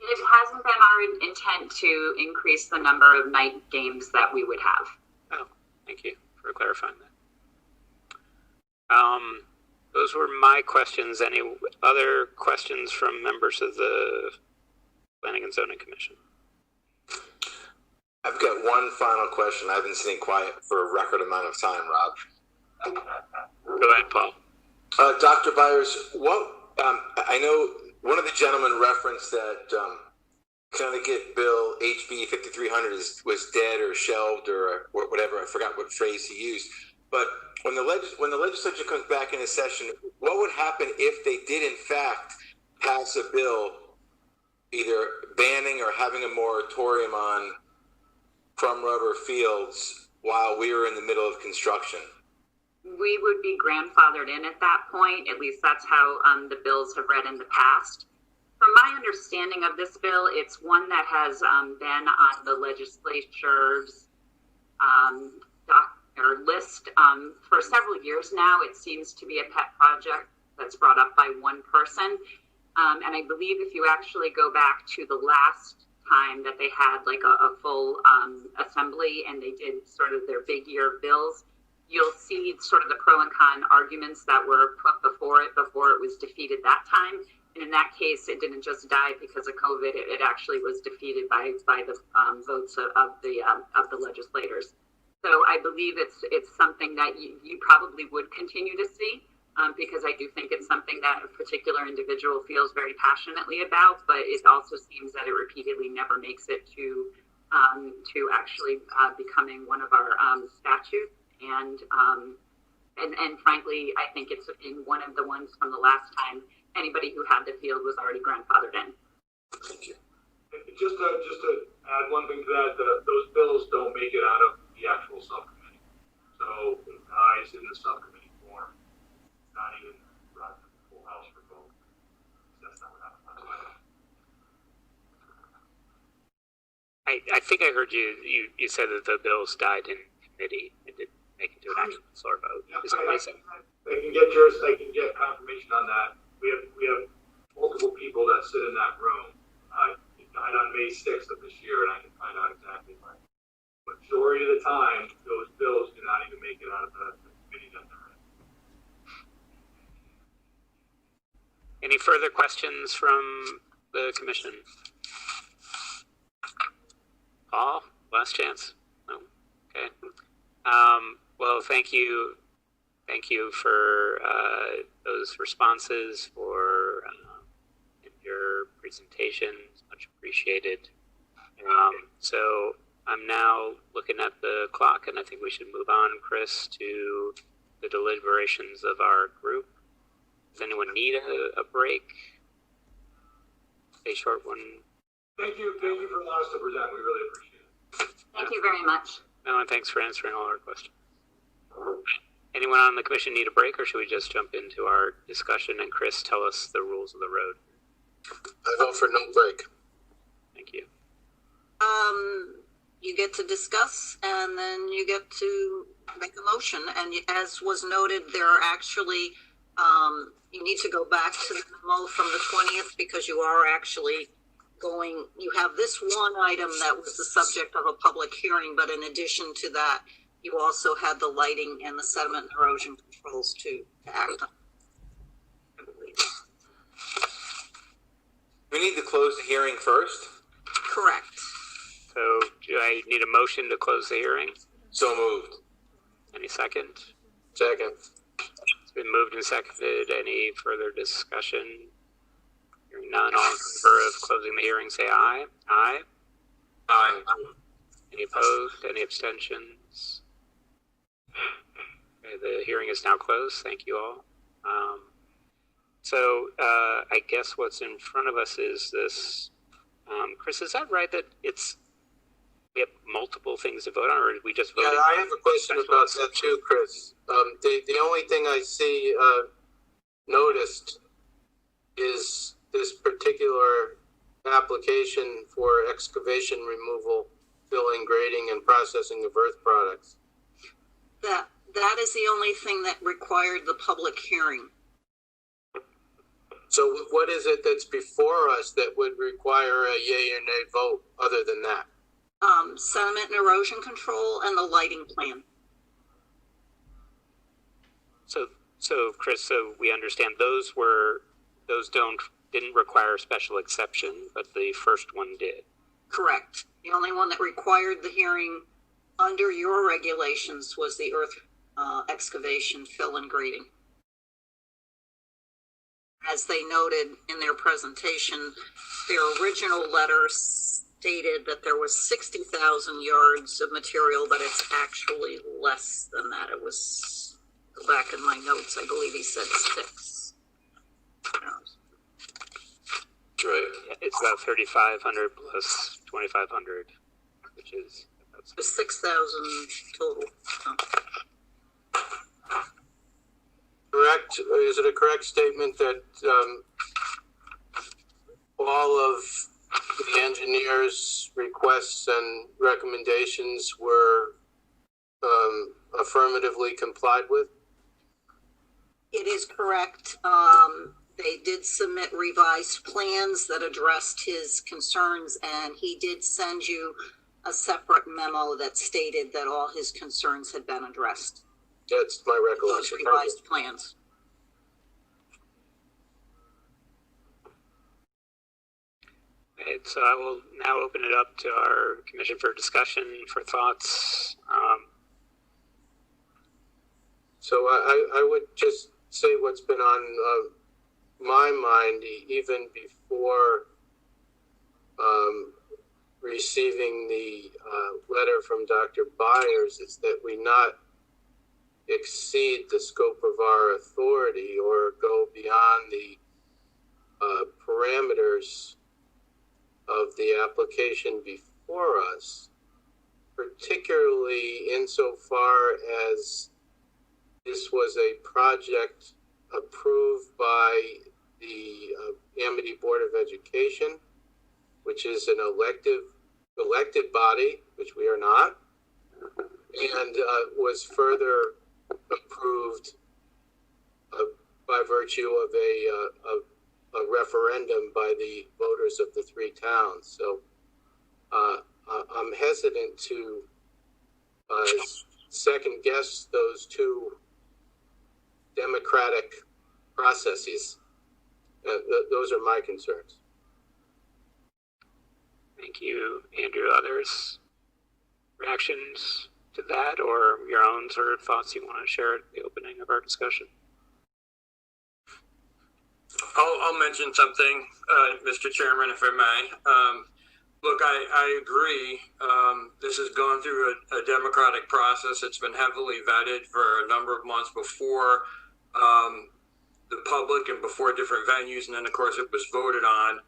It hasn't been our intent to increase the number of night games that we would have. Oh, thank you for clarifying that. Those were my questions. Any other questions from members of the Planning and Zoning Commission? I've got one final question. I've been sitting quiet for a record amount of time, Rob. Go ahead, Paul. Dr. Byers, I know one of the gentlemen referenced that Connecticut Bill HB 5300 was dead or shelved or whatever. I forgot what phrase he used. But when the legislature comes back into session, what would happen if they did in fact pass a bill either banning or having a moratorium on crumb rubber fields while we were in the middle of construction? We would be grandfathered in at that point. At least that's how the bills have read in the past. From my understanding of this bill, it's one that has been on the legislature's list for several years now. It seems to be a pet project that's brought up by one person. And I believe if you actually go back to the last time that they had like a full assembly and they did sort of their big year bills, you'll see sort of the pro and con arguments that were put before it was defeated that time. And in that case, it didn't just die because of COVID. It actually was defeated by the votes of the legislators. So I believe it's something that you probably would continue to see, because I do think it's something that a particular individual feels very passionately about. But it also seems that it repeatedly never makes it to actually becoming one of our statutes. And frankly, I think it's in one of the ones from the last time. Anybody who had the field was already grandfathered in. Thank you. Just to add one thing to that, those bills don't make it out of the actual subcommittee. So it dies in the subcommittee form, not even brought to the full house for vote. That's not what happened. I think I heard you said that the bills died in committee and didn't make it to an actual floor vote. Yeah, Is that what you said? I can get confirmation on that. We have multiple people that sit in that room. It died on May 6th of this year, and I can find out exactly why. Majority of the time, those bills do not even make it out of the committee that they're in. Any further questions from the commission? Paul, last chance. No. Okay. Well, thank you. Thank you for those responses, for your presentations. Much appreciated. So I'm now looking at the clock, and I think we should move on, Chris, to the deliberations of our group. Does anyone need a break? A short one. Thank you for allowing us to present. We really appreciate it. Thank you very much. No, and thanks for answering all our questions. Anyone on the commission need a break, or should we just jump into our discussion and Chris tell us the rules of the road? I vote for no break. Thank you. You get to discuss, and then you get to make a motion. And as was noted, there are actually, you need to go back to the memo from the 20th, because you are actually you have this one item that was the subject of a public hearing, but in addition to that, you also had the lighting and the sediment and erosion controls to act on. We need to close the hearing first. Correct. So do I need a motion to close the hearing? So moved. Any second? Second. It's been moved and seconded. Any further discussion? Hearing none, all in favor of closing the hearing, say aye. Aye. Aye. Any opposed? Any abstentions? Okay, the hearing is now closed. Thank you all. So I guess what's in front of us is this. Chris, is that right that we have multiple things to vote on, or did we just vote? Yeah, I have a question about that too, Chris. The only thing I see noticed is this particular application for excavation removal, filling, grading, and processing of earth products. That is the only thing that required the public hearing. So what is it that's before us that would require a yay or nay vote other than that? Sediment and erosion control and the lighting plan. So Chris, so we understand those didn't require special exception, but the first one did. Correct. The only one that required the hearing under your regulations was the earth excavation, fill, and grading. As they noted in their presentation, their original letter stated that there was 60,000 yards of material, but it's actually less than that. It was, go back in my notes, I believe he said 6. That's right. Yeah, it's about 3,500 plus 2,500, which is about 6,000 total. Correct? Is it a correct statement that all of the engineers' requests and recommendations were affirmatively complied with? It is correct. They did submit revised plans that addressed his concerns, and he did send you a separate memo that stated that all his concerns had been addressed. That's my those recollection. revised plans. Right, so I will now open it up to our commission for discussion, for thoughts. So I would just say what's been on my mind even before receiving the letter from Dr. Byers is that we not exceed the scope of our authority or go beyond the parameters of the application before us, particularly insofar as this was a project approved by the Amity Board of Education, which is an elected body, which we are not, and was further approved by virtue of a referendum by the voters of the three towns. So I'm hesitant to second guess those two democratic processes. Those are my concerns. Thank you, Andrew. Others? Reactions to that or your own sort of thoughts you want to share at the opening of our discussion? I'll mention something, Mr. Chairman, if I may. Look, I agree. This has gone through a democratic process. It's been heavily vetted for a number of months before the public and before different venues, and then, of course, it was voted on.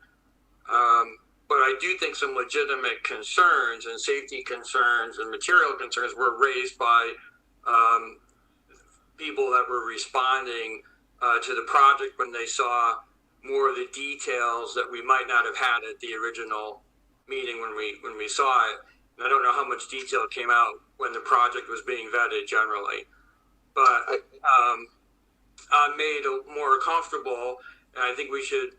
But I do think some legitimate concerns and safety concerns and material concerns were raised by people that were responding to the project when they saw more of the details that we might not have had at the original meeting when we saw it. And I don't know how much detail came out when the project was being vetted generally, but I'm made more comfortable, and I think we should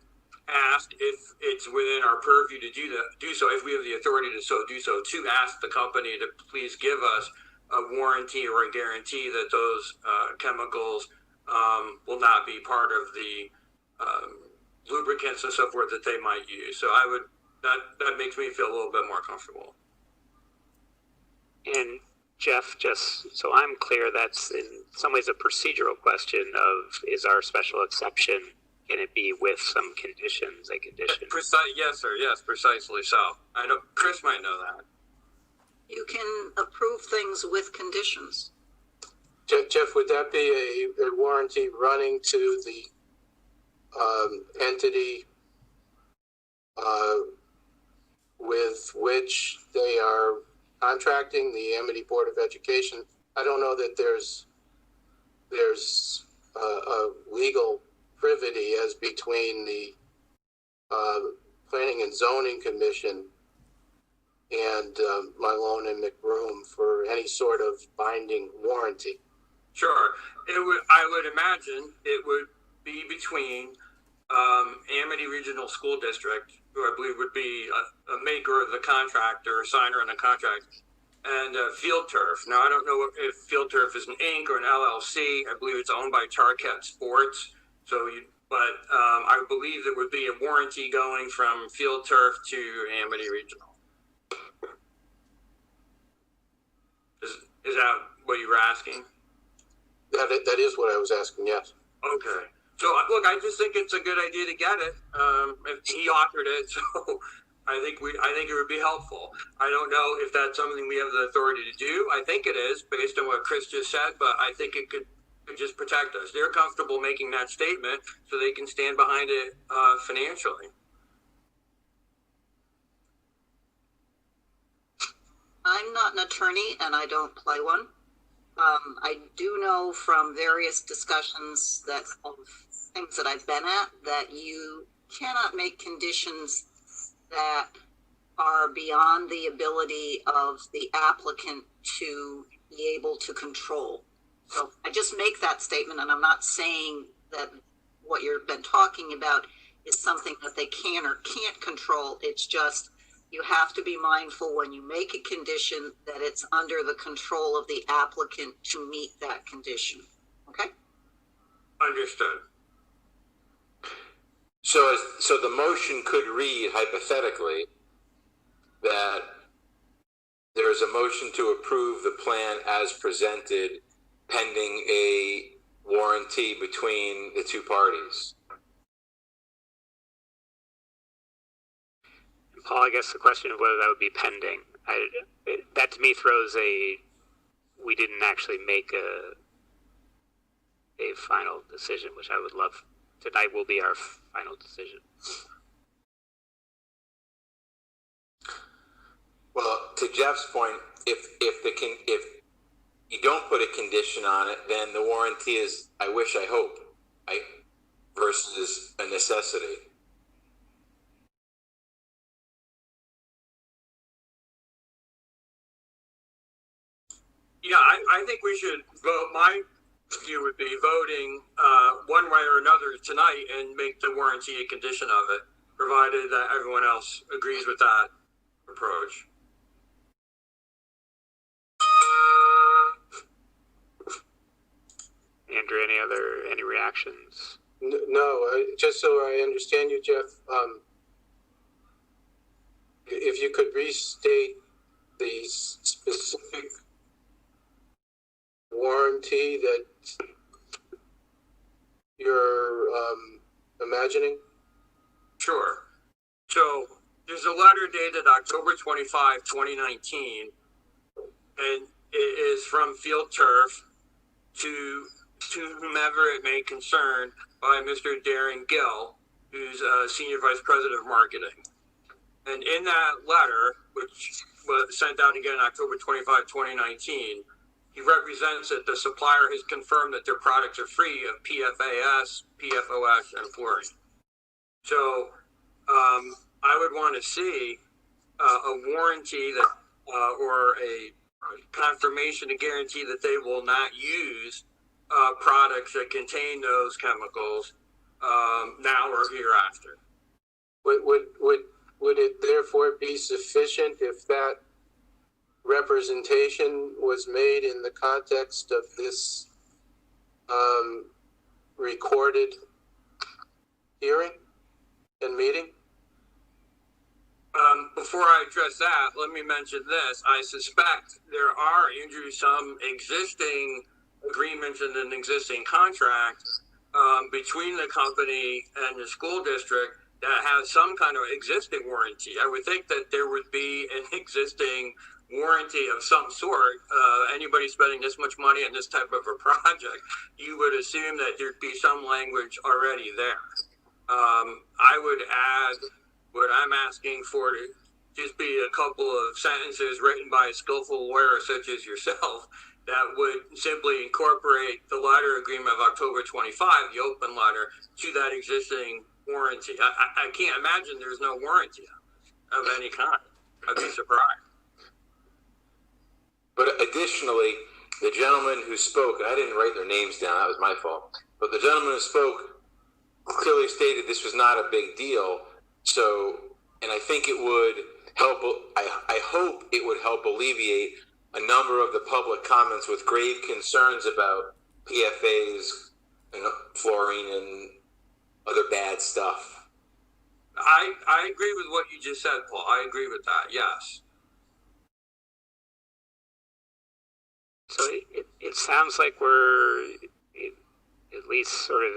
ask if it's within our purview to do so, if we have the authority to do so, to ask the company to please give us a warranty or a guarantee that those chemicals will not be part of the lubricants and so forth that they might use. So that makes me feel a little bit more comfortable. And Jeff, just so I'm clear, that's in some ways a procedural question of, is our special exception, can it be with some conditions, a condition? Yes, sir. Yes, precisely so. I know Chris might know that. You can approve things with conditions. Jeff, would that be a warranty running to the entity with which they are contracting, the Amity Board of Education? I don't know that there's a legal privity as between the Planning and Zoning Commission and Malone and McBroom for any sort of binding warranty. Sure. I would imagine it would be between Amity Regional School District, who I believe would be a maker of the contract or a signer on the contract, and Field Turf. Now, I don't know if Field Turf is an Inc. or an LLC. I believe it's owned by Target Sports. But I believe there would be a warranty going from Field Turf to Amity Regional. Is that what you were asking? That is what I was asking, yes. Okay. So, look, I just think it's a good idea to get it. He offered it, so I think it would be helpful. I don't know if that's something we have the authority to do. I think it is, based on what Chris just said, but I think it could just protect us. They're comfortable making that statement, so they can stand behind it financially. I'm not an attorney, and I don't play one. I do know from various discussions of things that I've been at that you cannot make conditions that are beyond the ability of the applicant to be able to control. So I just make that statement, and I'm not saying that what you've been talking about is something that they can or can't control. It's just you have to be mindful when you make a condition that it's under the control of the applicant to meet that condition. Okay? Understood. So the motion could read hypothetically that there is a motion to approve the plan as presented pending a warranty between the two parties. Paul, I guess the question of whether that would be pending, that to me throws we didn't actually make a final decision, which I would love. Tonight will be our final decision. Well, to Jeff's point, if you don't put a condition on it, then the warranty is I wish, I hope, versus a necessity. Yeah, I think we should vote. My view would be voting one way or another tonight and make the warranty a condition of it, provided that everyone else agrees with that approach. Andrew, any reactions? No, just so I understand you, Jeff, if you could restate the specific warranty that you're imagining? Sure. So there's a letter dated October 25, 2019, and it is from Field Turf to whomever it may concern by Mr. Darren Gill, who's Senior Vice President of Marketing. And in that letter, which was sent out again October 25, 2019, he represents that the supplier has confirmed that their products are free of PFAS, PFOS, and fluorine. So I would want to see a warranty that, or a confirmation, a guarantee that they will not use products that contain those chemicals now or hereafter. Would it therefore be sufficient if that representation was made in the context of this recorded hearing and meeting? Before I address that, let me mention this. I suspect there are, Andrew, some existing agreements in an existing contract between the company and the school district that has some kind of existing warranty. I would think that there would be an existing warranty of some sort. Anybody spending this much money on this type of a project, you would assume that there'd be some language already there. I would add what I'm asking for to just be a couple of sentences written by a skillful lawyer such as yourself that would simply incorporate the letter agreement of October 25, the open letter, to that existing warranty. I can't imagine there's no warranty of any kind. I'd be surprised. But additionally, the gentleman who spoke, and I didn't write their names down, that was my fault, but the gentleman who spoke clearly stated this was not a big deal. So, and I think it would help, I hope it would help alleviate a number of the public comments with grave concerns about PFAs and fluorine and other bad stuff. I agree with what you just said, Paul. I agree with that, yes. So it sounds like we're at least sort of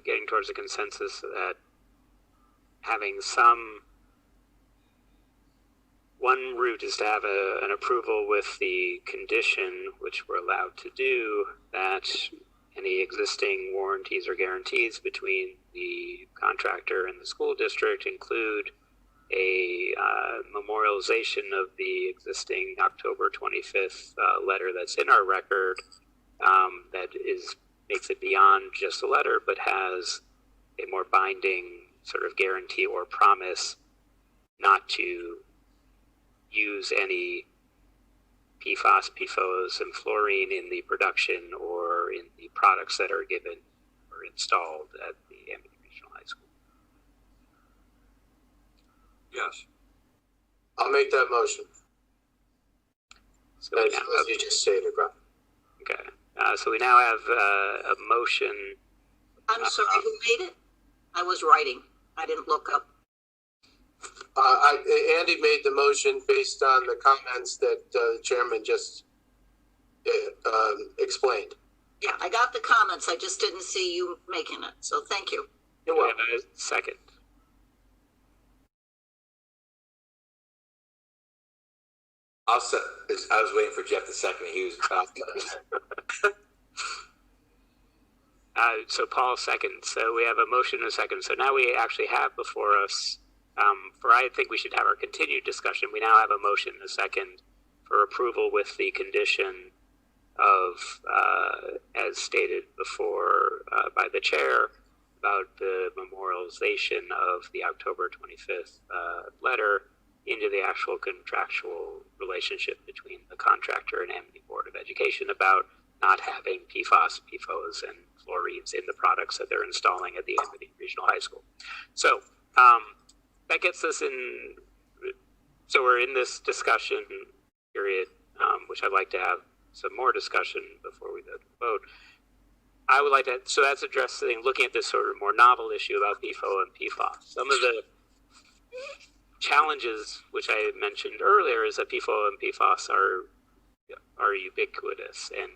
getting towards a consensus that having one route is to have an approval with the condition, which we're allowed to do, that any existing warranties or guarantees between the contractor and the school district include a memorialization of the existing October 25th letter that's in our record that makes it beyond just a letter, but has a more binding sort of guarantee or promise not to use any PFAS, PFOS, and fluorine in the production or in the products that are given or installed at the Amity Regional High School. Yes. I'll make that motion. So we As now as you just stated, Rob. okay. So we now have a motion. I'm sorry, who made it? I was writing. I didn't look up. Andy made the motion based on the comments that the chairman just explained. Yeah, I got the comments. I just didn't see you making it. So thank you. You're Do we welcome. have a second? I was waiting for Jeff to second. He was about to. So Paul seconds. So we have a motion and a second. So now we actually have before us, I think we should have our continued discussion. We now have a motion and a second for approval with the condition of, as stated before by the chair, about the memorialization of the October 25th letter into the actual contractual relationship between the contractor and Amity Board of Education about not having PFAS, PFOS, and fluorines in the products that they're installing at the Amity Regional High School. So that gets us in. So we're in this discussion period, which I'd like to have some more discussion before we go to the vote. I would like to, so that's addressing, looking at this sort of more novel issue about PFO and PFAS. Some of the challenges, which I mentioned earlier, is that PFO and PFAS are ubiquitous, and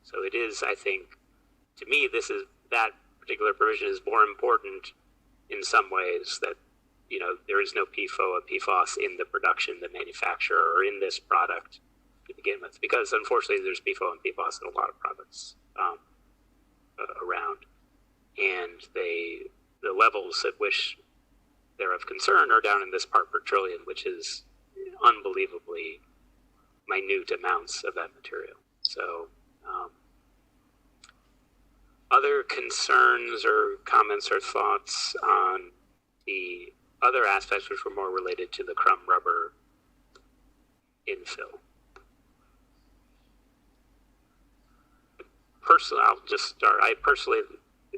so it is, I think, to me, that particular provision is more important in some ways, that, you know, there is no PFO or PFAS in the production, the manufacture, or in this product to begin with, because unfortunately there's PFO and PFAS in a lot of products around, and the levels at which they're of concern are down in this part per trillion, which is unbelievably minute amounts of that material. So other concerns or comments or thoughts on the other aspects which were more related to the crumb rubber infill? Personally, I'll just start. I personally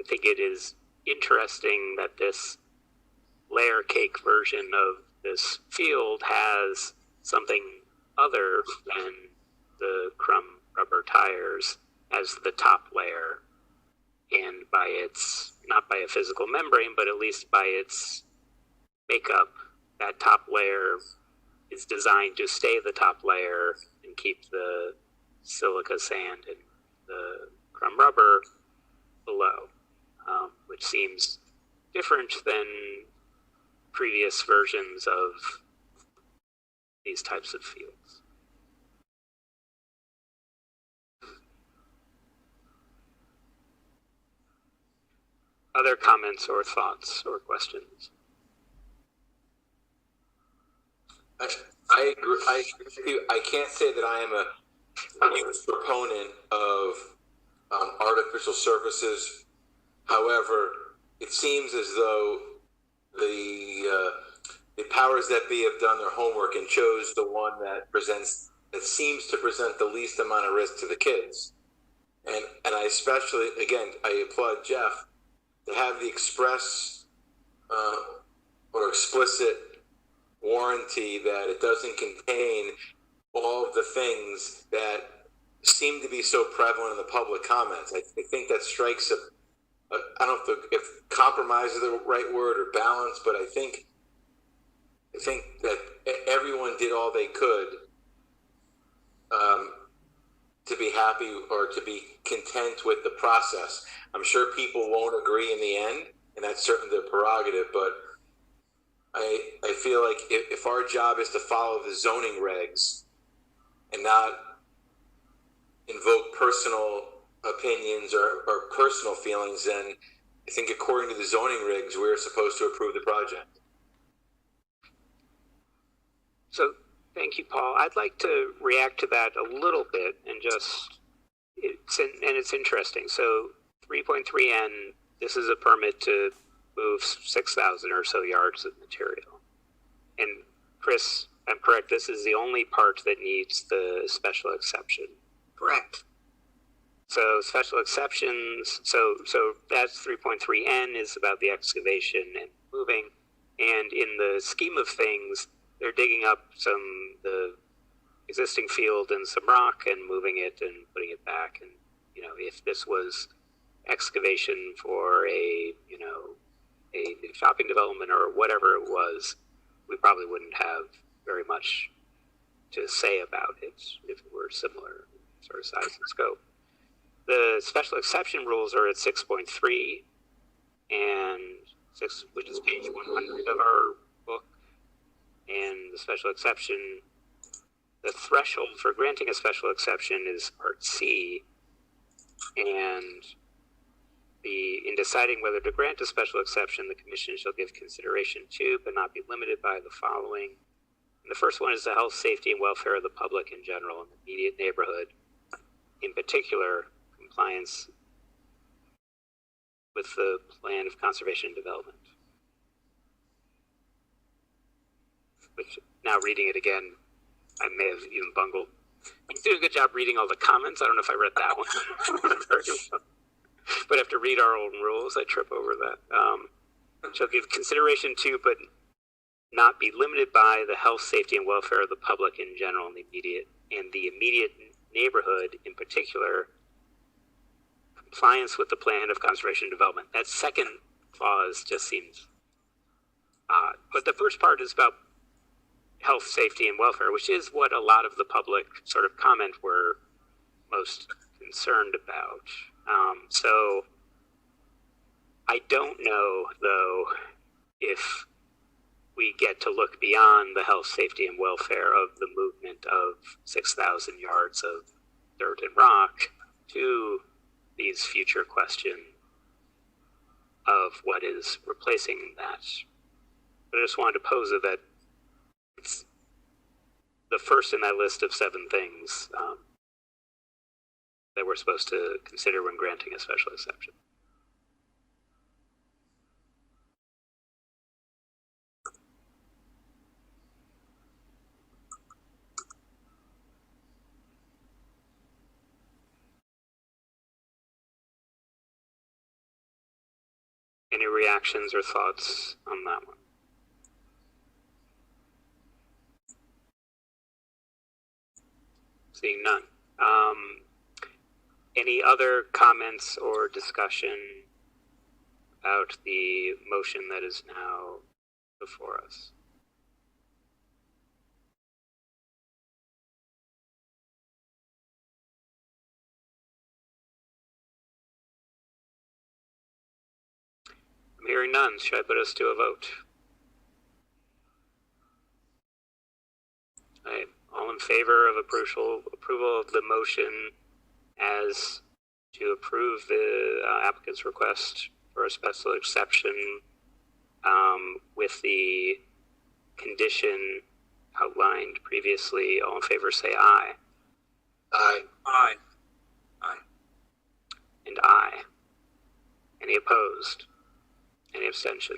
think it is interesting that this layer cake version of this field has something other than the crumb rubber tires as the top layer, and by its, not by a physical membrane, but at least by its makeup, that top layer is designed to stay the top layer and keep the silica sand and the crumb rubber below, which seems different than previous versions of these types of fields. Other comments or thoughts or questions? I agree. I agree with you. I can't say that I am a huge proponent of artificial surfaces. However, it seems as though the powers that be have done their homework and chose the one that seems to present the least amount of risk to the kids. And I especially, again, I applaud Jeff to have the express or explicit warranty that it doesn't contain all of the things that seem to be so prevalent in the public comments. I think that strikes I don't know if compromise is the right word or balance, but I think that everyone did all they could to be happy or to be content with the process. I'm sure people won't agree in the end, and that's certainly their prerogative, but I feel like if our job is to follow the zoning regs and not invoke personal opinions or personal feelings, then I think according to the zoning regs, we're supposed to approve the project. So thank you, Paul. I'd like to react to that a little bit and it's interesting. So 3.3N, this is a permit to move 6,000 or so yards of material. And Chris, I'm correct, this is the only part that needs the special exception. Correct. So special exceptions, so that's 3.3N is about the excavation and moving. And in the scheme of things, they're digging up the existing field and some rock and moving it and putting it back. And, you know, if this was excavation for a new shopping development or whatever it was, we probably wouldn't have very much to say about it if it were similar sort of size and scope. The special exception rules are at 6.3 and 6, which is page 100 of our book. And the special exception, the threshold for granting a special exception is Part C, and in deciding whether to grant a special exception, the Commission shall give consideration to, but not be limited by, the following. And the first one is the health, safety, and welfare of the public in general and the immediate neighborhood. In particular, compliance with the plan of conservation and development. Which, now reading it again, I may have even bungled. You did a good job reading all the comments. I don't know if I read that one. But after read our own rules, I trip over that. Shall give consideration to, but not be limited by, the health, safety, and welfare of the public in general and the immediate neighborhood in particular, compliance with the plan of conservation and development. That second clause just seems odd. But the first part is about health, safety, and welfare, which is what a lot of the public sort of comment were most concerned about. So I don't know, though, if we get to look beyond the health, safety, and welfare of the movement of 6,000 yards of dirt and rock to these future questions of what is replacing that. But I just wanted to pose it that it's the first in that list of 7 things that we're supposed to consider when granting a special exception. Any reactions or thoughts on that one? Seeing none. Any other comments or discussion about the motion that is now before us? I'm hearing none. Should I put us to a vote? All in favor of approval of the motion as to approve the applicant's request for a special exception with the condition outlined previously. All in favor say aye. Aye. Aye. Aye. And aye. Any opposed? Any abstention?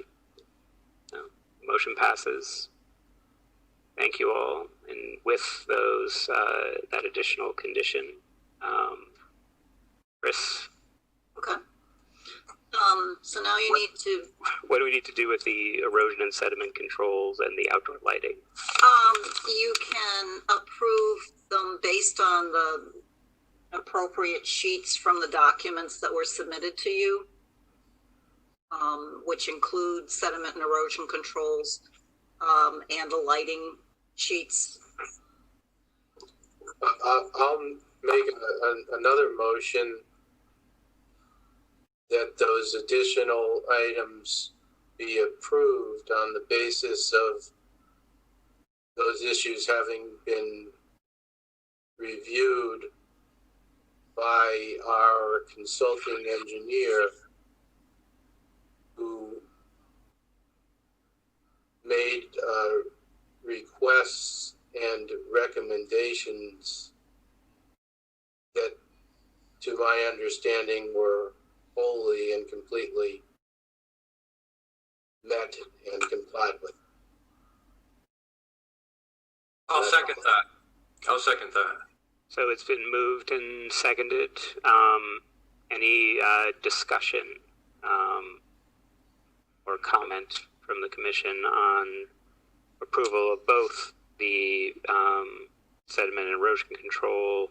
No. Motion passes. Thank you all. And with those, that additional condition, Chris? Okay. So now you need to. What do we need to do with the erosion and sediment controls and the outdoor lighting? You can approve them based on the appropriate sheets from the documents that were submitted to you, which include sediment and erosion controls, and the lighting sheets. I'll make another motion that those additional items be approved on the basis of those issues having been reviewed by our consulting engineer, who made requests and recommendations that, to my understanding, were wholly and completely met and complied with. I'll second that. So it's been moved and seconded. Any discussion or comment from the commission on approval of both the sediment and erosion control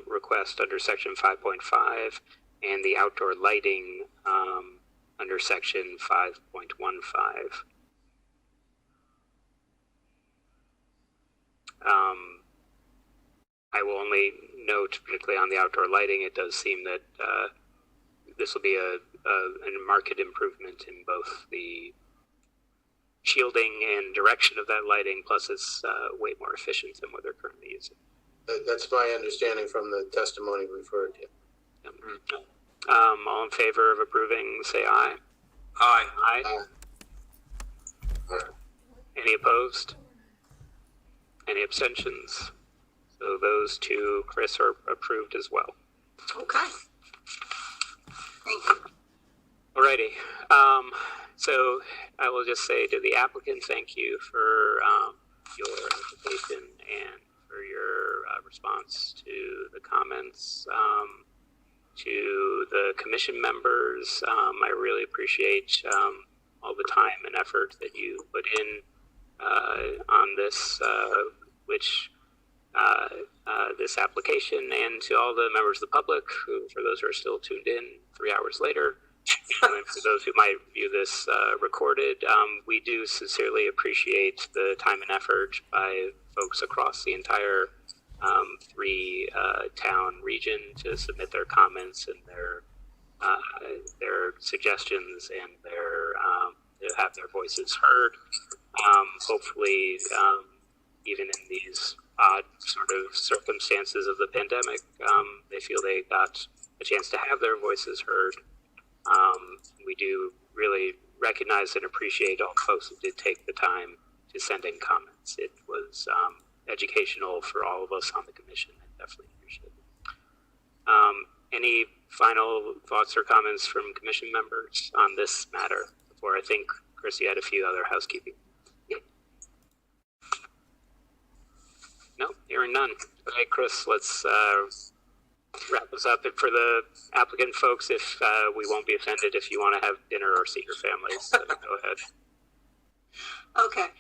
request under section 5.5 and the outdoor lighting under section 5.15. I will only note, particularly on the outdoor lighting, it does seem that this will be a marked improvement in both the shielding and direction of that lighting, plus it's way more efficient than what they're currently using. That's my understanding from the testimony we've heard. Yeah. All in favor of approving, say aye. Aye. Aye. Any opposed? Any abstentions? So those two, Chris, are approved as well. Okay. Thank you. Alrighty. So I will just say to the applicant, thank you for your application and for your response to the comments. To the commission members, I really appreciate all the time and effort that you put in on this, this application, and to all the members of the public who, for those who are still tuned in 3 hours later, and for those who might view this recorded, we do sincerely appreciate the time and effort by folks across the entire three-town region to submit their comments and their suggestions and to have their voices heard. Hopefully, even in these odd sort of circumstances of the pandemic, they feel they got a chance to have their voices heard. We do really recognize and appreciate all the folks who did take the time to send in comments. It was educational for all of us on the commission. I definitely appreciate it. Any final thoughts or comments from commission members on this matter before I think Chris, you had a few other housekeeping? No, hearing none. Okay, Chris, let's wrap this up. And for the applicant folks, if we won't be offended if you want to have dinner or see your families, so go ahead. Okay.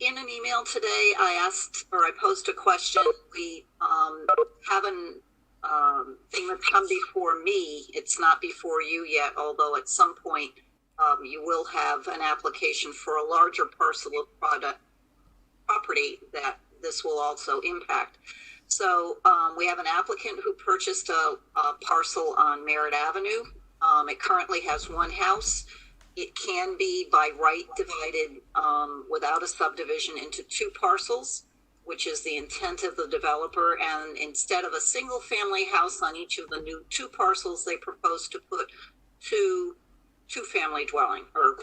In an email today, I posed a question. We have a thing that's come before me. It's not before you yet, although at some point you will have an application for a larger parcel of property that this will also impact. So we have an applicant who purchased a parcel on Merritt Avenue. It currently has one house. It can be by right divided without a subdivision into two parcels, which is the intent of the developer. And instead of a single family house on each of the new two parcels, they propose to put two-family dwelling, or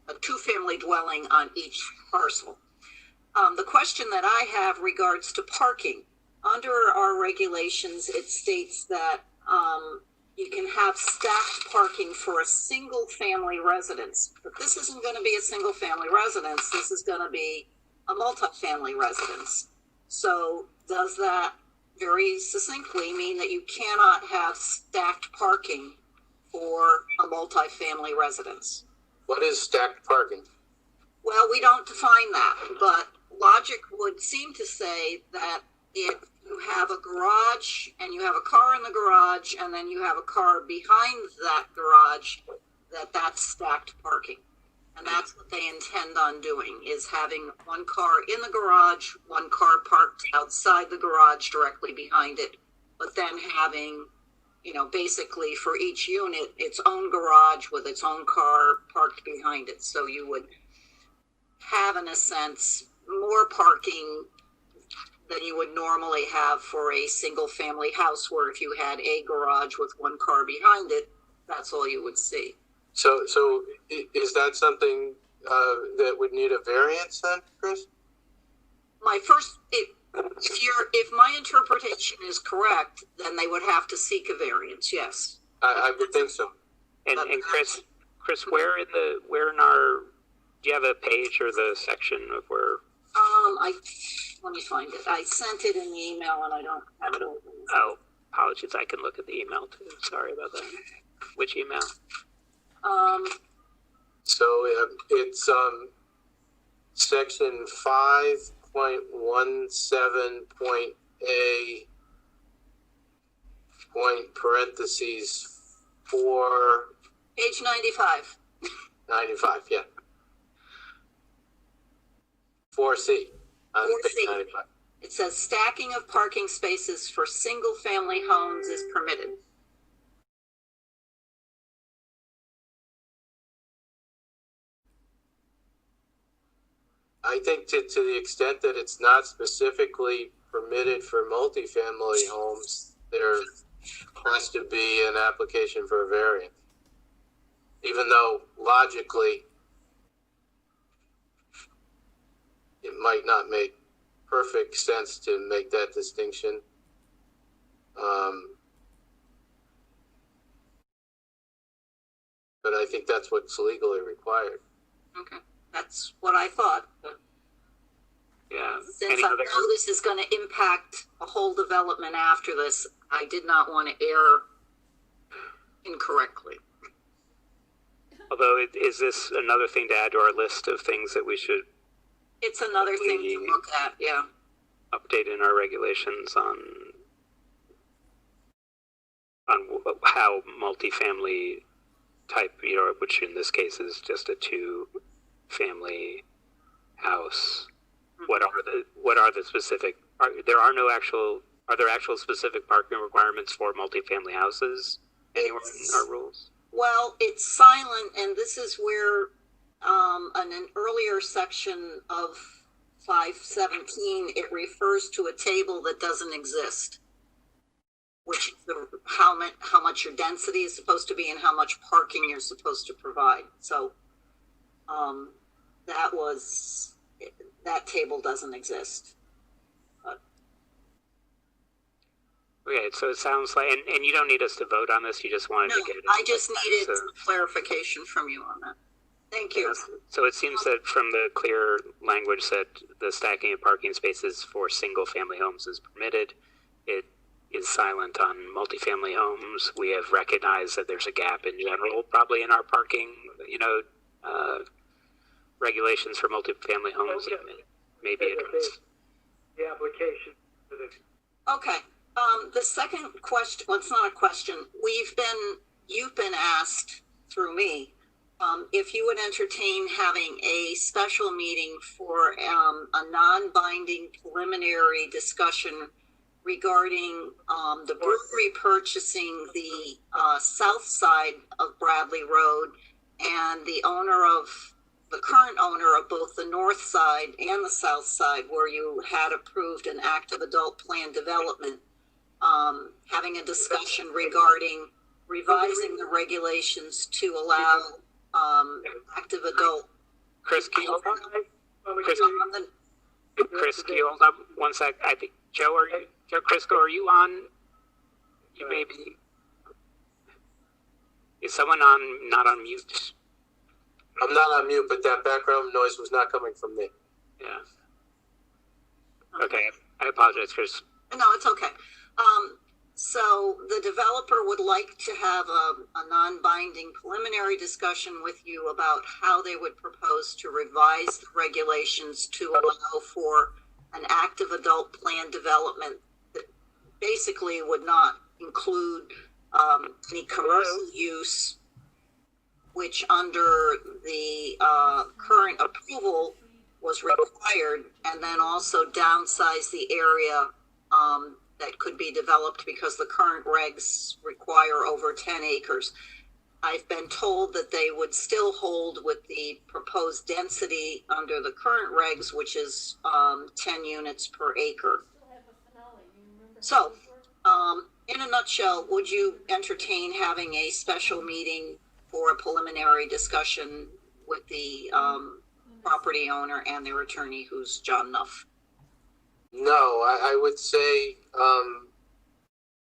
a two-family dwelling on each parcel. The question that I have regards to parking. Under our regulations, it states that you can have stacked parking for a single family residence, but this isn't going to be a single family residence. This is going to be a multifamily residence. So does that very succinctly mean that you cannot have stacked parking for a multifamily residence? What is stacked parking? Well, we don't define that, but logic would seem to say that if you have a garage and you have a car in the garage and then you have a car behind that garage, that's stacked parking. And that's what they intend on doing, is having one car in the garage, one car parked outside the garage directly behind it, but then having, basically for each unit, its own garage with its own car parked behind it. So you would have, in a sense, more parking than you would normally have for a single family house, where if you had a garage with one car behind it, that's all you would see. So is that something that would need a variance then, Chris? If my interpretation is correct, then they would have to seek a variance. Yes, I would think so. And Chris, where in our, do you have a page or the section of where? Let me find it. I sent it in the email and I don't have it open. Oh, apologies. I can look at the email too. Sorry about that. Which email? So it's section 5.17.a point parentheses 4. Page 95. 95, yeah. 4C on 4C. page 95. It says stacking of parking spaces for single-family homes is permitted. I think to the extent that it's not specifically permitted for multifamily homes, there has to be an application for a variance. Even though logically it might not make perfect sense to make that distinction. But I think that's what's legally required. Okay, that's what I thought. Yeah. Since I know this is going to impact a whole development after this, I did not want to err incorrectly. Although, is this another thing to add to our list of things that we should It's another thing to look at, yeah. update in our regulations on how multifamily type, which in this case is just a 2-family house. Mm-hmm. What are the specific? Are there actual specific parking requirements for multifamily houses anywhere in our rules? Well, it's silent, and this is where in an earlier section of 517, it refers to a table that doesn't exist, which is how much your density is supposed to be and how much parking you're supposed to provide. So that table doesn't exist. Okay, so it sounds like, and you don't need us to vote on this. You just wanted to get it. I just needed some clarification from you on that. Thank you. Yes. So it seems that from the clear language that the stacking of parking spaces for single-family homes is permitted. It is silent on multifamily homes. We have recognized that there's a gap in general, probably in our parking, regulations for multifamily homes. Maybe addressed. The application. Okay. The second question, well, it's not a question. You've been asked through me, if you would entertain having a special meeting for a non-binding preliminary discussion regarding the brewery purchasing the south side of Bradley Road and the current owner of both the north side and the south side, where you had approved an active adult plan development, having a discussion regarding revising the regulations to allow active adult. Chris, can you hold up one sec? I think Joe, Crisco, are you on? You may be. Is someone not on mute? I'm not on mute, but that background noise was not coming from me. Yeah. Okay, I apologize, Chris. No, it's okay. So the developer would like to have a non-binding preliminary discussion with you about how they would propose to revise the regulations to allow for an active adult plan development that basically would not include any commercial use, which under the current approval was required, and then also downsize the area that could be developed because the current regs require over 10 acres. I've been told that they would still hold with the proposed density under the current regs, which is 10 units per acre. So, in a nutshell, would you entertain having a special meeting for a preliminary discussion with the property owner and their attorney, who's John Nuff? No, I would say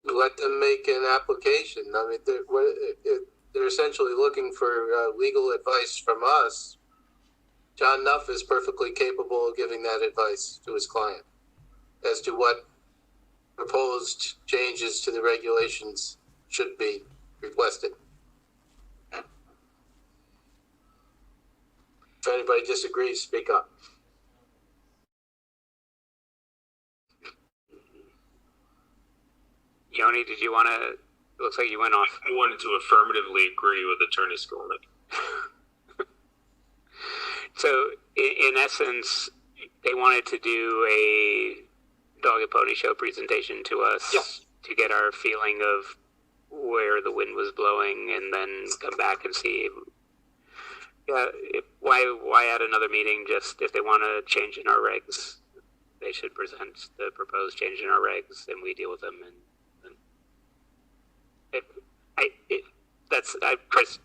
let them make an application. I mean, they're essentially looking for legal advice from us. John Nuff is perfectly capable of giving that advice to his client as to what proposed changes to the regulations should be requested. If anybody disagrees, speak up. Yoni, did you want to? It looks like you went off. I wanted to affirmatively agree with Attorney Skolnick. So, in essence, they wanted to do a dog and pony show presentation to us to get our feeling of where the wind was blowing, and then come back and see. Yeah, why add another meeting? Just if they want to change in our regs, they should present the proposed change in our regs, and we deal with them. Chris.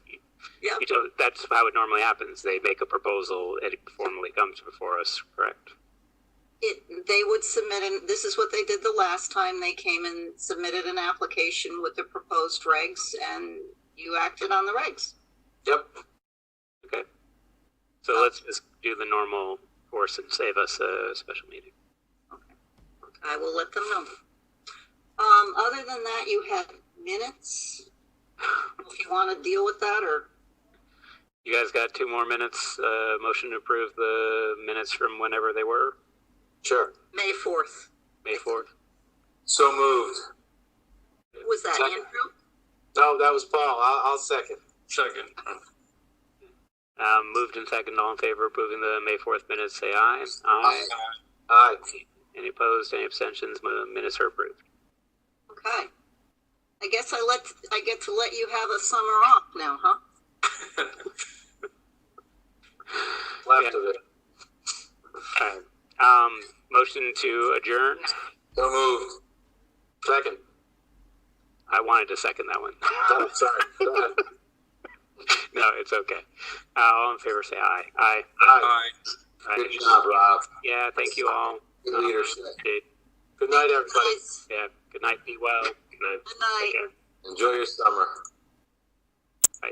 Yeah. That's how it normally happens. They make a proposal, it formally comes before us, correct? They would submit, and this is what they did the last time. They came and submitted an application with the proposed regs, and you acted on the regs. Yep. Okay. So let's just do the normal course and save us a special meeting. Okay. I will let them know. Other than that, you had minutes. If you want to deal with that, or you guys got 2 more minutes. Motion to approve the minutes from whenever they were. Sure. May 4th. May 4th. So moved. Was that Second. Andrew? No, that was Paul. I'll second. Second. Moved and second. All in favor of approving the May 4th minutes, say aye. Aye. Aye. Any opposed? Any abstentions? Minutes are approved. Okay. I guess I get to let you have a summer off now, huh? Left of it. All right. Motion to adjourn. So moved. Second. I wanted to second that one. Oh, sorry. Go ahead. No, it's okay. All in favor, say aye. Aye. Aye. Aye. Good job, Rob. Yeah, thank you all. Good leadership. Good Good night, everybody. Yeah, good night. Be well. Good night. Good night. Take care. Enjoy your summer. Bye.